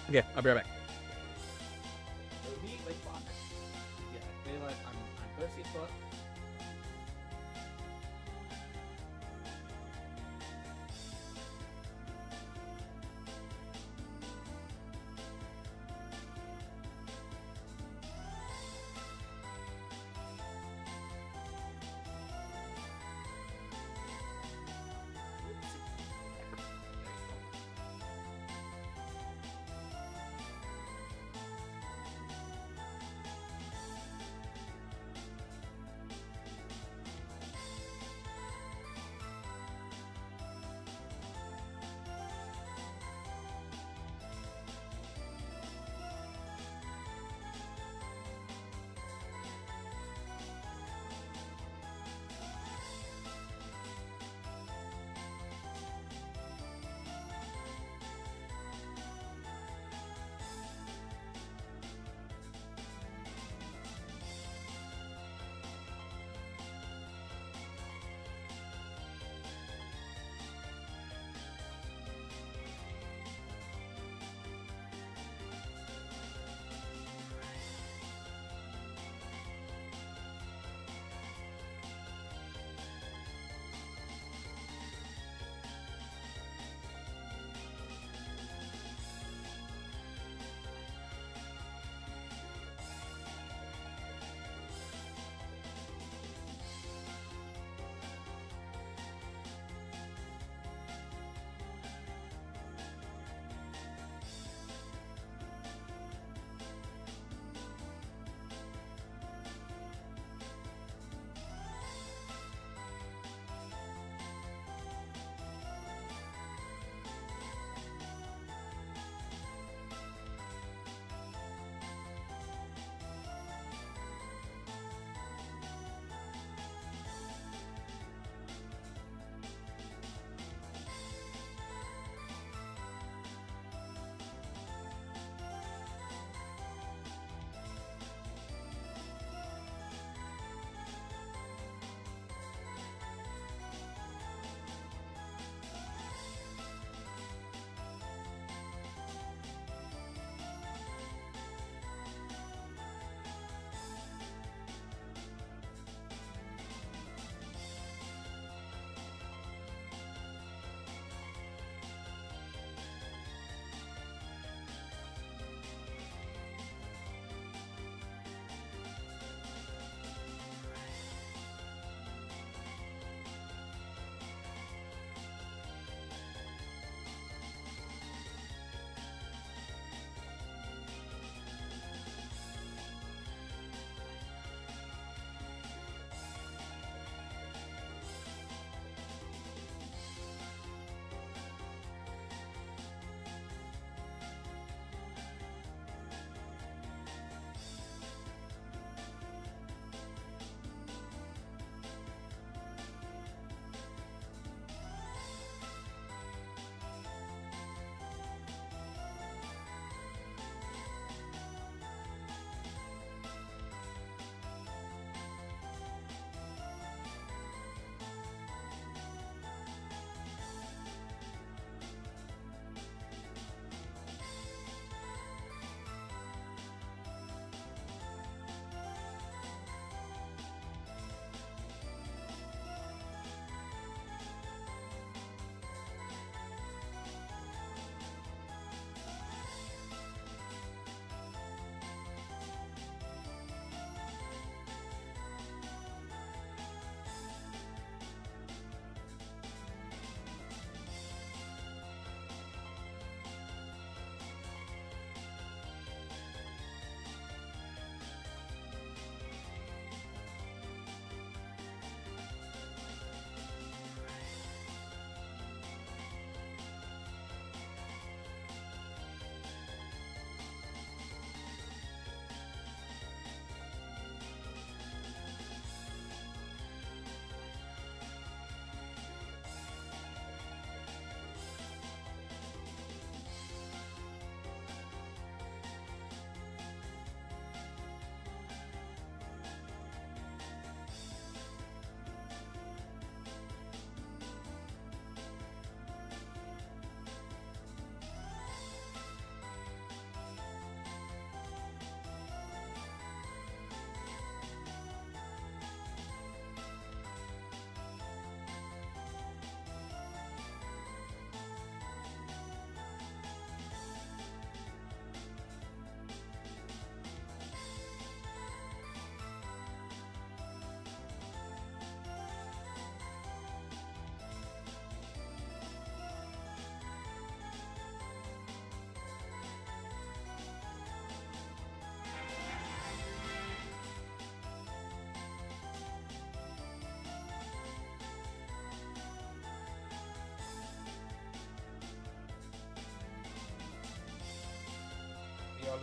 Okay, I'll be right back. I'm thirsty as fuck.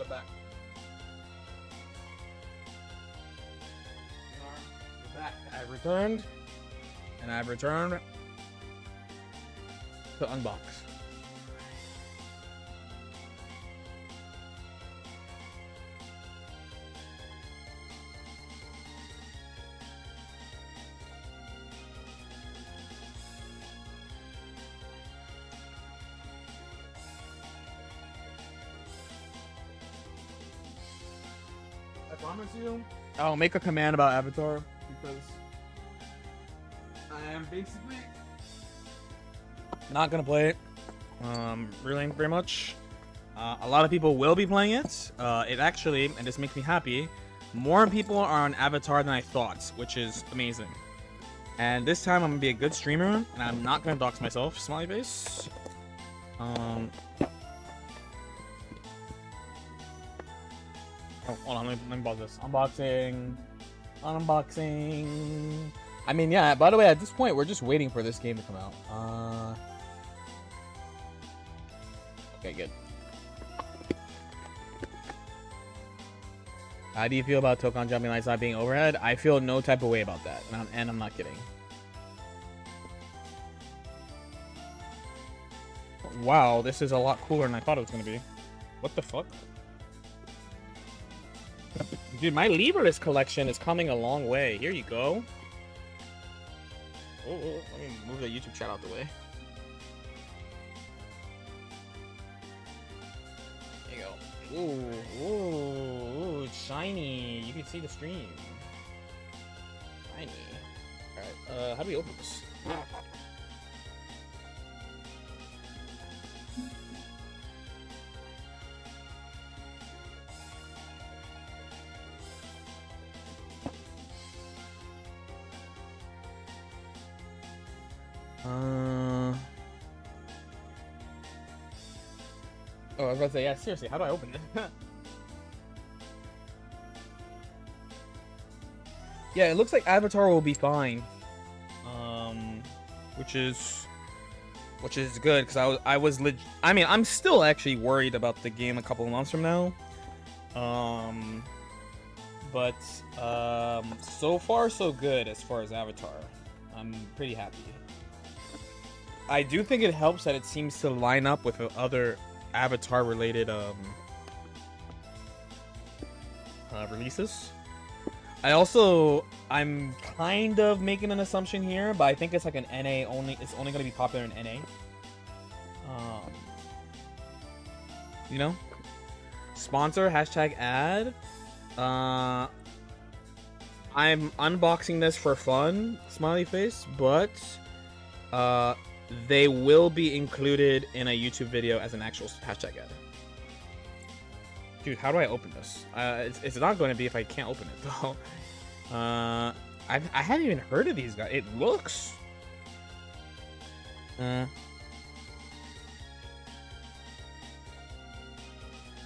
the back. We're back. I've returned. And I've returned to unbox. I promise you, I'll make a command about Avatar because I am basically not gonna play it. Really, very much. A lot of people will be playing it. It actually, and this makes me happy, more people are on Avatar than I thought, which is amazing. And this time I'm gonna be a good streamer, and I'm not gonna dox myself. Smiley face. Oh, hold on, let me pause this. Unboxing. Unboxing. I mean, yeah, by the way, at this point, we're just waiting for this game to come out. Okay, good. How do you feel about Tokon Jumping Lights not being overhead? I feel no type of way about that, and I'm not kidding. Wow, this is a lot cooler than I thought it was going to be. What the fuck? Dude, my leverless collection is coming a long way. Here you go. Oh, let me move the YouTube chat out the way. There you go. Ooh, it's shiny. You can see the stream. Shiny. Alright, how do we open this? Oh, I was about to say, yeah, seriously, how do I open it? Yeah, it looks like Avatar will be fine. Which is good, because I mean, I'm still actually worried about the game a couple of months from now. But so far so good as far as Avatar. I'm pretty happy. I do think it helps that it seems to line up with other Avatar related releases. I'm kind of making an assumption here, but I think it's like an NA only. It's only going to be popular in NA. You know, sponsor #ad. I'm unboxing this for fun, smiley face, but they will be included in a YouTube video as an actual #ad. Dude, how do I open this? It's not going to be if I can't open it, though. I hadn't even heard of these guys. It looks...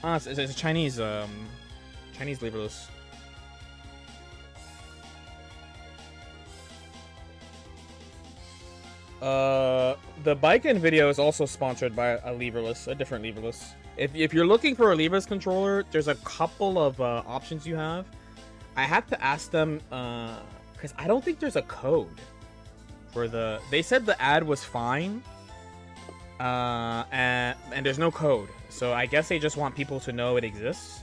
it's a Chinese, Chinese leverless. The bike end video is also sponsored by a leverless, a different leverless. If you're looking for a leverless controller, there's a couple of options you have. I have to ask them because I don't think there's a code for the. They said the ad was fine, and there's no code. So I guess they just want people to know it exists.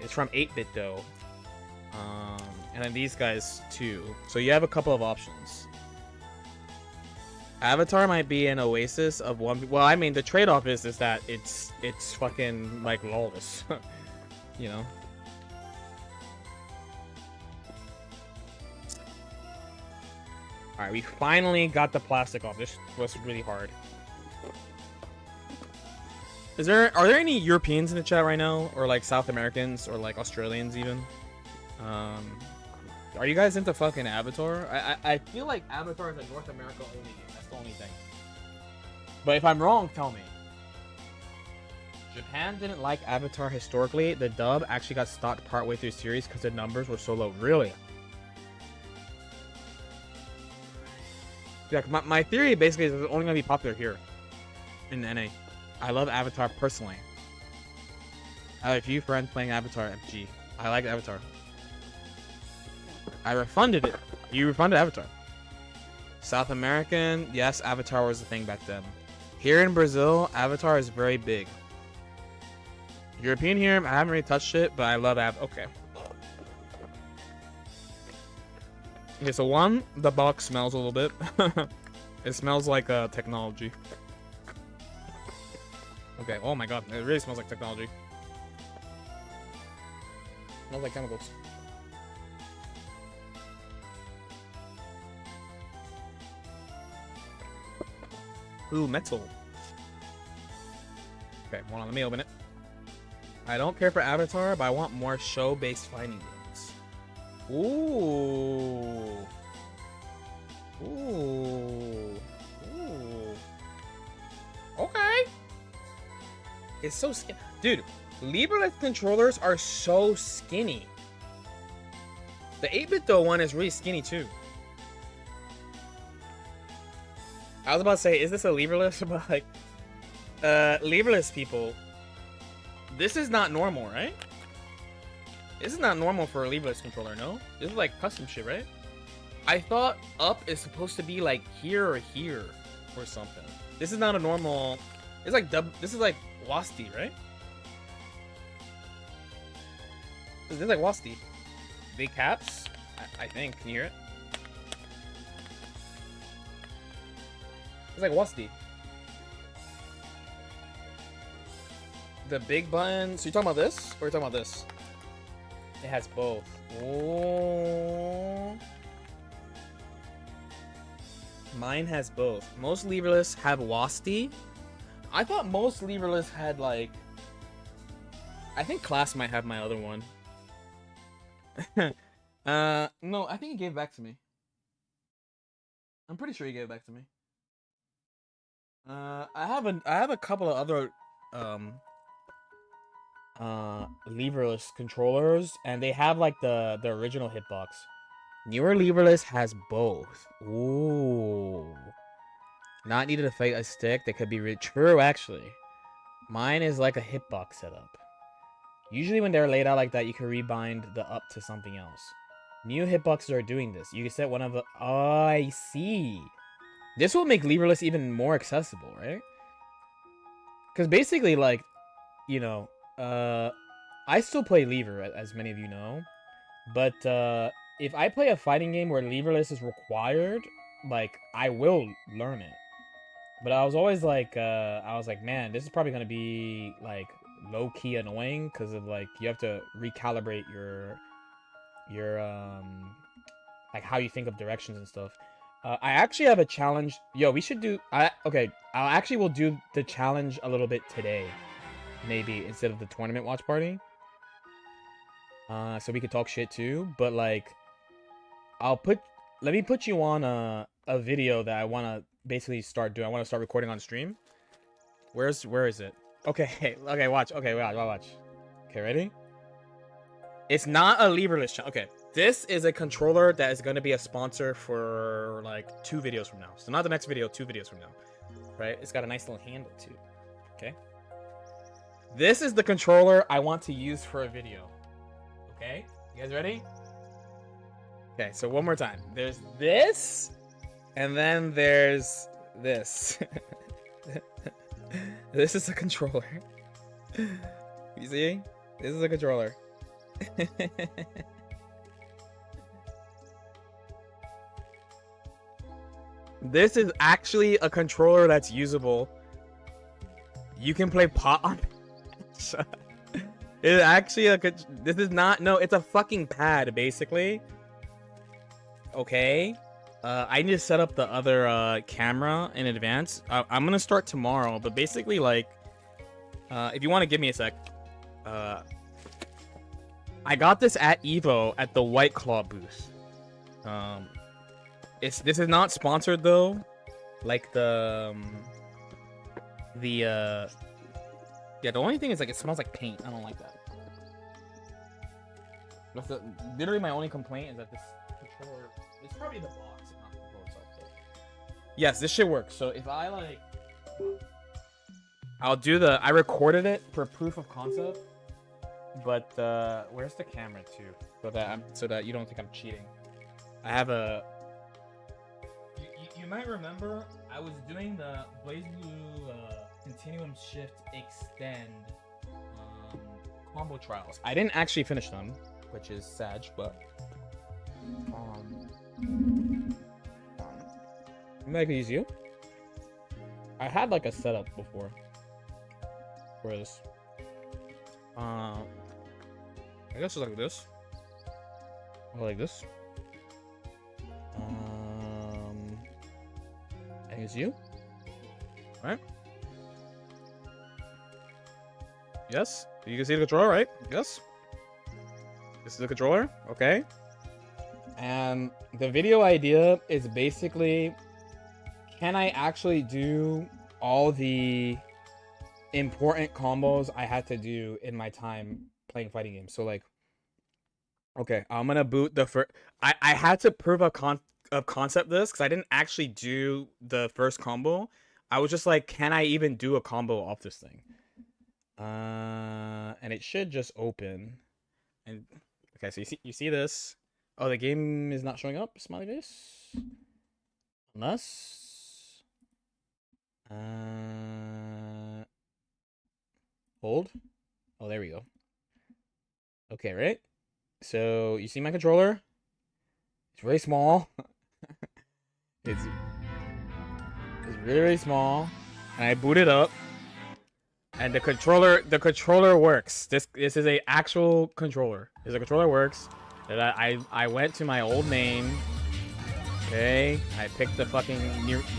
It's from 8-bit though, and then these guys too. So you have a couple of options. Avatar might be an oasis of one. Well, I mean, the trade-off is that it's fucking like lawless, you know. All right, we finally got the plastic off. This was really hard. Are there any Europeans in the chat right now, or like South Americans, or like Australians even? Are you guys into fucking Avatar? I feel like Avatar is a North America only game. That's the only thing. But if I'm wrong, tell me. Japan didn't like Avatar historically. The dub actually got stopped partway through the series because the numbers were so low. Really? Yeah, my theory basically is it's only going to be popular here in NA. I love Avatar personally. I have a few friends playing Avatar MG. I like Avatar. I refunded it. You refunded Avatar. South American, yes, Avatar was the thing back then. Here in Brazil, Avatar is very big. European here, I haven't really touched it, but I love Okay. Okay, so one, the box smells a little bit. It smells like technology. Okay, oh my god, it really smells like technology. Smells like chemicals. Ooh, metal. Okay, hold on, let me open it. I don't care for Avatar, but I want more show-based fighting games. Ooh. Ooh. Ooh. Okay. It's so skinny. Dude, Libreless controllers are so skinny. The 8-bit though one is really skinny too. I was about to say, is this a Libreless? But like, Libreless people, this is not normal, right? This is not normal for a Libreless controller, no? This is like custom shit, right? I thought up is supposed to be like here or here or something. This is not a normal. It's like this is like WASD, right? This is like WASD. Big caps, I think. Can you hear it? It's like WASD. The big button. So you're talking about this, or you're talking about this? It has both. Oh. Mine has both. Most Libreless have WASD. I thought most Libreless had like. I think Class might have my other one. No, I think he gave it back to me. I'm pretty sure he gave it back to me. I have a couple of other Libreless controllers, and they have like the original hitbox. Newer Libreless has both. Ooh. Not needed to fight a stick. That could be really true, actually. Mine is like a hitbox setup. Usually when they're laid out like that, you can rebind the up to something else. New hitboxes are doing this. You can set one of the... Oh, I see. This will make Libreless even more accessible, right? Because basically, like, you know, I still play Lever, as many of you know. But if I play a fighting game where Libreless is required, like, I will learn it. But I was always like, man, this is probably going to be, like, low-key annoying because of, like, you have to recalibrate your like, how you think of directions and stuff. I actually have a challenge. Yo, we should do... Okay, I actually will do the challenge a little bit today. Maybe, instead of the tournament watch party. So we could talk shit too. But, like, let me put you on a video that I want to basically start doing. I want to start recording on stream. Where is it? Okay, okay, watch. Okay, watch. Okay, ready? It's not a Libreless channel. Okay, this is a controller that is going to be a sponsor for like 2 videos from now. So not the next video, 2 videos from now. Right? It's got a nice little handle too. Okay. This is the controller I want to use for a video. Okay, you guys ready? Okay, so one more time. There's this, and then there's this. This is a controller. You see? This is a controller. This is actually a controller that's usable. You can play pot on it. It's actually this is not, no, it's a fucking pad basically. Okay. I need to set up the other camera in advance. I'm gonna start tomorrow, but basically, like, if you want to give me a sec, I got this at Evo at the White Claw booth. This is not sponsored though. Like the only thing is, like, it smells like paint. I don't like that. Literally my only complaint is that this controller, it's probably the box, not the controller itself. So. Yes, this shit works. So if I, like, I recorded it for proof of concept. But where's the camera too? So that you don't think I'm cheating. I have a. You might remember I was doing the BlazBlue Continuum Shift Extend combo trials. I didn't actually finish them, which is sad, but maybe I could use you. I had like a setup before for this. I guess it's like this. Or like this. I think it's you. Right? Yes? You can see the controller, right? Yes? This is the controller. Okay. And the video idea is basically, can I actually do all the important combos I had to do in my time playing fighting games? So like, okay, I'm gonna boot the first. I had to prove a concept this because I didn't actually do the first combo. I was just like, can I even do a combo off this thing? And it should just open. And okay, so you see this. Oh, the game is not showing up. Smiley face. Unless hold. Oh, there we go. Okay, right? So you see my controller? It's really small. it's really, really small. And I boot it up. And the controller works. This is a actual controller. The controller works. That I went to my old name. Okay. I picked the fucking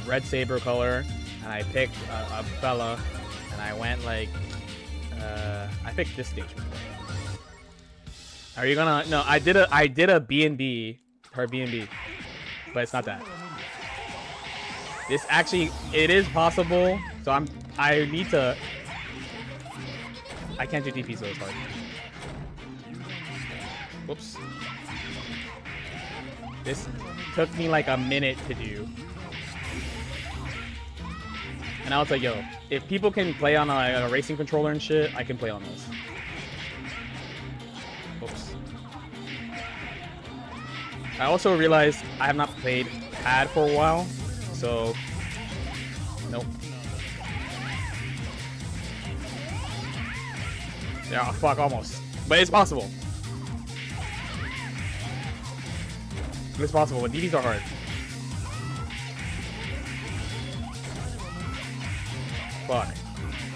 red saber color. And I picked a fella. And I went like I picked this stage. Are you gonna no, I did a B&B, her B&B. But it's not that. This actually, it is possible. So I need to. I can't do DP, so it's hard. Whoops. This took me like a minute to do. And I was like, yo, if people can play on a racing controller and shit, I can play on this. Whoops. I also realized I have not played pad for a while, so nope. Yeah, fuck, almost. But it's possible. It's possible, but DDs are hard. Fuck.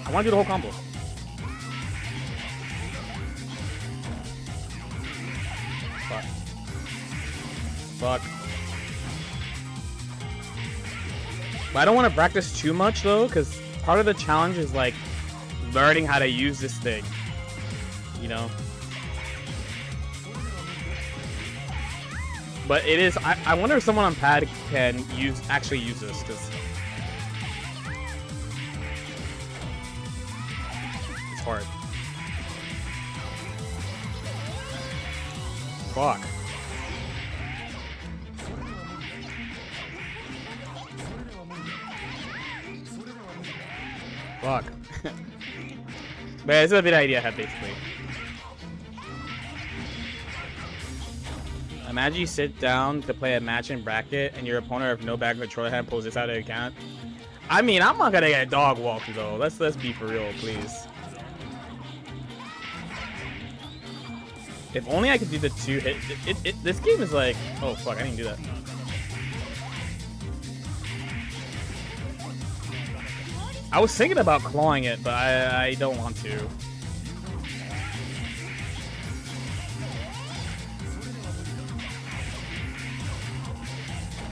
I want to do the whole combo. Fuck. Fuck. But I don't want to practice too much though, because part of the challenge is like learning how to use this thing. You know? But it is, I wonder if someone on pad can actually use this, because it's hard. Fuck. Fuck. But it's a bit idea I have basically. Imagine you sit down to play a match in bracket and your opponent with no bag controller hand pulls this out of account. I mean, I'm not gonna get dog walked though. Let's be for real, please. If only I could do the 2-hit. This game is like, oh fuck, I didn't do that. I was thinking about clawing it, but I don't want to.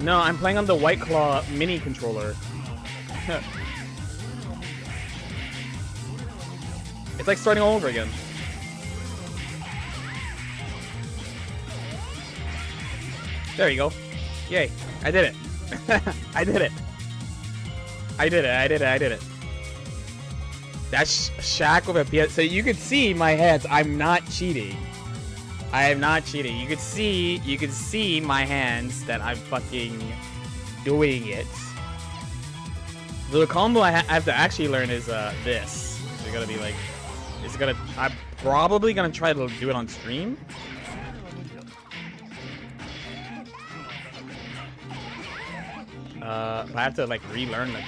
No, I'm playing on the White Claw mini controller. It's like starting all over again. There you go. Yay. I did it. I did it. I did it. That's Shaq with a PS. So you can see my hands. I'm not cheating. I am not cheating. You can see my hands that I'm fucking doing it. The combo I have to actually learn is this. So you gotta be like Is it gonna... I'm probably gonna try to do it on stream. I have to like relearn the...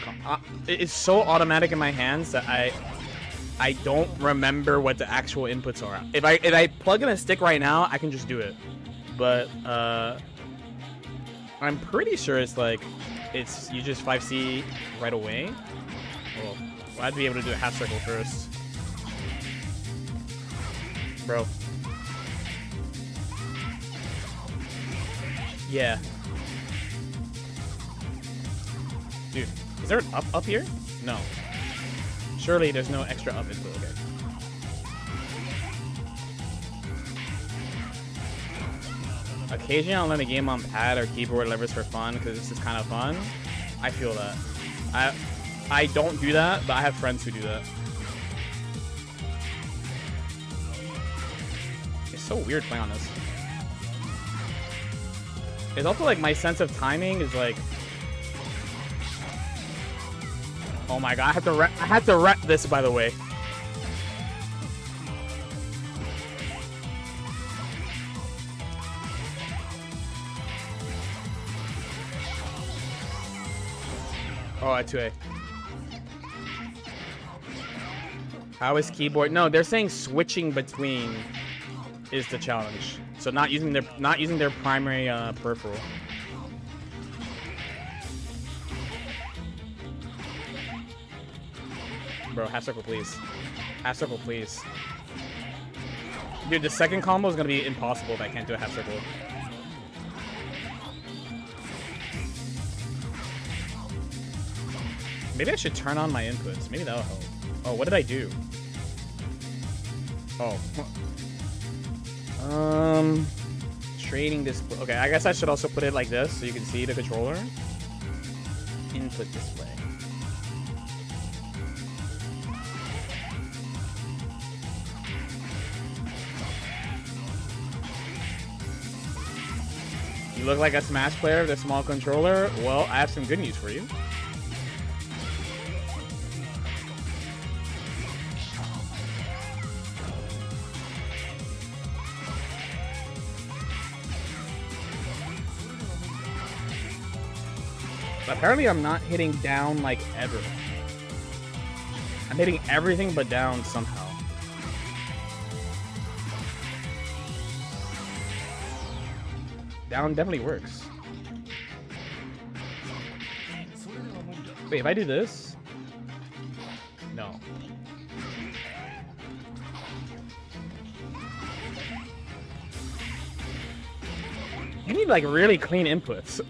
it's so automatic in my hands that I don't remember what the actual inputs are. If I plug in a stick right now, I can just do it. But I'm pretty sure it's like you just 5C right away. Well, I'd be able to do a half circle first. Bro. Yeah. Dude, is there an up here? No. Surely there's no extra up input. Okay. Occasionally I'll learn a game on pad or keyboard levers for fun because this is kind of fun. I feel that. I don't do that, but I have friends who do that. It's so weird playing on this. It's also like my sense of timing is like... Oh my god, I had to rep this, by the way. Oh, at 2A. How is keyboard? No, they're saying switching between is the challenge. So not using their primary peripheral. Bro, half circle, please. Half circle, please. Dude, the second combo is gonna be impossible if I can't do a half circle. Maybe I should turn on my inputs. Maybe that'll help. Oh, what did I do? Oh. Trading display. Okay, I guess I should also put it like this so you can see the controller. Input display. You look like a Smash player with a small controller. Well, I have some good news for you. Apparently, I'm not hitting down like ever. I'm hitting everything but down somehow. Down definitely works. Wait, if I do this? No. You need like really clean inputs.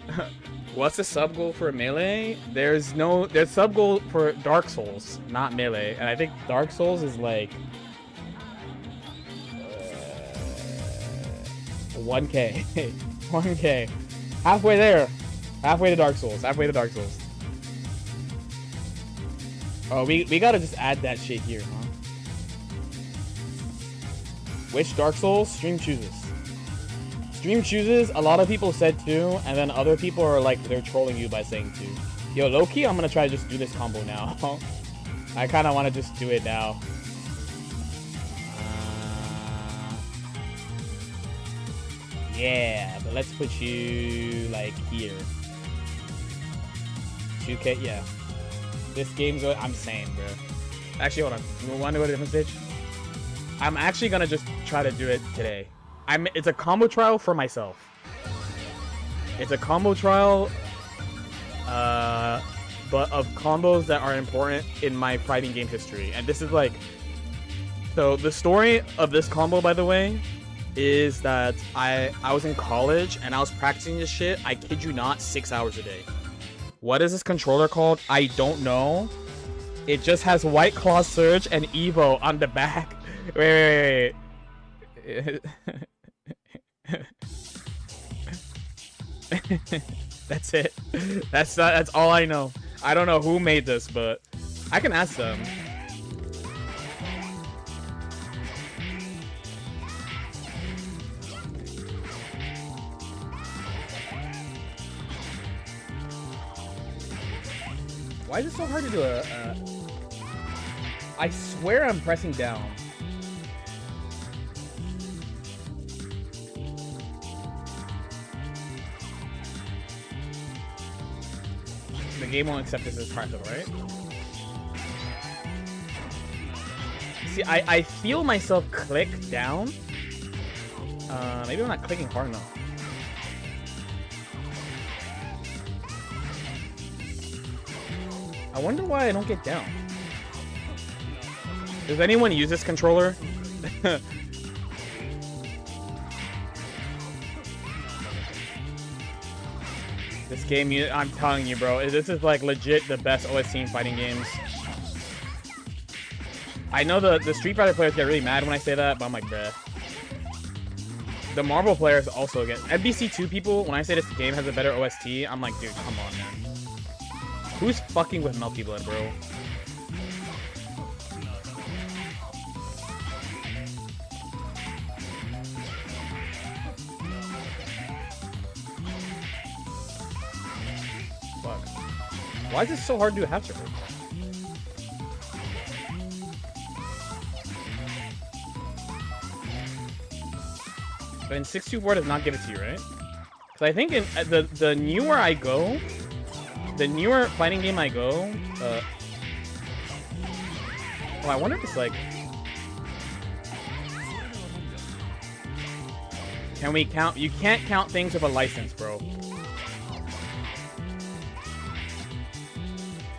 What's the sub goal for Melee? There's sub goal for Dark Souls, not Melee. And I think Dark Souls is like 1K. 1K. Halfway there. Halfway to Dark Souls. Halfway to Dark Souls. Oh, we gotta just add that shit here, huh? Which Dark Souls? Stream chooses. Stream chooses, a lot of people said 2, and then other people are like, they're trolling you by saying 2. Yo, low-key, I'm gonna try to just do this combo now. I kinda wanna just do it now. Yeah, but let's put you like here. 2K, yeah. This game's what I'm saying, bro. Actually, hold on. You want to go to a different stage? I'm actually gonna just try to do it today. It's a combo trial for myself. It's a combo trial, but of combos that are important in my fighting game history. And this is like, so the story of this combo, by the way, is that I was in college and I was practicing this shit. I kid you not, 6 hours a day. What is this controller called? I don't know. It just has White Claw Surge and Evo on the back. Wait. That's it. That's all I know. I don't know who made this, but I can ask them. Why is it so hard to do I swear I'm pressing down. game won't accept this as practical, right? See, I feel myself click down. Maybe I'm not clicking hard enough. I wonder why I don't get down. Does anyone use this controller? This game, I'm telling you, bro, this is like legit the best OST in fighting games. I know the Street Fighter players get really mad when I say that, but I'm like, bruh. The Marvel players also get... NBC2 people, when I say this game has a better OST, I'm like, dude, come on, man. Who's fucking with Melty Blood, bro? Fuck. Why is this so hard to do a half circle? But in 624 does not give it to you, right? Because I think in the newer I go, the newer fighting game I go, oh, I wonder if it's like, can we count? You can't count things with a license, bro.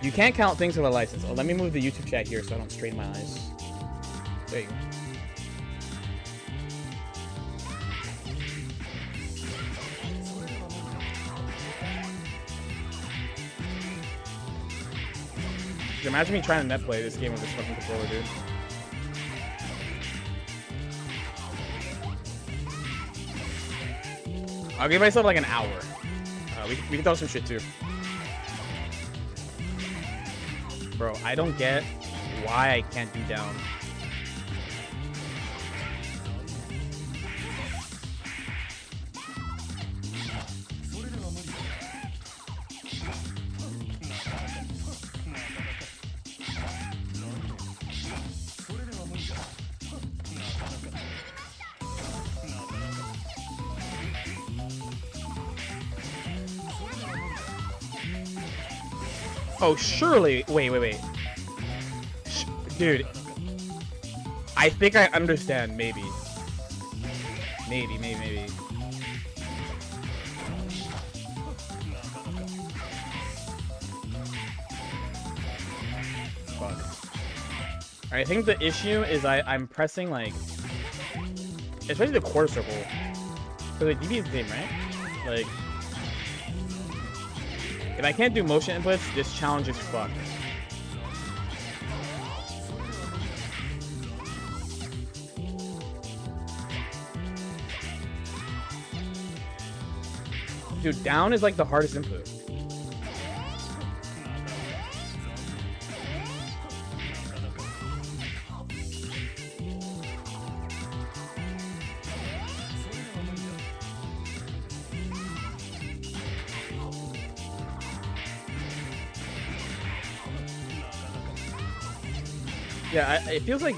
You can't count things with a license. Oh, let me move the YouTube chat here so I don't strain my eyes. There you go. Imagine me trying to net play this game with this fucking controller, dude. I'll give myself like an hour. We can throw some shit too. Bro, I don't get why I can't do down. Oh, surely. Wait. Dude. I think I understand, maybe. Maybe. Fuck. I think the issue is I'm pressing, like... especially the quarter circle. So the DB is the same, right? Like... if I can't do motion inputs, this challenge is fucked. Dude, down is like the hardest input. Yeah, it feels like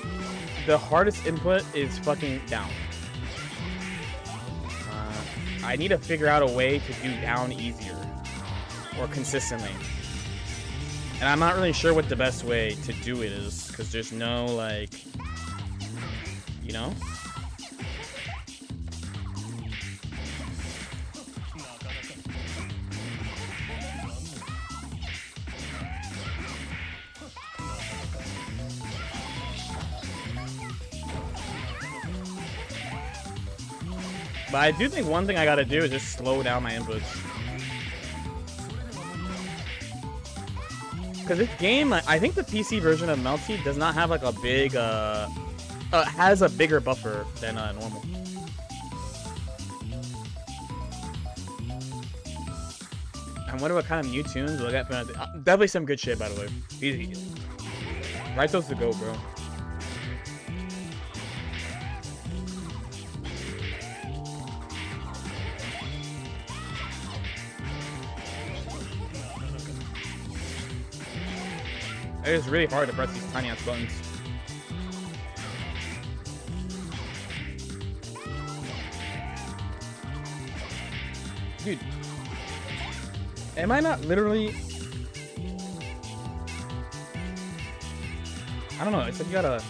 the hardest input is fucking down. I need to figure out a way to do down easier. Or consistently. And I'm not really sure what the best way to do it is. Because there's no, like... you know? But I do think one thing I gotta do is just slow down my inputs. Because this game, I think the PC version of Melty does not have like a big, has a bigger buffer than normal. I wonder what kind of new tunes we'll get from that. Definitely some good shit, by the way. Easy. Right those to go, bro. It is really hard to press these tiny ass buttons. Dude, am I not literally I don't know. It's like you gotta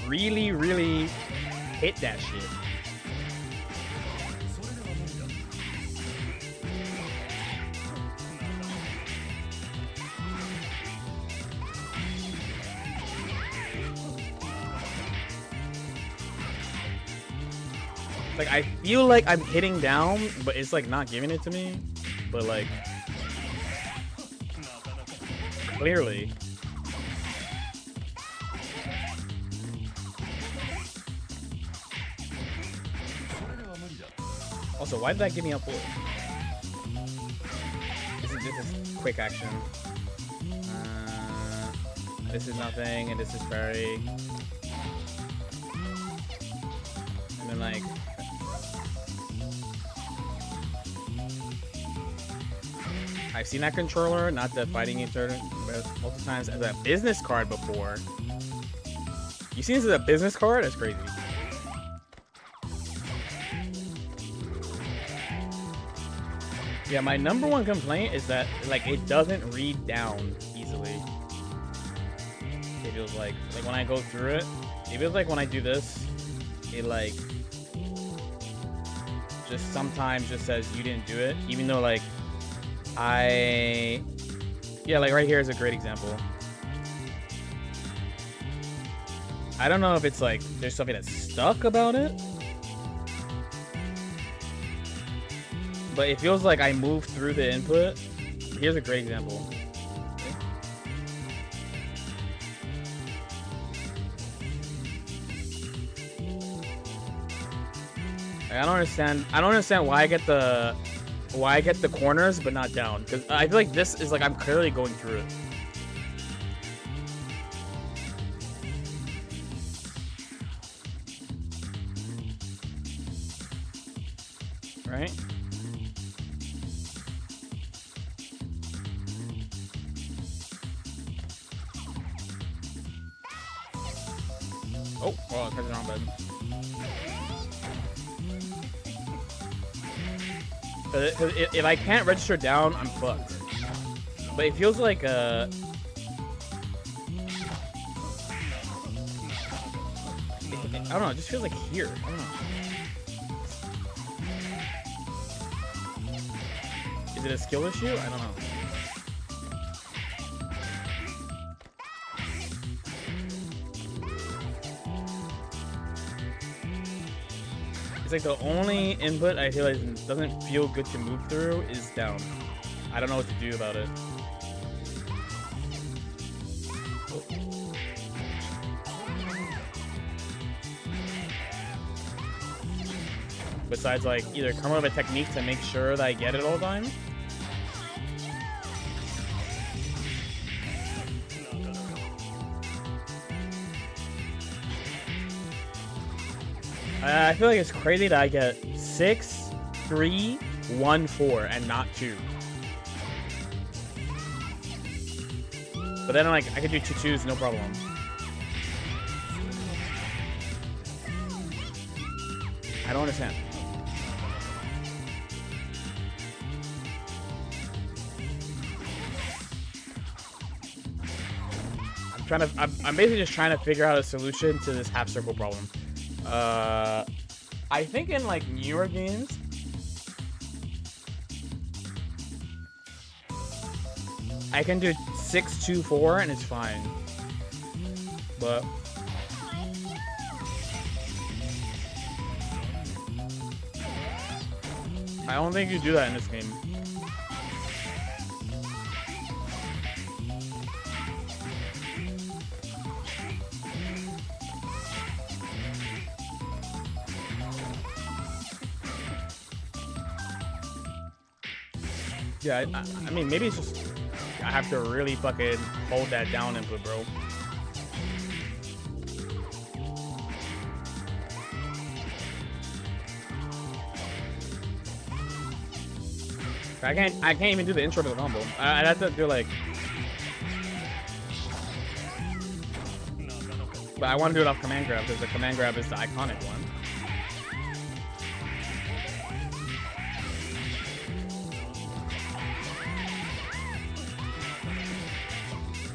really, really hit that shit. Like, I feel like I'm hitting down, but it's like not giving it to me. But like, clearly. Also, why did that give me up for? This is quick action. This is nothing, and this is parry. And then like, I've seen that controller, not the fighting intern, but multiple times as a business card before. You seen this as a business card? That's crazy. Yeah, my number one complaint is that like it doesn't read down easily. It feels like when I go through it, it feels like when I do this, it like just sometimes just says you didn't do it, even though like yeah, like right here is a great example. I don't know if it's like there's something that's stuck about it, but it feels like I moved through the input. Here's a great example. Like, I don't understand why I get the corners but not down, because I feel like this is like I'm clearly going through it. Right? Oh, well, I pressed the wrong button. Because if I can't register down, I'm fucked. But it feels like I don't know, it just feels like here. I don't know. Is it a skill issue? I don't know. It's like the only input I feel like doesn't feel good to move through is down. I don't know what to do about it. Besides like either come up with a technique to make sure that I get it all the time. I feel like it's crazy that I get 6, 3, 1, 4, and not 2. But then like I could do 2 2s, no problem. I don't understand. I'm basically just trying to figure out a solution to this half circle problem. I think in like newer games, I can do 6, 2, 4 and it's fine. But I don't think you do that in this game. Yeah, I mean, maybe it's just I have to really fucking hold that down input, bro. I can't even do the intro to the combo. I'd have to do like, but I want to do it off command grab because the command grab is the iconic one.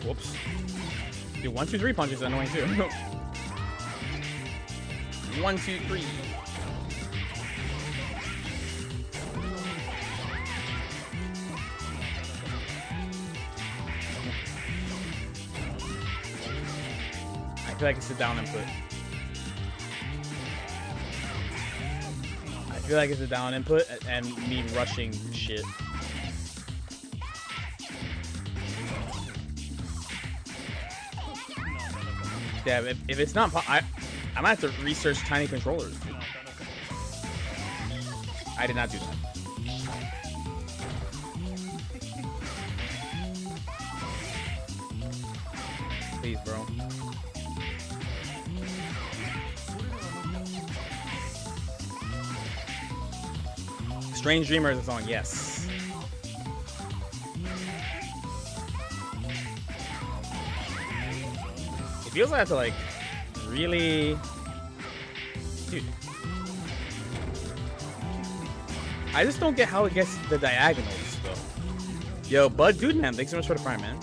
Whoops. Dude, 1, 2, 3 punches is annoying too. 1, 2, 3. I feel like it's a down input. I feel like it's a down input and me rushing shit. Yeah, if it's not, I might have to research tiny controllers. I did not do that. Please, bro. Strange Dreamer is a song, yes. It feels like I have to like really, dude. I just don't get how it gets the diagonals though. Yo, Bud Dude Man, thanks so much for the prime, man.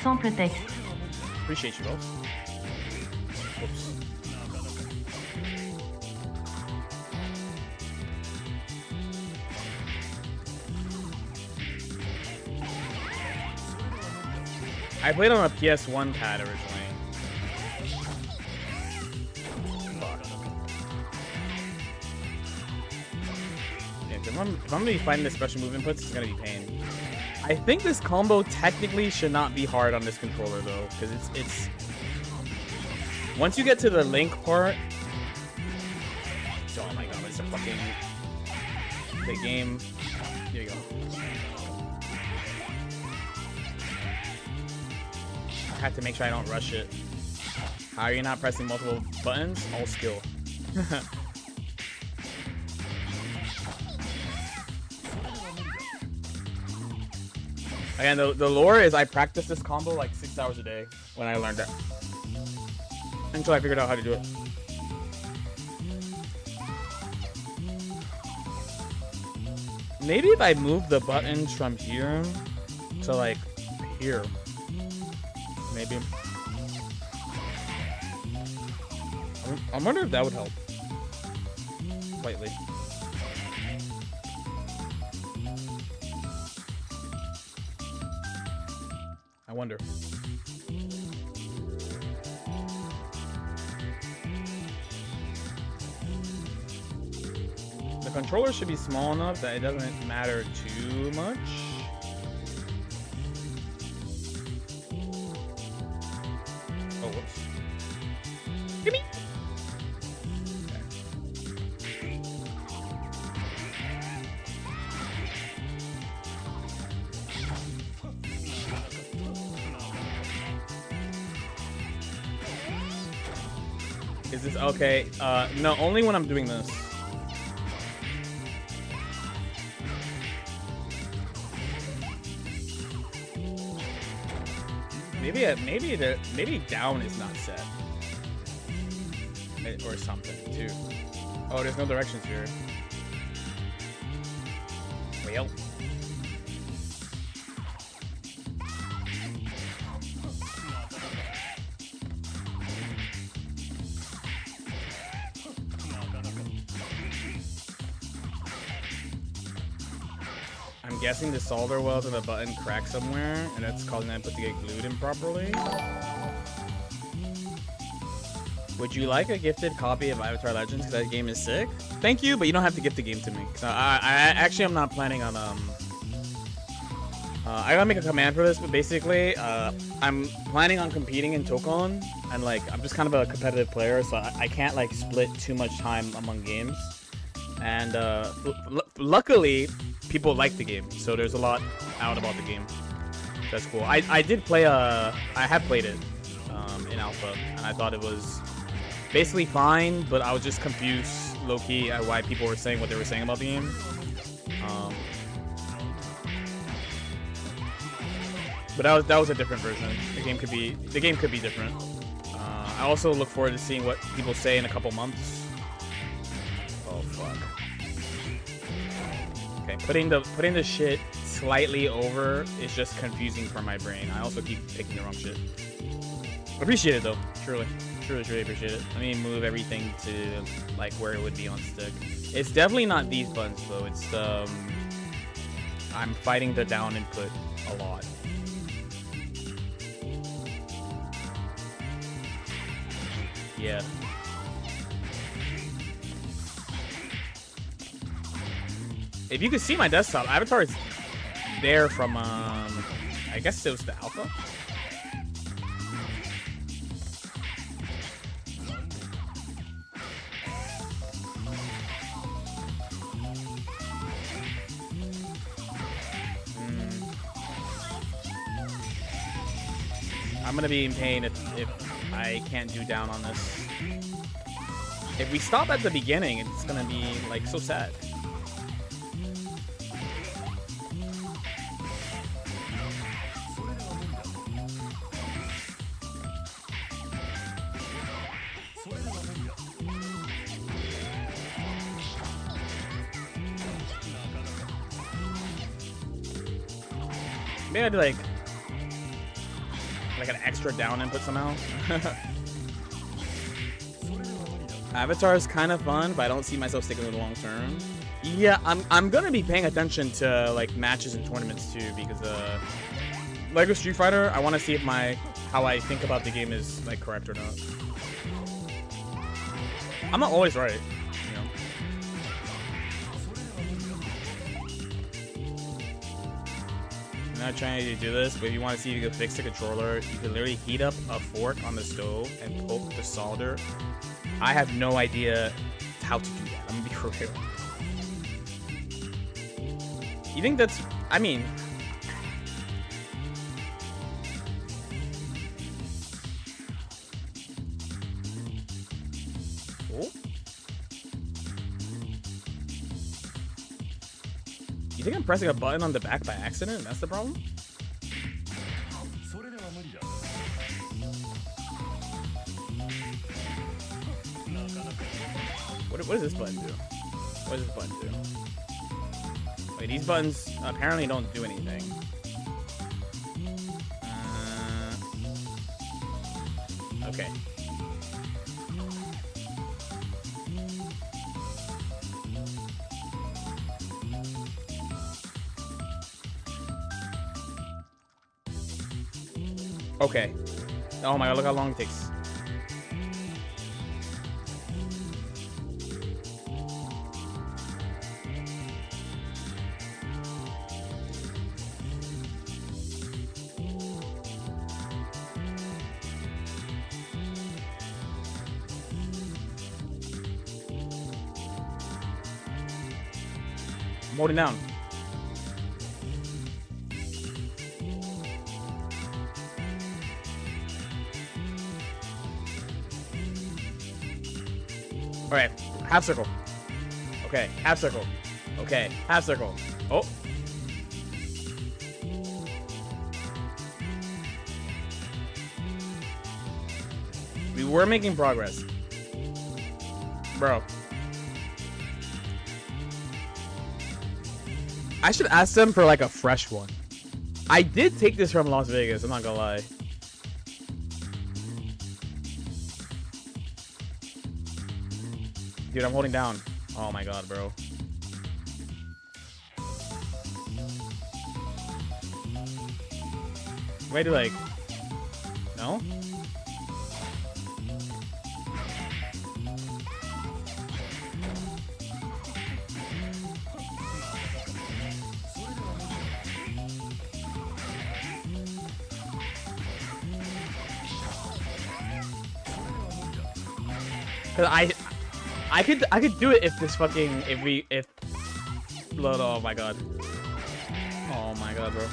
Simple texte. Appreciate you both. Oops. I played on a PS1 pad originally. Fuck. Yeah, if I'm gonna be fighting the special move inputs, it's gonna be pain. I think this combo technically should not be hard on this controller though, because it's once you get to the link part. Oh my god, it's a fucking the game. Here you go. I have to make sure I don't rush it. How are you not pressing multiple buttons? All skill. Again, the lore is I practiced this combo like 6 hours a day when I learned it. Until I figured out how to do it. Maybe if I move the buttons from here to like here. Maybe. I wonder if that would help. Slightly. I wonder. The controller should be small enough that it doesn't matter too much. Oh, whoops. Give me. Is this okay? No, only when I'm doing this. Maybe down is not set. Or something too. Oh, there's no directions here. Well. I'm guessing the solder welds in the button cracked somewhere, and that's causing that input to get glued improperly. Would you like a gifted copy of Avatar Legends? Because that game is sick. Thank you, but you don't have to gift the game to me. I actually am not planning on I gotta make a command for this, but basically I'm planning on competing in Tokon, and like I'm just kind of a competitive player, so I can't like split too much time among games. And luckily, people like the game, so there's a lot out about the game. That's cool. I did play I have played it in alpha, and I thought it was basically fine, but I was just confused low-key at why people were saying what they were saying about the game. But that was a different version. The game could be different. I also look forward to seeing what people say in a couple months. Oh fuck. Okay, putting the shit slightly over is just confusing for my brain. I also keep picking the wrong shit. Appreciate it though, truly appreciate it. Let me move everything to like where it would be on stick. It's definitely not these buttons though. It's I'm fighting the down input a lot. Yeah. If you could see my desktop, Avatar is there from I guess it was the alpha. I'm gonna be in pain if I can't do down on this. If we stop at the beginning, it's gonna be like so sad. Maybe I'd like an extra down input somehow. Avatar is kind of fun, but I don't see myself sticking with it long term. Yeah, I'm gonna be paying attention to like matches and tournaments too, because Lego Street Fighter, I want to see if how I think about the game is like correct or not. I'm not always right, you know. I'm not trying to do this, but if you want to see if you can fix the controller, you can literally heat up a fork on the stove and poke the solder. I have no idea how to do that. I'm gonna be for real. You think that's... I mean... Oh? You think I'm pressing a button on the back by accident? That's the problem? What does this button do? What does this button do? Wait, these buttons apparently don't do anything. Okay. Okay. Oh my god, look how long it takes. I'm holding down. Alright, half circle. Okay, half circle. Okay, half circle. Oh. We were making progress. Bro. I should ask them for like a fresh one. I did take this from Las Vegas, I'm not gonna lie. Dude, I'm holding down. Oh my god, bro. Wait, do like... No? Cause I could do it if this fucking oh my god. Oh my god, bro.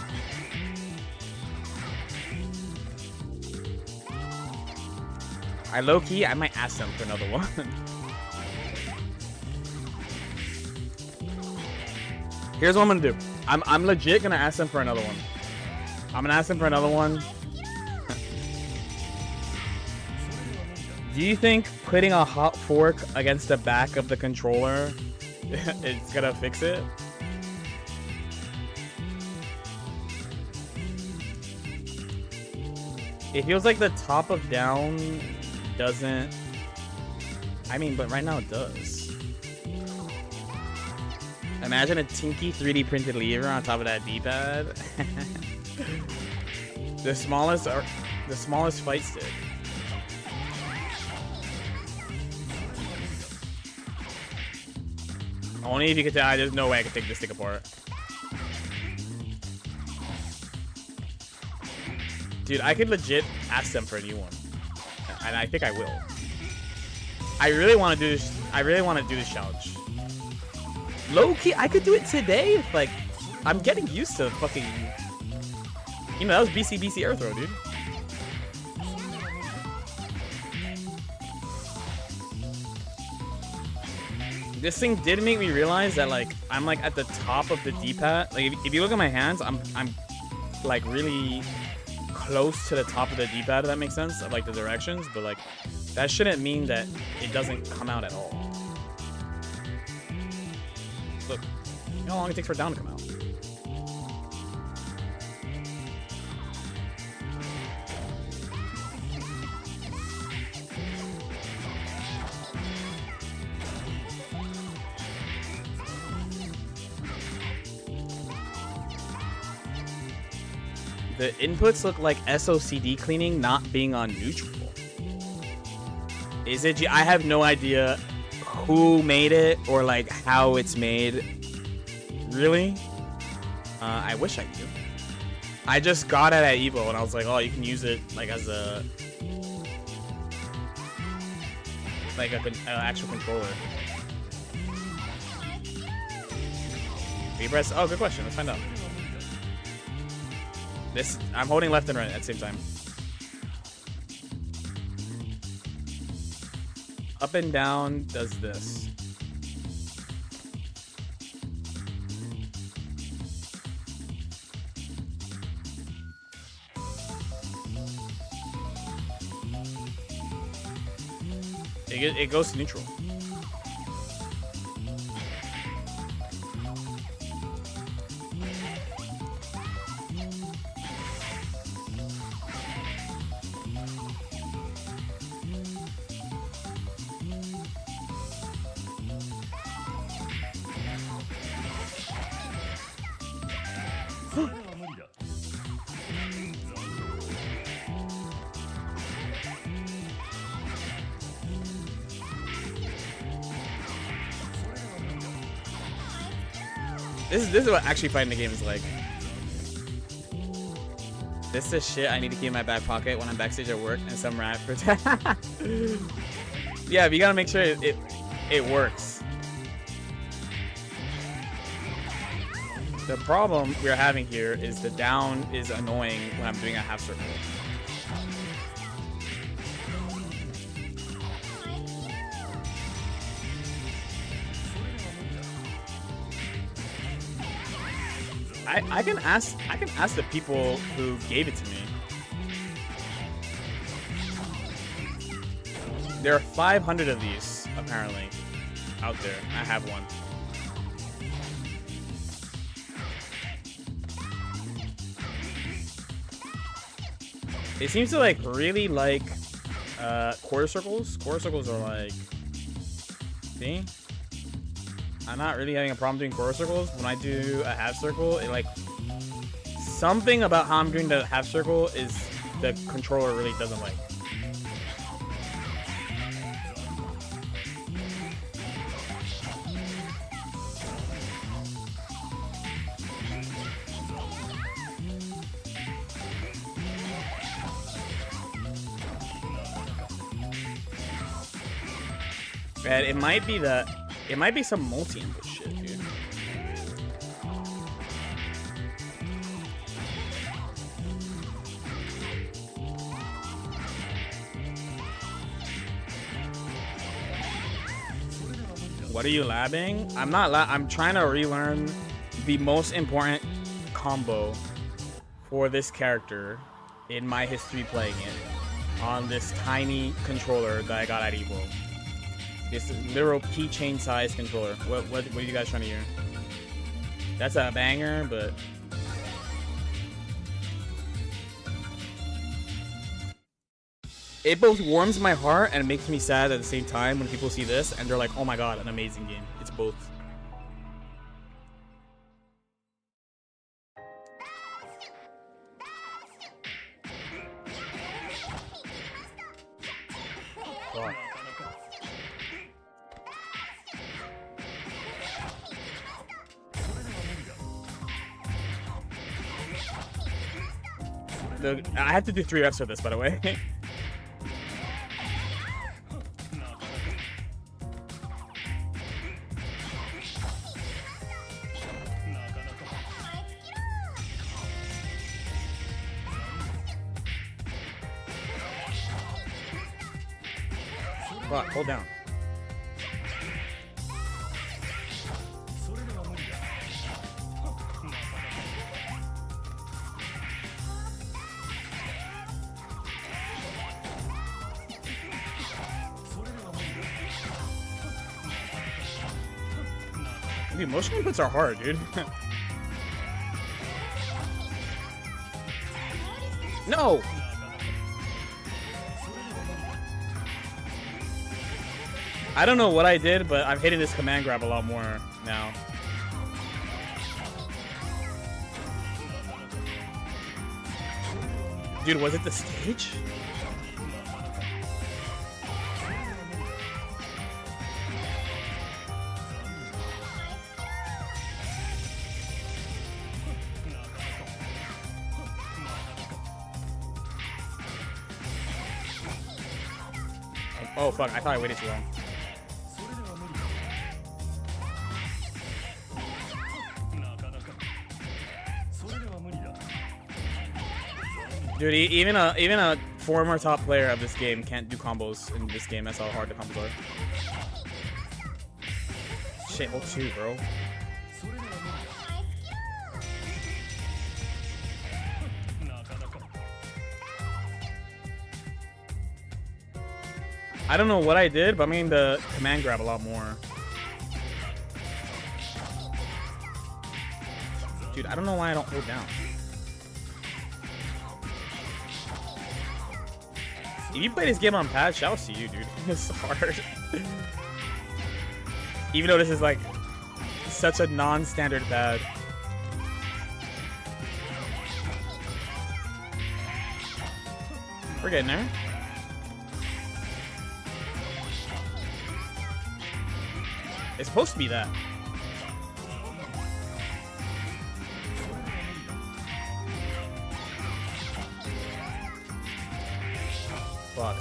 I low-key, I might ask them for another one. Here's what I'm gonna do. I'm legit gonna ask them for another one. I'm gonna ask them for another one. Do you think putting a hot fork against the back of the controller is gonna fix it? It feels like the top of down doesn't... I mean, but right now it does. Imagine a Tinky 3D printed lever on top of that D-pad. The smallest fight stick. Only if you could die. There's no way I could take this stick apart. Dude, I could legit ask them for a new one, and I think I will. I really want to do this. I really want to do this challenge. Low key, I could do it today. If, like, I'm getting used to fucking. You know, that was BC air throw, dude. This thing did make me realize that, like, I'm like at the top of the D-pad. Like, if you look at my hands, I'm like really close to the top of the D-pad, if that makes sense, of like the directions, but like that shouldn't mean that it doesn't come out at all. Look, you know how long it takes for down to come out. The inputs look like SOCD cleaning not being on neutral. Is it? I have no idea who made it or like how it's made. Really? I wish I knew. I just got it at Evo and I was like, oh, you can use it like as a actual controller. V-press? Oh, good question. Let's find out. This, I'm holding left and right at the same time. Up and down does this. It goes to neutral. This is what actually fighting the game is like. This is shit I need to keep in my back pocket when I'm backstage at work and some rap for yeah, but you gotta make sure it works. The problem we're having here is the down is annoying when I'm doing a half circle. I can ask the people who gave it to me. There are 500 of these apparently out there. I have one. It seems to like really like quarter circles. Quarter circles are like, see? I'm not really having a problem doing quarter circles. When I do a half circle, it like something about how I'm doing the half circle is the controller really doesn't like. And it might be the. It might be some multi-input shit, dude. What are you labbing? I'm not I'm trying to relearn the most important combo for this character in my history playing it on this tiny controller that I got at Evo. It's a literal keychain size controller. What are you guys trying to hear? That's a banger, but It both warms my heart and makes me sad at the same time when people see this and they're like, oh my god, an amazing game. It's both. Fuck. I have to do 3 reps of this, by the way. Fuck, hold down. Dude, motion inputs are hard, dude. No! I don't know what I did, but I'm hitting this command grab a lot more now. Dude, was it the stage? Oh fuck, I thought I waited too long. Dude, even a former top player of this game can't do combos in this game. That's how hard the combos are. Shit, hold 2, bro. I don't know what I did, but I'm getting the command grab a lot more. Dude, I don't know why I don't hold down. If you play this game on pad, shout out to you, dude. It's hard. Even though this is like such a non-standard pad. We're getting there. It's supposed to be that. Fuck.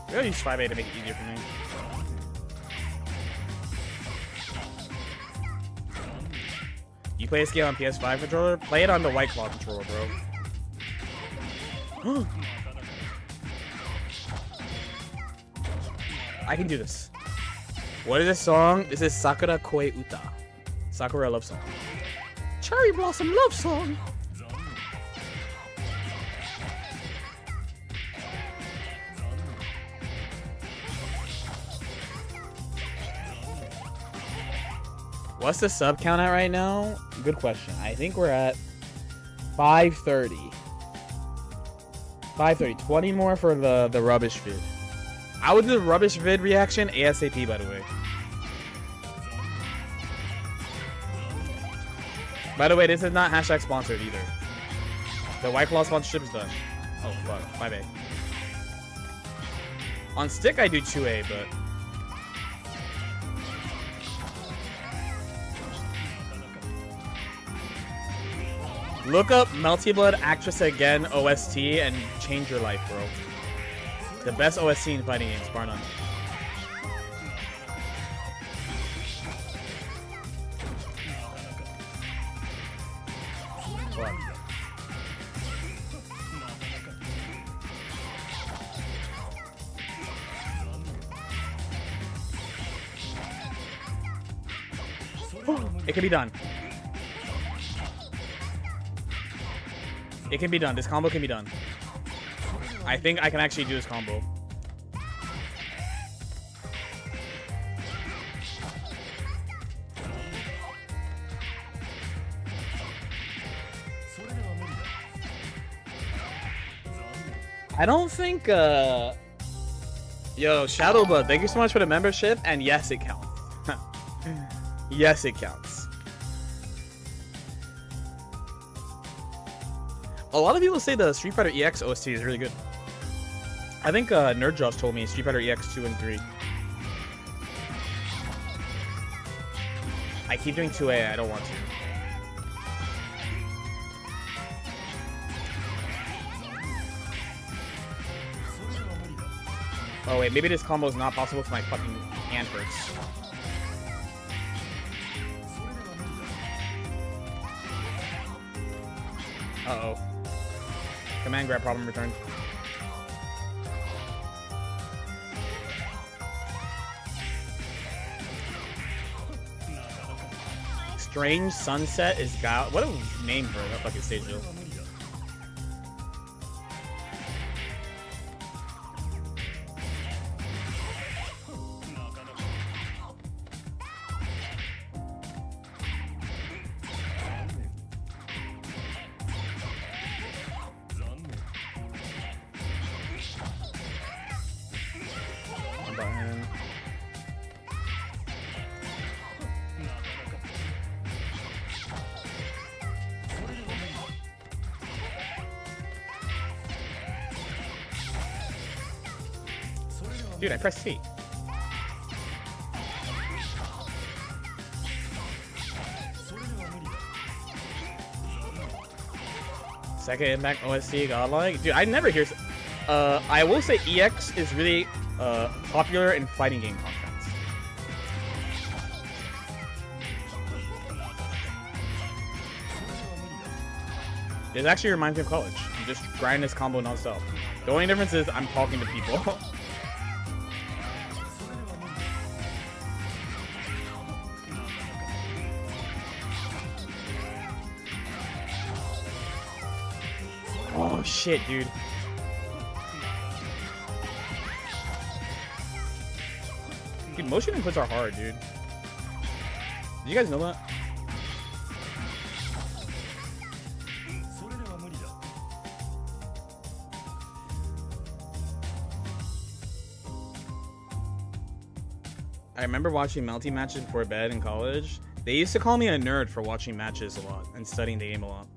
We gotta use 5A to make it easier for me. You play this game on PS5 controller? Play it on the White Claw controller, bro. I can do this. What is this song? This is Sakura Koi Uta. Sakura love song. Cherry Blossom love song. What's the sub count at right now? Good question. I think we're at 530. 530. 20 more for the rubbish vid. I would do the rubbish vid reaction ASAP, by the way. By the way, this is not hashtag sponsored either. The White Claw sponsorship is done. Oh, fuck. 5A. On stick, I do 2A, but... Look up Melty Blood Actress Again OST and change your life, bro. The best OST in fighting games, bar none. Fuck. It can be done. It can be done. This combo can be done. I think I can actually do this combo. I don't think, yo, Shadowblood, thank you so much for the membership, and yes, it counts. Yes, it counts. A lot of people say the Street Fighter EX OST is really good. I think Nerdjaws told me Street Fighter EX 2 and 3. I keep doing 2A, I don't want to. Oh wait, maybe this combo is not possible because my fucking hand hurts. Uh-oh. Command grab problem returned. Strange Sunset is got. What a name for that fucking stage though. Dude, I pressed C. Second impact OSC godlike. Dude, I never hear. I will say EX is really popular in fighting game contents. It actually reminds me of college. You just grind this combo non-stop. The only difference is I'm talking to people. Oh shit, dude. Dude, motion inputs are hard, dude. Did you guys know that? I remember watching Melty matches before bed in college. They used to call me a nerd for watching matches a lot and studying the game a lot.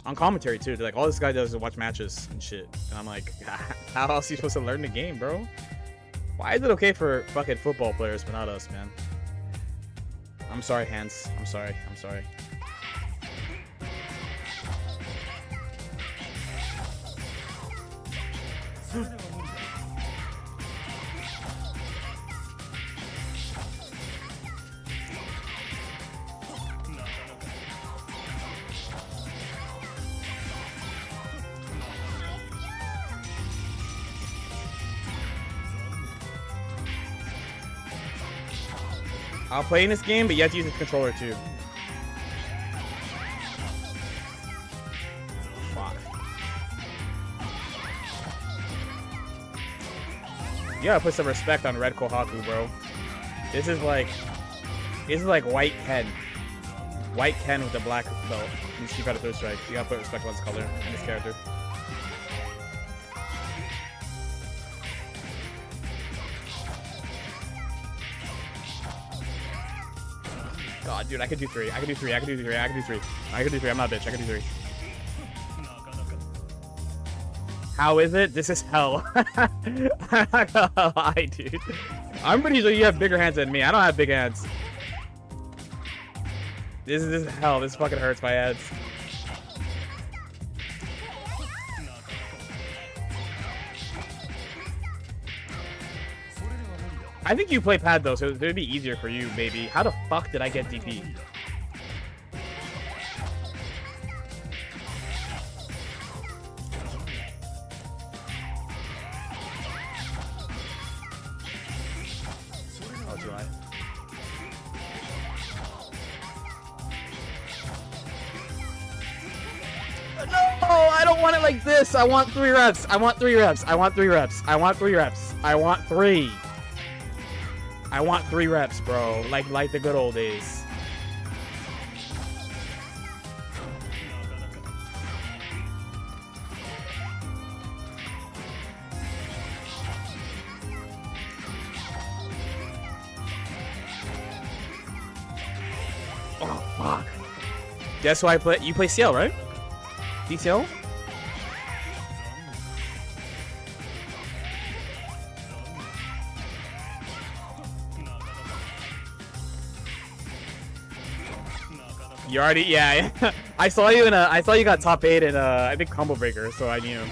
On commentary too, they're like, all this guy does is watch matches and shit. And I'm like, how else are you supposed to learn the game, bro? Why is it okay for fucking football players but not us, man? I'm sorry, Hans. I'm sorry. I'm sorry. I'll play in this game, but you have to use the controller too. Fuck. You gotta put some respect on Red Kohaku, bro. This is like White Ken. White Ken with the black belt in Street Fighter 3 Strike. You gotta put respect on his color and his character. God, dude, I could do 3. I could do 3. I could do 3. I could do 3. I could do 3. I'm not a bitch. I could do 3. How is it? This is hell. I'm not gonna lie, dude. I'm pretty sure you have bigger hands than me. I don't have big hands. This is hell. This fucking hurts my hands. I think you play pad though, so it would be easier for you, maybe. How the fuck did I get DP? Oh, do I? No, I don't don't want it like this. I want 3 reps. I want 3 reps. I want 3 reps. I want 3 reps. I want 3. I want 3 reps, bro. Like the good old days. Oh, fuck. Guess who I play? You play CL, right? DCL? You already, yeah. I saw you in I saw you got top 8 in I think Combo Breaker, so I knew.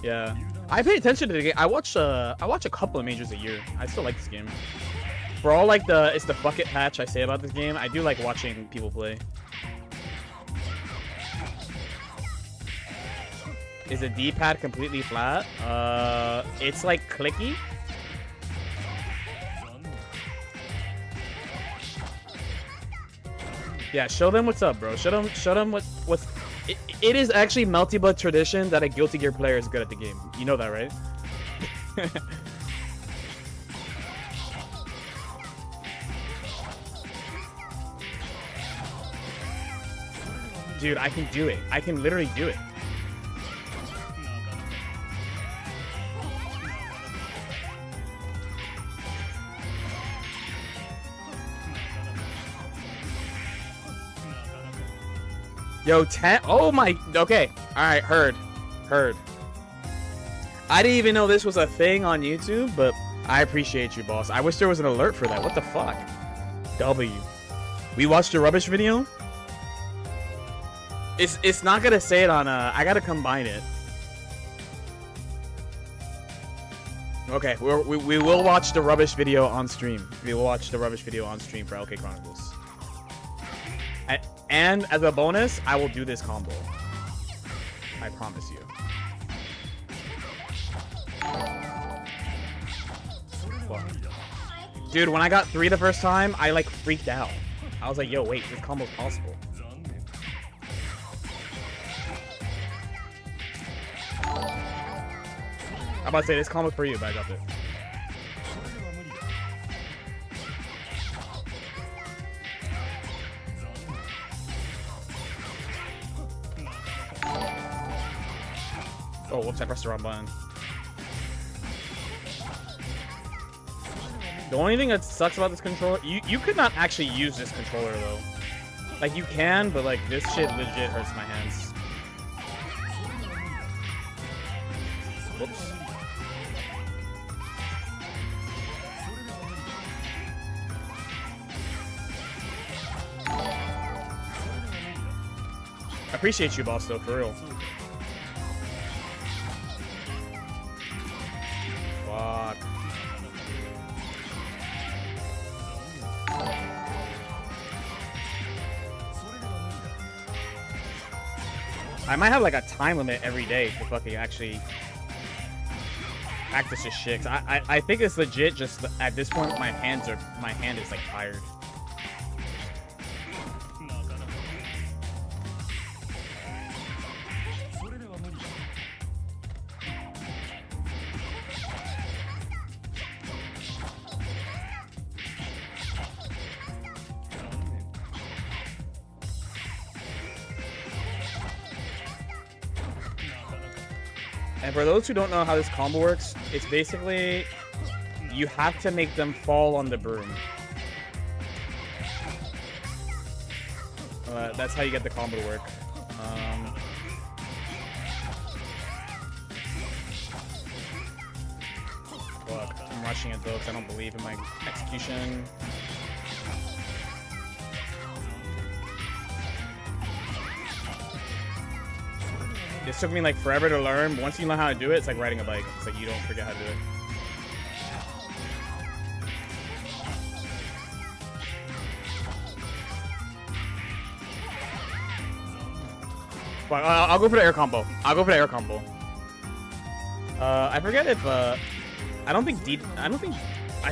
Yeah. I pay attention to the game. I watch a couple of majors a year. I still like this game. For all like it's the bucket patch I say about this game, I do like watching people play. Is the D-pad completely flat? It's like clicky. Yeah, show them what's up, bro. Show them what's. It is actually multi-blood tradition that a Guilty Gear player is good at the game. You know that, right? Dude, I can do it. I can literally do it. Yo, 10. Oh my. Okay. All right. Heard. I didn't even know this was a thing on YouTube, but I appreciate you, boss. I wish there was an alert for that. What the fuck? W. We watched a rubbish video. It's not gonna say it on I gotta combine it. Okay. We will watch the rubbish video on stream. We will watch the rubbish video on stream for LK Chronicles. And as a bonus, I will do this combo. I promise you. Fuck. Dude, when I got 3 the first time, I like freaked out. I was like, yo, wait, this combo's possible. I'm about to say, this combo's for you, but I got it. Oh, whoops, I pressed the wrong button. The only thing that sucks about this controller, you could not actually use this controller though. Like you can, but like this shit legit hurts my hands. Whoops. I appreciate you, boss, though, for real. Fuck. I might have like a time limit every day to fucking actually practice this shit. I think it's legit. Just at this point, my hand is like tired. And for those who don't know how this combo works, it's basically you have to make them fall on the broom. That's how you get the combo to work. Fuck, I'm rushing it though because I don't believe in my execution. This took me like forever to learn, but once you learn how to do it, it's like riding a bike. It's like you don't forget how to do it. But I'll go for the air combo. I forget if I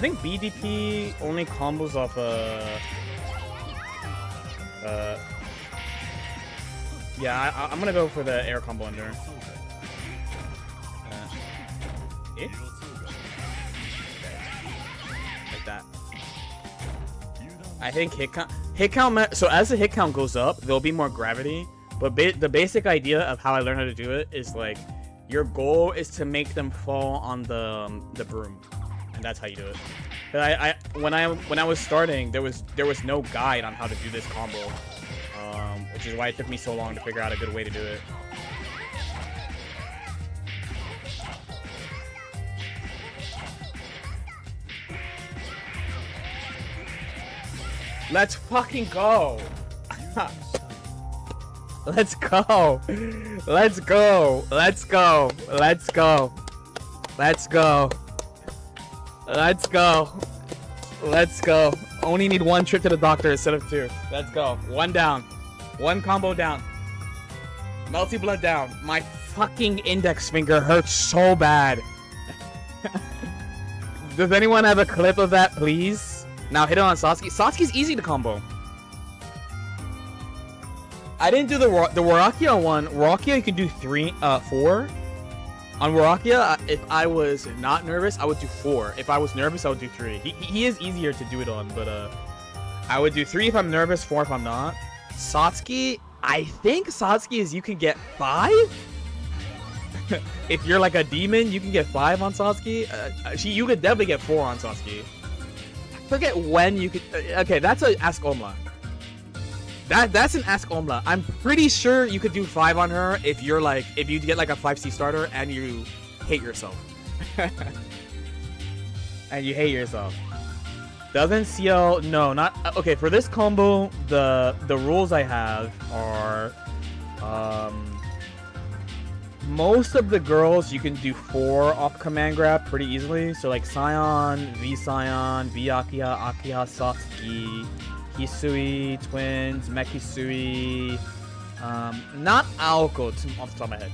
think BDP only combos off yeah, I'm gonna go for the air combo under. Eh? Like that. I think hit count. So as the hit count goes up, there'll be more gravity. But the basic idea of how I learned how to do it is like, your goal is to make them fall on the broom, and that's how you do it. When I was starting, there was no guide on how to do this combo, which is why it took me so long to figure out a good way to do it. Let's fucking go! Let's go! Let's go! Let's go! Let's go! Let's go! Let's go! Let's go! Only need one trip to the doctor instead of two. Let's go. One down. One combo down. Melty blood down. My fucking index finger hurts so bad. Does anyone have a clip of that, please? Now hit it on Satsuki. Satsuki's easy to combo. I didn't do the Warakia one. Warakia you can do 4. On Warakia, if I was not nervous, I would do 4. If I was nervous, I would do 3. He is easier to do it on, but I would do 3 if I'm nervous, 4 if I'm not. Satsuki, I think Satsuki is you can get 5? If you're like a demon, you can get 5 on Satsuki. You could definitely get 4 on Satsuki. I forget when you could. Okay, that's a Ask Omla. That's an Ask Omla. I'm pretty sure you could do 5 on her if you get like a 5C starter and you hate yourself. And you hate yourself. Doesn't CL, no, not okay. For this combo, the rules I have are most of the girls you can do 4 off command grab pretty easily. So like Scion, V Scion, V Akiha, Akiha, Satsuki, Hisui, Twins, Mekisui, not Aoko off the top of my head.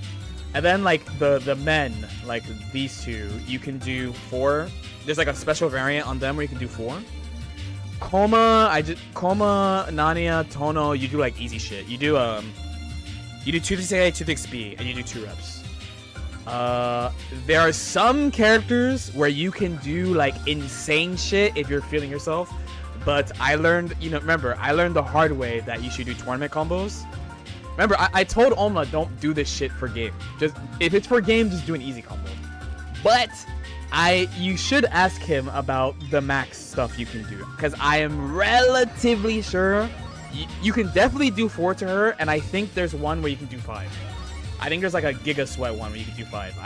And then like the men, like these two, you can do 4. There's like a special variant on them where you can do 4. Koma, Nania, Tono, you do like easy shit. You do 2-6A, 2-6B, and you do 2 reps. There are some characters where you can do like insane shit if you're feeling yourself. But I learned, remember, I learned the hard way that you should do tournament combos. Remember, I told Oma, don't do this shit for game. Just, if it's for game, just do an easy combo. But, you should ask him about the max stuff you can do. Because I am relatively sure you can definitely do 4 to her, and I think there's one where you can do 5. I think there's like a Giga Sweat one where you can do 5.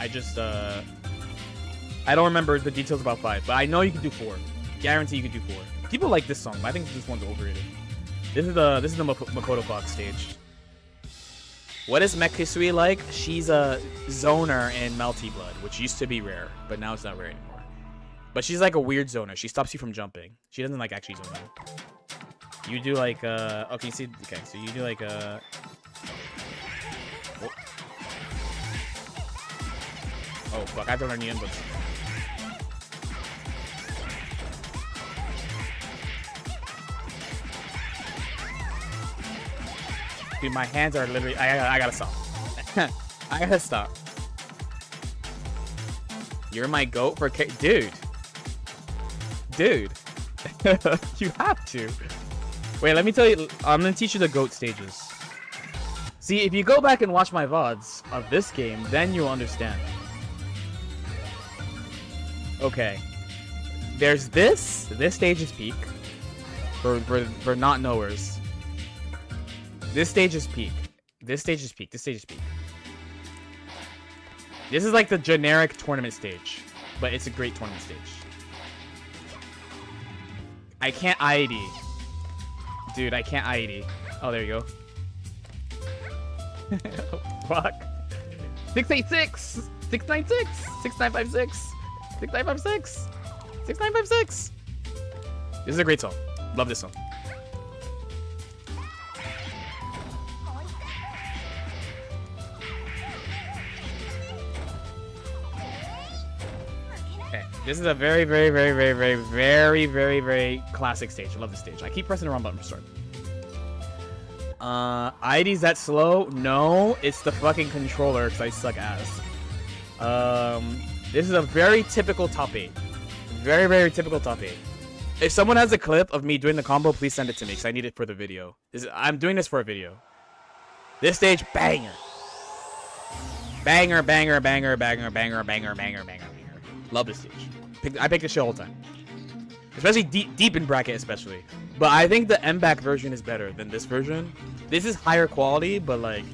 I don't remember the details about 5, but I know you can do 4. Guarantee you can do 4. People like this song, but I think this one's overrated. This is the Makoto Clock stage. What is Mekisui like? She's a zoner in Melty Blood, which used to be rare, but now it's not rare anymore. But she's like a weird zoner. She stops you from jumping. She doesn't like actually zone you. You do like okay, see, okay, so you do like oh. Oh fuck, I have to learn the inputs. Dude, my hands are literally. I gotta stop. I gotta stop. You're my goat for dude. Dude. You have to. Wait, let me tell you. I'm gonna teach you the goat stages. See, if you go back and watch my VODs of this game, then you'll understand. Okay. There's this. This stage is peak. For not knowers. This stage is peak. This stage is peak. This stage is peak. This is like the generic tournament stage, but it's a great tournament stage. I can't IED. Dude, I can't IED. Oh, there you go. Fuck. 686! 696! 6956! 6956! 6956! This is a great song. Love this song. This is a very, very, very, very, very, very, very, very classic stage. I love this stage. I keep pressing the wrong button for start. ID's that slow? No, it's the fucking controller because I suck ass. This is a very typical top 8. Very, very typical top 8. If someone has a clip of me doing the combo, please send it to me because I need it for the video. I'm doing this for a video. This stage, banger. Banger, banger, banger, banger, banger, banger, banger, banger. Love this stage. I pick this shit all the time. Especially deep in bracket, especially. But I think the M-back version is better than this version. This is higher quality, but like...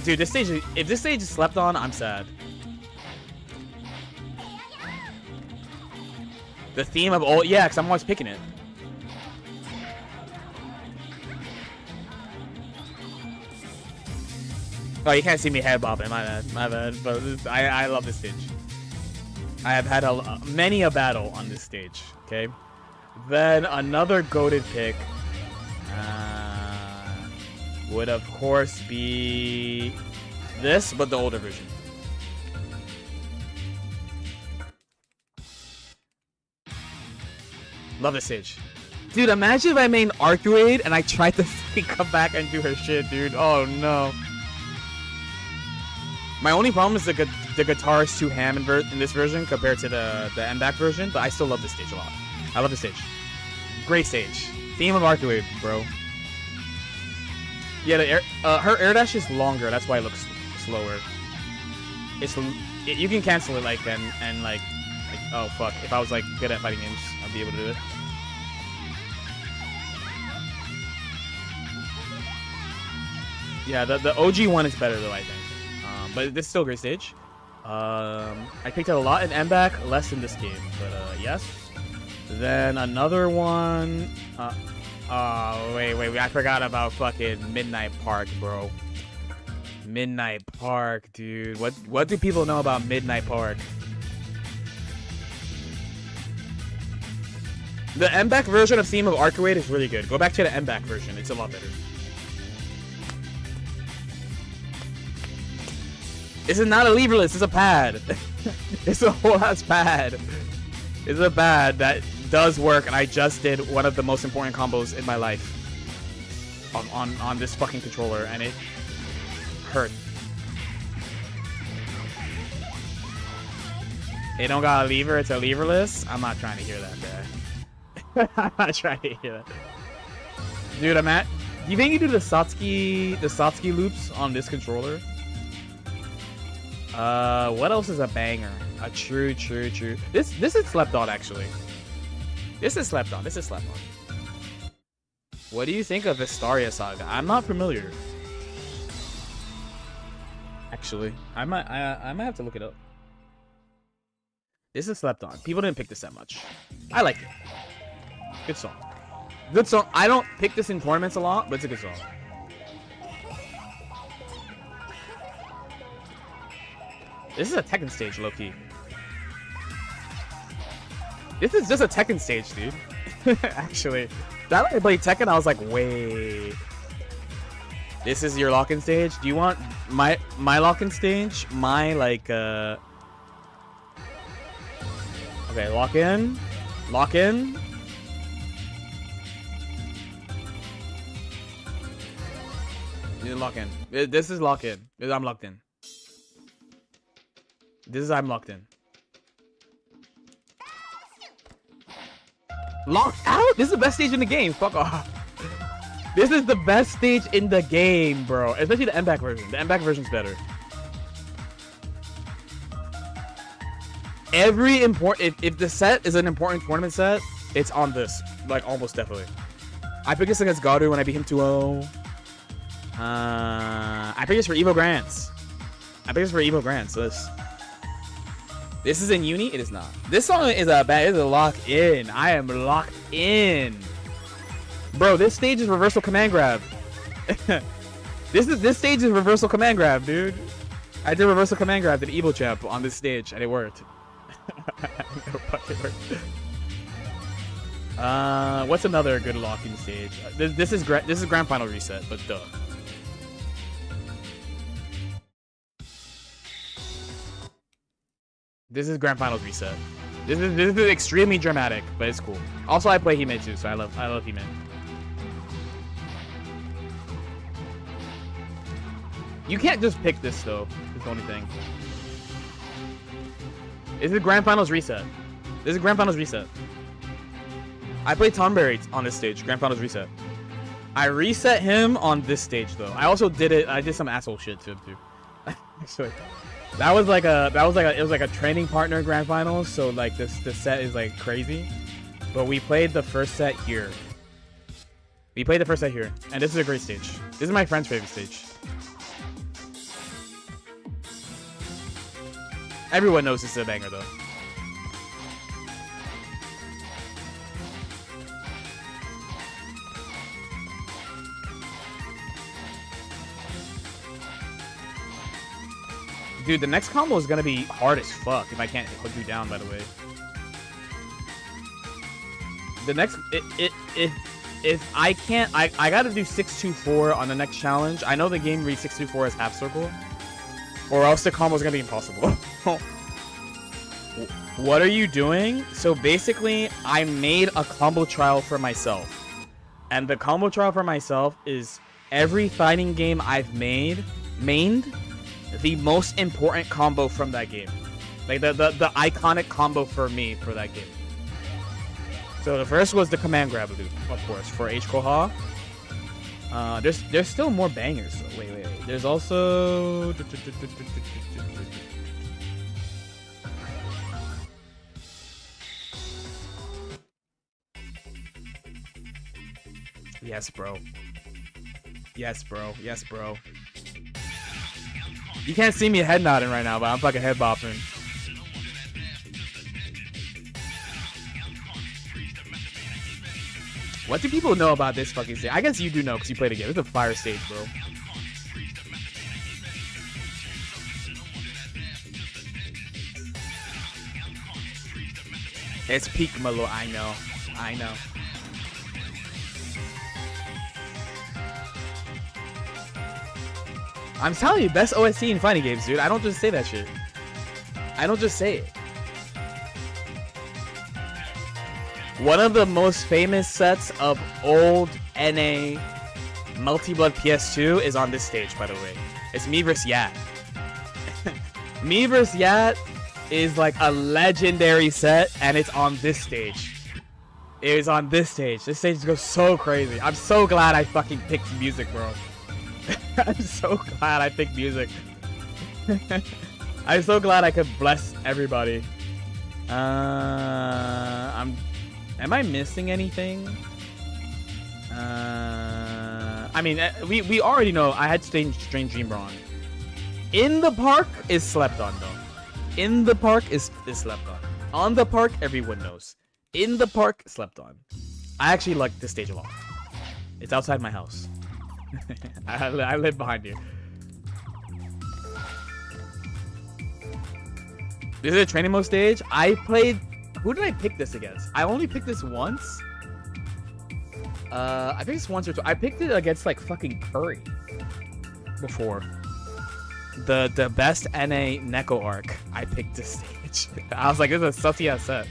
Dude, this stage... If this stage is slept on, I'm sad. The theme of all... Yeah, because I'm always picking it. Oh, you can't see me head bopping. My bad. My bad. But I love this stage. I have had many a battle on this stage. Okay. Then another goated pick would of course be this, but the older version. Love this stage. Dude, imagine if I made Arcuade and I tried to come back and do her shit, dude. Oh no. My only problem is the guitar is too ham in this version compared to the M-back version, but I still love this stage a lot. I love this stage. Great stage. Theme of Arcuade, bro. Yeah, her air dash is longer. That's why it looks slower. You can cancel it like and like oh fuck. If I was like good at fighting games, I'd be able to do it. Yeah, the OG one is better though, I think. But this is still a great stage. I picked it a lot in M-back, less in this game, but yes. Then another one. Oh wait, I forgot about fucking Midnight Park, bro. Midnight Park, dude. What do people know about Midnight Park? The M-back version of Theme of Arcuade is really good. Go back to the M-back version; it's a lot better. This is not a leverless, it's a pad. It's a whole ass pad. It's a pad that does work, and I just did one of the most important combos in my life on this fucking controller, and it hurt. It don't got a lever, it's a leverless. I'm not trying to hear that, man. I'm not trying to hear that. Dude, do you think you do the Satsuki loops on this controller? What else is a banger? A true. This is slept on, actually. This is slept on. What do you think of Vistaria Saga? I'm not familiar. Actually, I might have to look it up. This is slept on. People didn't pick this that much. I like it. Good song. Good song. I don't pick this in tournaments a lot, but it's a good song. This is a Tekken stage, low-key. This is just a Tekken stage, dude. Actually. That when I played Tekken, I was like, wait. This is your lock-in stage? Do you want my lock-in stage? My, like, Okay, lock-in. Lock-in. Lock-in. This is lock-in. I'm locked in. This is I'm locked in. Locked out? This is the best stage in the game. Fuck off. This is the best stage in the game, bro. Especially the M-back version. The M-back version's better. Every important... If the set is an important tournament set, it's on this. Like, almost definitely. I picked this against Garu when I beat him 2-0. I picked this for Evo Grants. So this is in uni? It is not. This song is a lock in. I am locked in. Bro, this stage is reversal command grab. This stage is reversal command grab, dude. I did reversal command grab, did Evo Champ on this stage, and it worked. It fucking worked. What's another good locking stage? This is grand final reset, but duh. This is grand finals reset. This is extremely dramatic, but it's cool. Also, I play Hime too, so I love Hime. You can't just pick this though. It's the only thing. This is Grand Finals reset. This is Grand Finals reset. I played Tonberry on this stage. Grand Finals reset. I reset him on this stage though. I also did it. I did some asshole shit to him too. Actually, it was like a training partner Grand Finals. So like this set is like crazy. But we played the first set here. We played the first set here, and this is a great stage. This is my friend's favorite stage. Everyone knows this is a banger though. Dude, the next combo is gonna be hard as fuck if I can't hook you down, by the way. The next, if I can't, I gotta do 6-2-4 on the next challenge. I know the game reads 6-2-4 as half circle, or else the combo is gonna be impossible. What are you doing? So basically, I made a combo trial for myself, and the combo trial for myself is every fighting game I've mained the most important combo from that game, like the iconic combo for me for that game. So the first was the command grab loop, of course, for H Koha. There's still more bangers. So wait. There's also yes, bro. You can't see me head nodding right now, but I'm fucking head bopping. What do people know about this fucking stage? I guess you do know because you played the game. It's a fire stage, bro. It's peak Malo. I know. I'm telling you, best OST in fighting games, dude. I don't just say that shit. I don't just say it. One of the most famous sets of old NA Multi-Blood PS2 is on this stage, by the way. It's me vs. Yat. Me vs. Yat is like a legendary set, and it's on this stage. It is on this stage. This stage goes so crazy. I'm so glad I fucking picked music, bro. I'm so glad I picked music. I'm so glad I could bless everybody. Am I missing anything? I mean, we already know I had Strange Dream Brawn. In the Park is slept on though. In the Park is slept on. On the Park, everyone knows. In the Park, slept on. I actually like this stage a lot. It's outside my house. I live behind you. This is a training mode stage. I played. Who did I pick this against? I only picked this once. I picked this once or two. I picked it against like fucking Curry before. The best NA Neko arc. I picked this stage. I was like, this is a sussy ass set.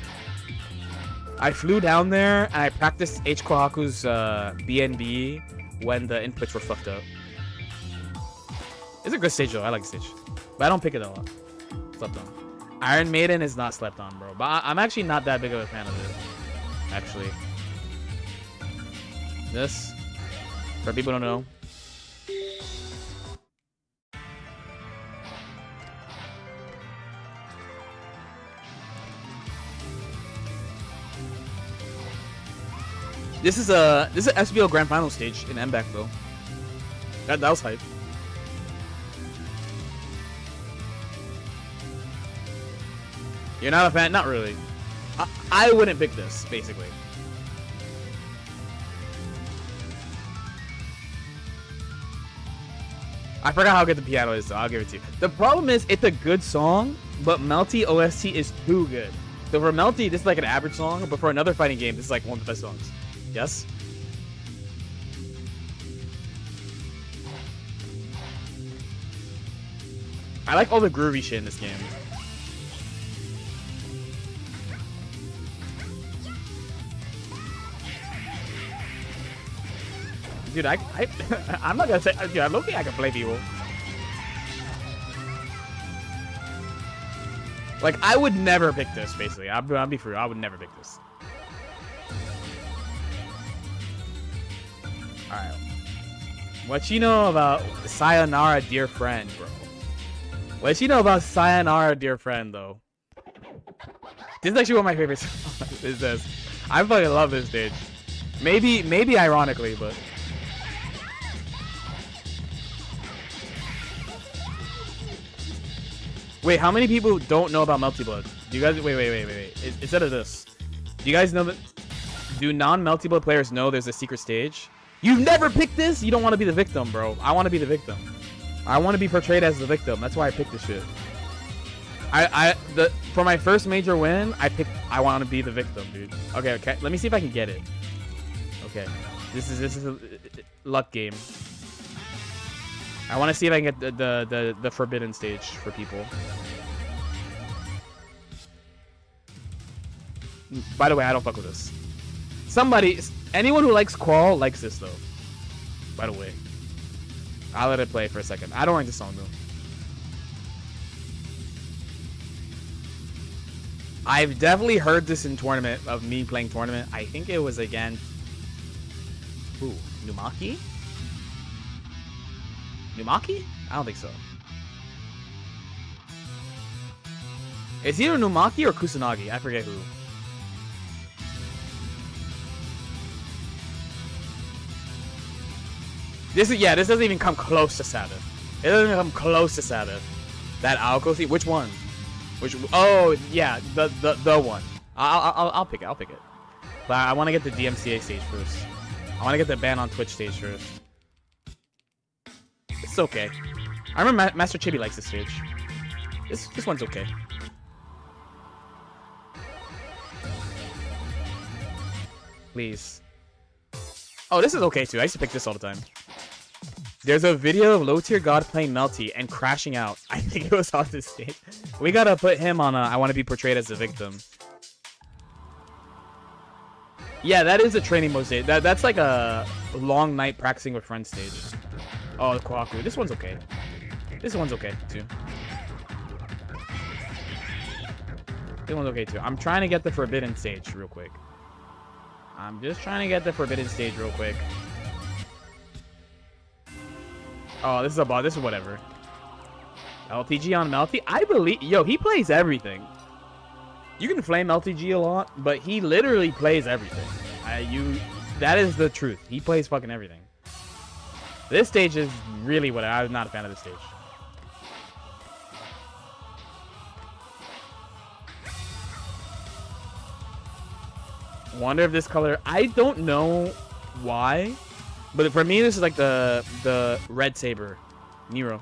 I flew down there and I practiced H Kohaku's BNB when the inputs were fucked up. It's a good stage though. I like the stage, but I don't pick it a lot. Slept on. Iron Maiden is not slept on, bro. But I'm actually not that big of a fan of it. Actually, this for people who don't know. This is an SBO Grand Final stage in MBAC though. That was hype. You're not a fan? Not really. I wouldn't pick this, basically. I forgot how good the piano is, so I'll give it to you. The problem is, it's a good song, but Melty OST is too good. So for Melty, this is like an average song, but for another fighting game, this is like one of the best songs. Yes? I like all the groovy shit in this game. Dude, I'm not gonna say, dude, I don't think I can play people. Like, I would never pick this, basically. I'll be for real. I would never pick this. Alright. What you know about Sayonara, Dear Friend, bro? What you know about Sayonara, Dear Friend, though? This is actually one of my favorite songs, is this. I fucking love this stage. Maybe ironically, but... Wait, how many people don't know about Melty Blood? Do you guys... Wait. Instead of this. Do you guys know that... Do non-Melty Blood players know there's a secret stage? You've never picked this? You don't want to be the victim, bro. I want to be the victim. I want to be portrayed as the victim. That's why I picked this shit. For my first major win, I want to be the victim, dude. Okay. Let me see if I can get it. Okay. This is a luck game. I want to see if I can get the forbidden stage for people. By the way, I don't fuck with this. Anyone who likes Qual likes this, though. By the way. I'll let it play for a second. I don't like this song, though. I've definitely heard this in tournament, of me playing tournament. I think it was against... Who? Numaki? Numaki? I don't think so. It's either Numaki or Kusanagi. I forget who. This doesn't even come close to Sabbath. It doesn't even come close to Sabbath. That Alco theme. Which one? Oh yeah, the one. I'll pick it. But I want to get the DMCA stage first. I want to get the ban on Twitch stage first. It's okay. I remember Master Chibi likes this stage. This one's okay. Please. Oh, this is okay too. I used to pick this all the time. There's a video of Low Tier God playing Melty and crashing out. I think it was on this stage. We gotta put him on I want to be portrayed as a victim. Yeah, that is a training mode stage. That's like a long night practicing with friends stage. Oh, the Kwaku. This one's okay. This one's okay too. This one's okay too. I'm trying to get the forbidden stage real quick. I'm just trying to get the forbidden stage real quick. Oh, this is a bot. This is whatever. LTG on Melty. I believe... Yo, he plays everything. You can flame LTG a lot, but he literally plays everything. That is the truth. He plays fucking everything. This stage is really what... I'm not a fan of this stage. Wonder if this color... I don't know why... But for me, this is like the Red Saber, Nero.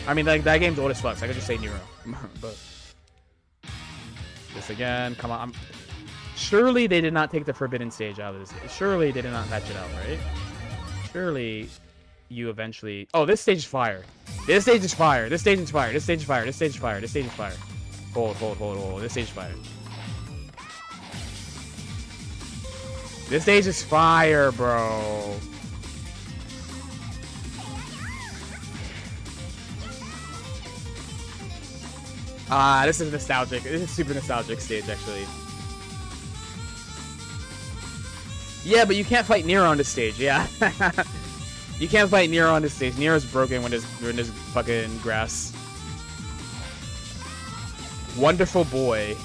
I mean, like that game's old as fuck, so I could just say Nero. But this again, come on. Surely they did not take the forbidden stage out of this. Surely they did not patch it out, right? Surely you eventually... Oh, this stage is fire. This stage is fire. This stage is fire. This stage is fire. This stage is fire. This stage is fire. Hold. This stage is fire. This stage is fire, bro. This is nostalgic. This is super nostalgic stage, actually. Yeah, but you can't fight Nero on this stage. Yeah. You can't fight Nero on this stage. Nero's broken when there's fucking grass. Wonderful boy.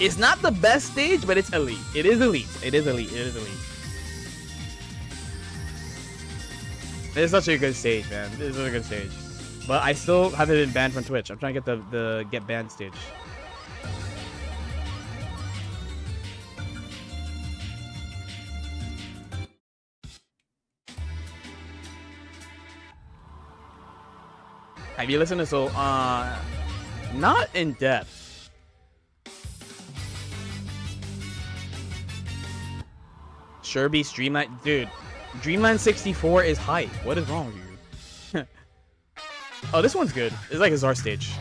It's not the best stage, but it's elite. It is elite. It is elite. It is elite. It's such a good stage, man. This is a good stage. But I still haven't been banned from Twitch. I'm trying to get the get banned stage. Have you listened to Soul? Not in depth. Sherby Streamline, dude. Dreamland 64 is hype. What is wrong with you? Oh, this one's good. It's like a Czar stage.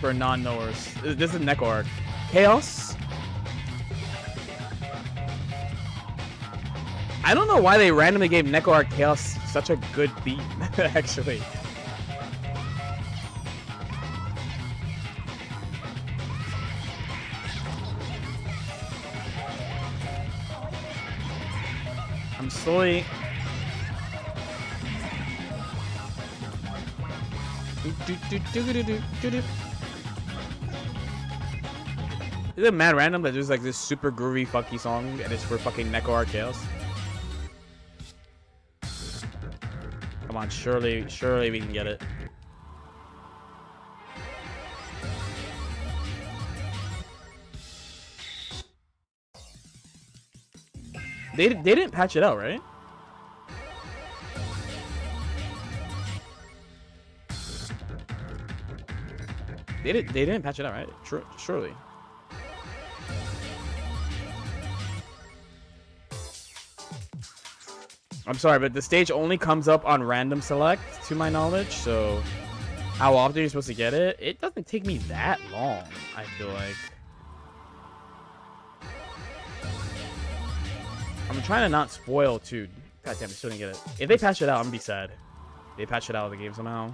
for non-knowers. This is Neko Arc. Chaos? I don't know why they randomly gave Neko Arc Chaos such a good theme, actually. I'm slowly... Is it mad random that there's like this super groovy funky song and it's for fucking Neko Arc Chaos? Come on, surely we can get it. They didn't patch it out, right? They didn't patch it out, right? Surely. I'm sorry, but the stage only comes up on random select, to my knowledge, so how often are you supposed to get it? It doesn't take me that long, I feel like. I'm trying to not spoil, too. God damn, I still didn't get it. If they patch it out, I'm gonna be sad. They patched it out of the game somehow.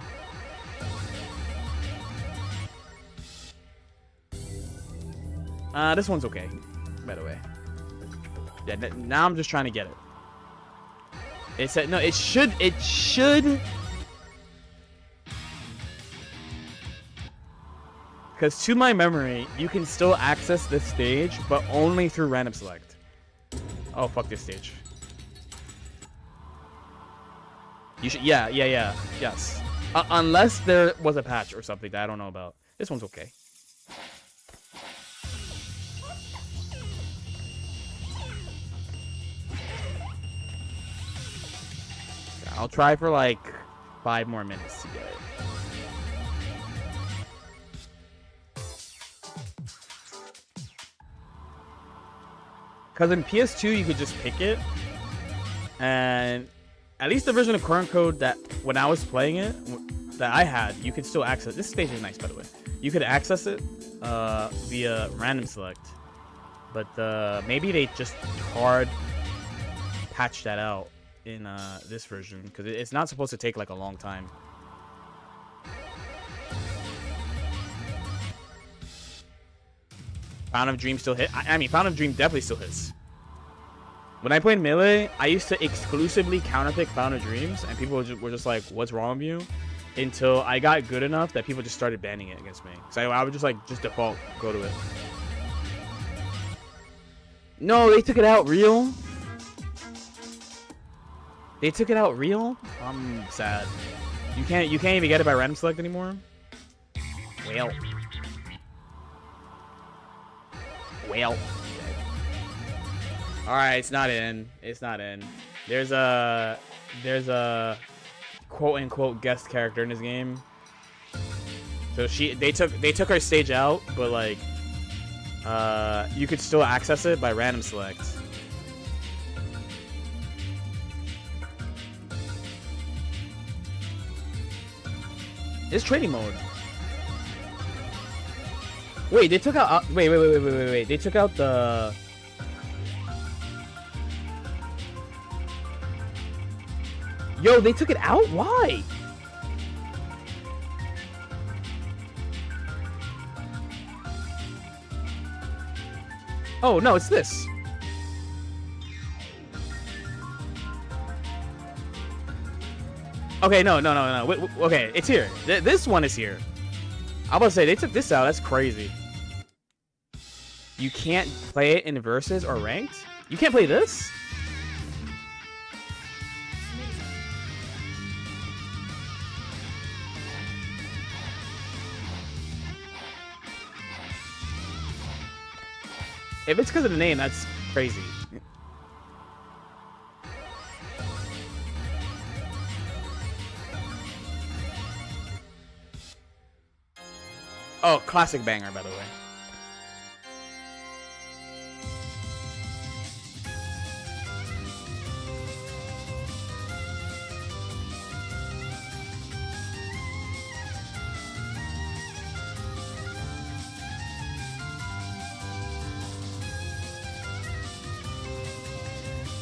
This one's okay, by the way. Yeah, now I'm just trying to get it. It said no. It should. Because to my memory, you can still access this stage, but only through random select. Oh fuck this stage. You should. Yeah. Yes. Unless there was a patch or something that I don't know about. This one's okay. I'll try for like 5 more minutes to get it. Because in PS2 you could just pick it, and at least the version of Chronicles that when I was playing it, that I had, you could still access. This stage is nice, by the way. You could access it via random select, but maybe they just hard patched that out in this version, because it's not supposed to take like a long time. Fountain of Dream still hit. I mean, Fountain of Dream definitely still hits. When I played Melee, I used to exclusively counterpick Fountain of Dreams, and people were just like, "What's wrong with you?" Until I got good enough that people just started banning it against me. So I would just default go to it. No, they took it out real. They took it out real? I'm sad. You can't even get it by random select anymore? Well. Alright, it's not in. It's not in. There's a quote unquote guest character in this game. So they took her stage out, but like you could still access it by random select. It's training mode. Wait, they took out. Wait. They took out the. Yo, they took it out? Why? Oh, no, it's this. Okay, no. Wait, okay, it's here. This one is here. I was about to say, they took this out. That's crazy. You can't play it in versus or ranked? You can't play this? If it's because of the name, that's crazy. Oh, classic banger, by the way.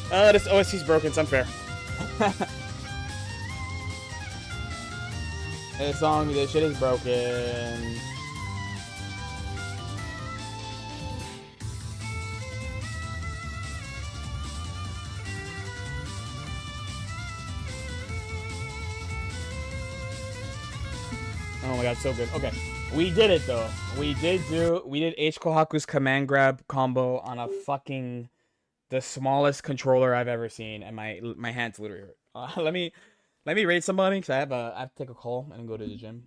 This OST's broken. It's unfair. This song, this shit is broken. Oh my god, so good. Okay, we did it though. We did H. Kohaku's command grab combo on a fucking the smallest controller I've ever seen, and my hands literally hurt. Let me rate somebody because I have to take a call and go to the gym.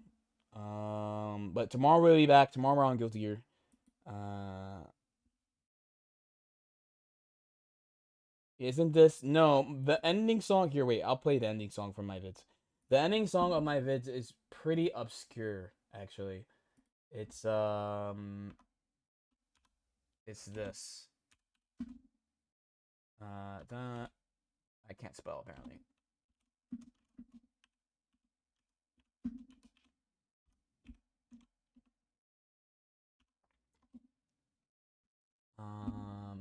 But tomorrow we'll be back. Tomorrow we're on Guilty Gear. Isn't this the ending song here? Wait, I'll play the ending song from my vids. The ending song of my vids is pretty obscure, actually. It's this. I can't spell apparently.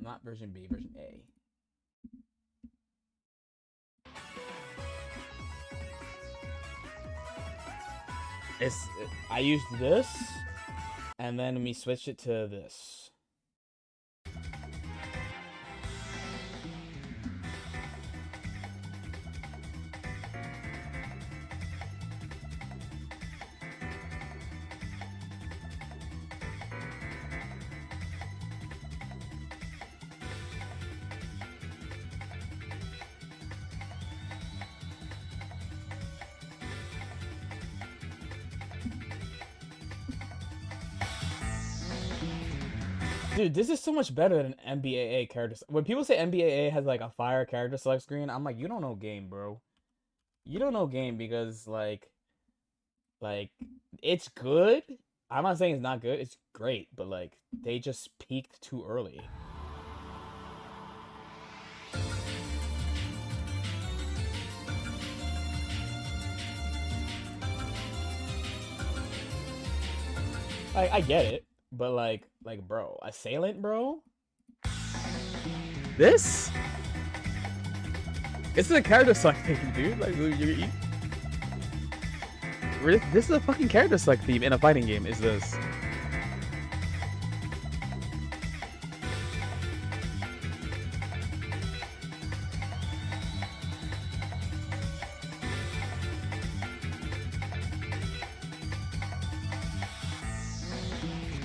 Not version B, version A. I used this, and then we switched it to this. Dude, this is so much better than MBAA character. When people say MBAA has like a fire character select screen, I'm like, you don't know game, bro. You don't know game because like it's good. I'm not saying it's not good. It's great, but like they just peaked too early. I get it. But like, bro, Assailant, bro. This is a character select theme, dude. Like, this is a fucking character select theme in a fighting game. Is this?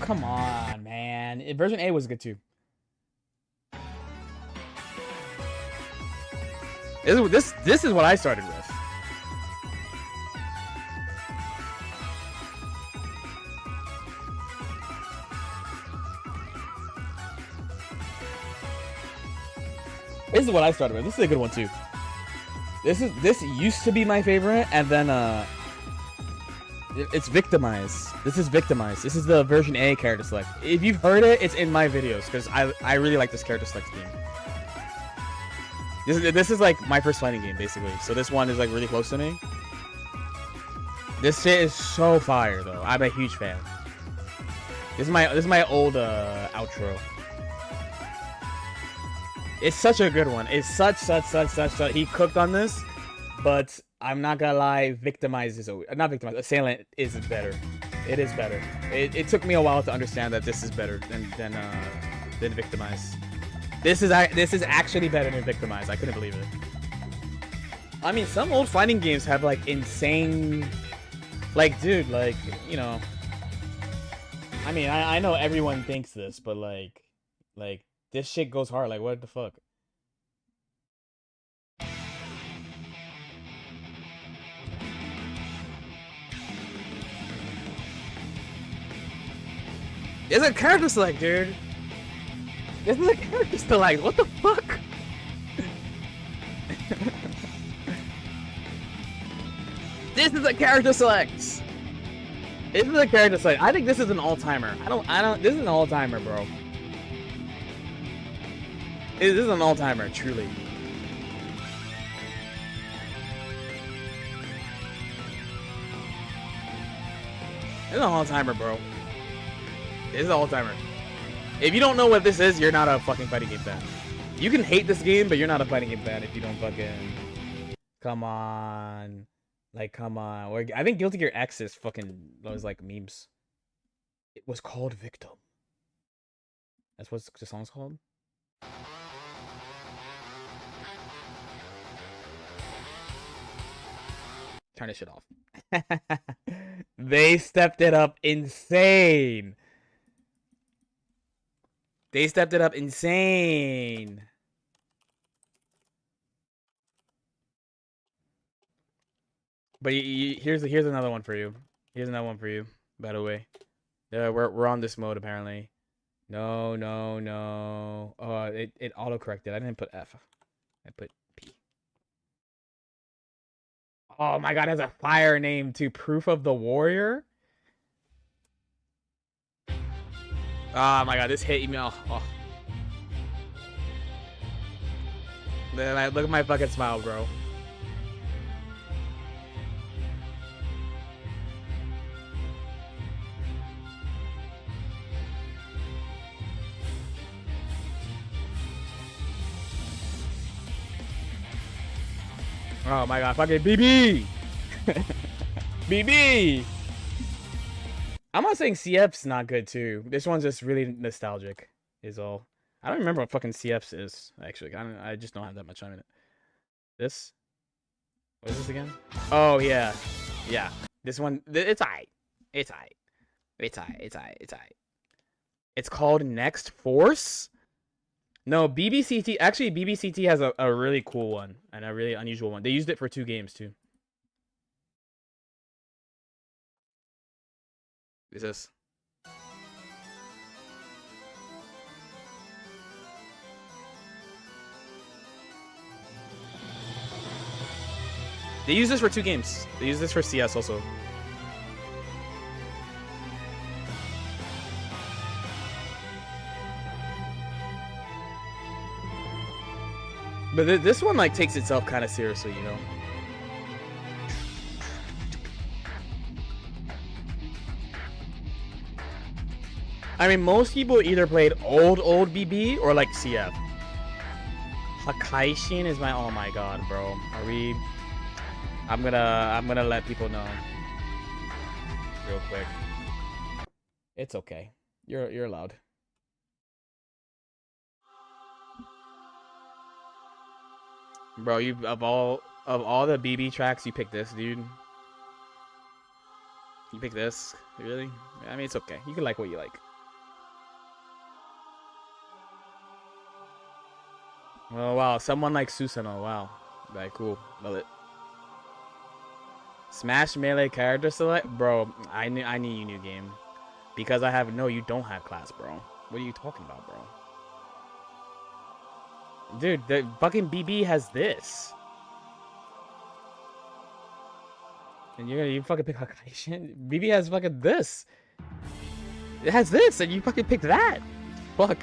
Come on, man. Version A was good too. This is what I started with. This is what I started with. This is a good one too. This used to be my favorite, and then it's Victimize. This is Victimize. This is the version A character select. If you've heard it, it's in my videos because I really like this character select theme. This is like my first fighting game basically. So this one is like really close to me. This shit is so fire though. I'm a huge fan. This is my old outro. It's such a good one. It's such. He cooked on this, but I'm not gonna lie, Victimize is not Victimize. Assailant is better. It is better. It took me a while to understand that this is better than Victimize. This is actually better than Victimize. I couldn't believe it. I mean, some old fighting games have like insane, like, dude, like, you know. I mean, I know everyone thinks this, but like this shit goes hard. Like, what the fuck? It's a character select, dude. This is a character select. What the fuck? This is a character select. This is a character select. I think this is an all-timer. This is an all-timer, bro. This is an all-timer, truly. This is an all-timer, bro. This is an all-timer. If you don't know what this is, you're not a fucking fighting game fan. You can hate this game, but you're not a fighting game fan if you don't fucking... Come on. Like, come on. I think Guilty Gear X is fucking... Those, like, memes. It was called Victim. That's what the song's called? Turn this shit off. They stepped it up insane. They stepped it up insane. But here's another one for you. Here's another one for you. By the way, we're on this mode apparently. No. Oh, it auto corrected. I didn't put F. I put P. Oh my god, it has a fire name too. Proof of the Warrior. Oh my god, this hit email. Oh. Look at my fucking smile, bro. Oh my god, fucking BB! BB! I'm not saying CF's not good too. This one's just really nostalgic, is all. I don't remember what fucking CF's is, actually. I just don't have that much time in it. This? What is this again? Oh, yeah. Yeah. This one, it's aight. It's aight. It's aight. It's aight. It's aight. It's called Next Force? No, BBCT. Actually, BBCT has a really cool one and a really unusual one. They used it for 2 games too. Is this? They use this for 2 games. They use this for CS also. But this one like takes itself kind of seriously, you know. I mean, most people either played old BB or like CF. Hakaishin is my, oh my god, bro. Are we? I'm gonna let people know real quick. It's okay. You're allowed. Bro, you of all the BB tracks, you picked this, dude. You picked this, really? I mean, it's okay. You can like what you like. Oh wow, someone like Susanoo. Wow, very cool. Love it. Smash Melee character select, bro. I need you new game because I have no. You don't have class, bro. What are you talking about, bro? Dude, the fucking BB has this. And you fucking pick Hakaishin? BB has fucking this. It has this, and you fucking picked that. Fuck.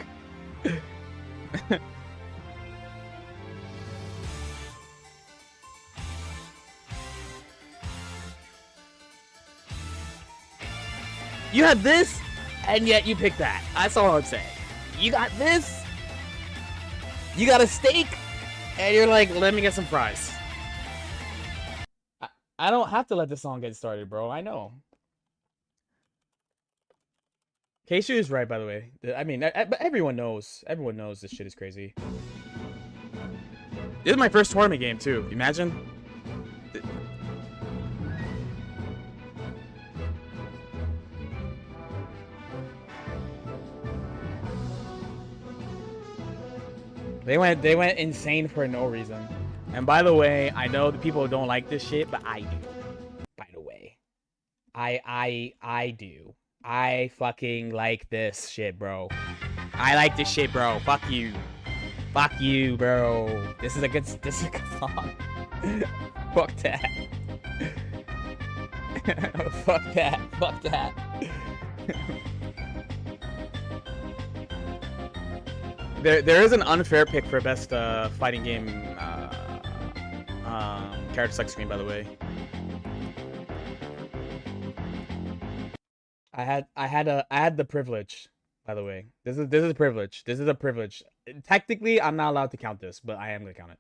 You have this, and yet you picked that. That's all I'm saying. You got this. You got a steak, and you're like, let me get some fries. I don't have to let the song get started, bro. I know. Keishu is right, by the way. I mean, but everyone knows. Everyone knows this shit is crazy. This is my first tournament game, too. Imagine. They went insane for no reason. And by the way, I know the people don't like this shit, but I do. By the way. I do. I fucking like this shit, bro. I like this shit, bro. Fuck you. Fuck you, bro. This is a good song. Fuck that. Fuck that. Fuck that. There is an unfair pick for best fighting game character select screen, by the way. I had the privilege By the way, this is a privilege. This is a privilege. Technically, I'm not allowed to count this, but I am gonna count it.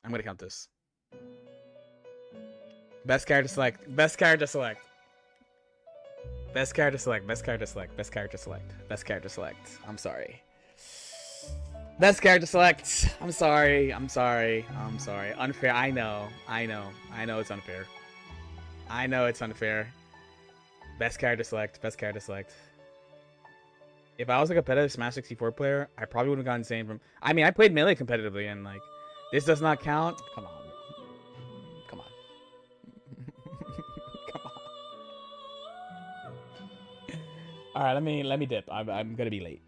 I'm gonna count this. Best character select. Best character select. Best character select. Best character select. Best character select. Best character select. I'm sorry. Best character select. I'm sorry. I'm sorry. I'm sorry. Unfair. I know. I know. I know it's unfair. I know it's unfair. Best character select. Best character select. If I was a competitive Smash 64 player, I probably would have gone insane from... I mean, I played Melee competitively, and, like, this does not count. Come on. Come on. Come on. Alright, let me dip. I'm gonna be late.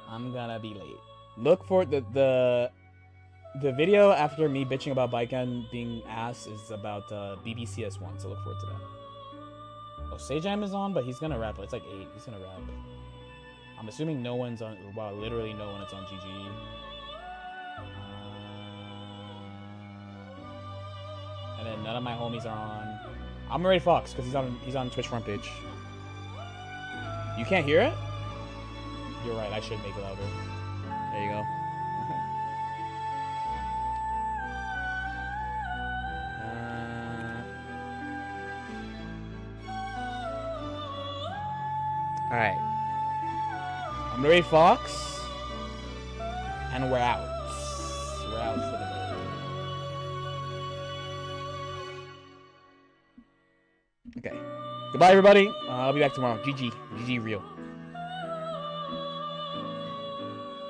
I'm gonna be late. Look for the video after me bitching about Baiken being ass is about BBCS1, so look forward to that. Oh, Sejam is on, but he's gonna rap. It's like 8. He's gonna rap. I'm assuming no one's on. Wow, literally no one is on GG. And then none of my homies are on. I'm Ray Fox because he's on Twitch front page. You can't hear it? You're right. I should make it louder. There you go. All right. I'm Ray Fox, and we're out. We're out for the day. Okay. Goodbye, everybody. I'll be back tomorrow. GG. GG real.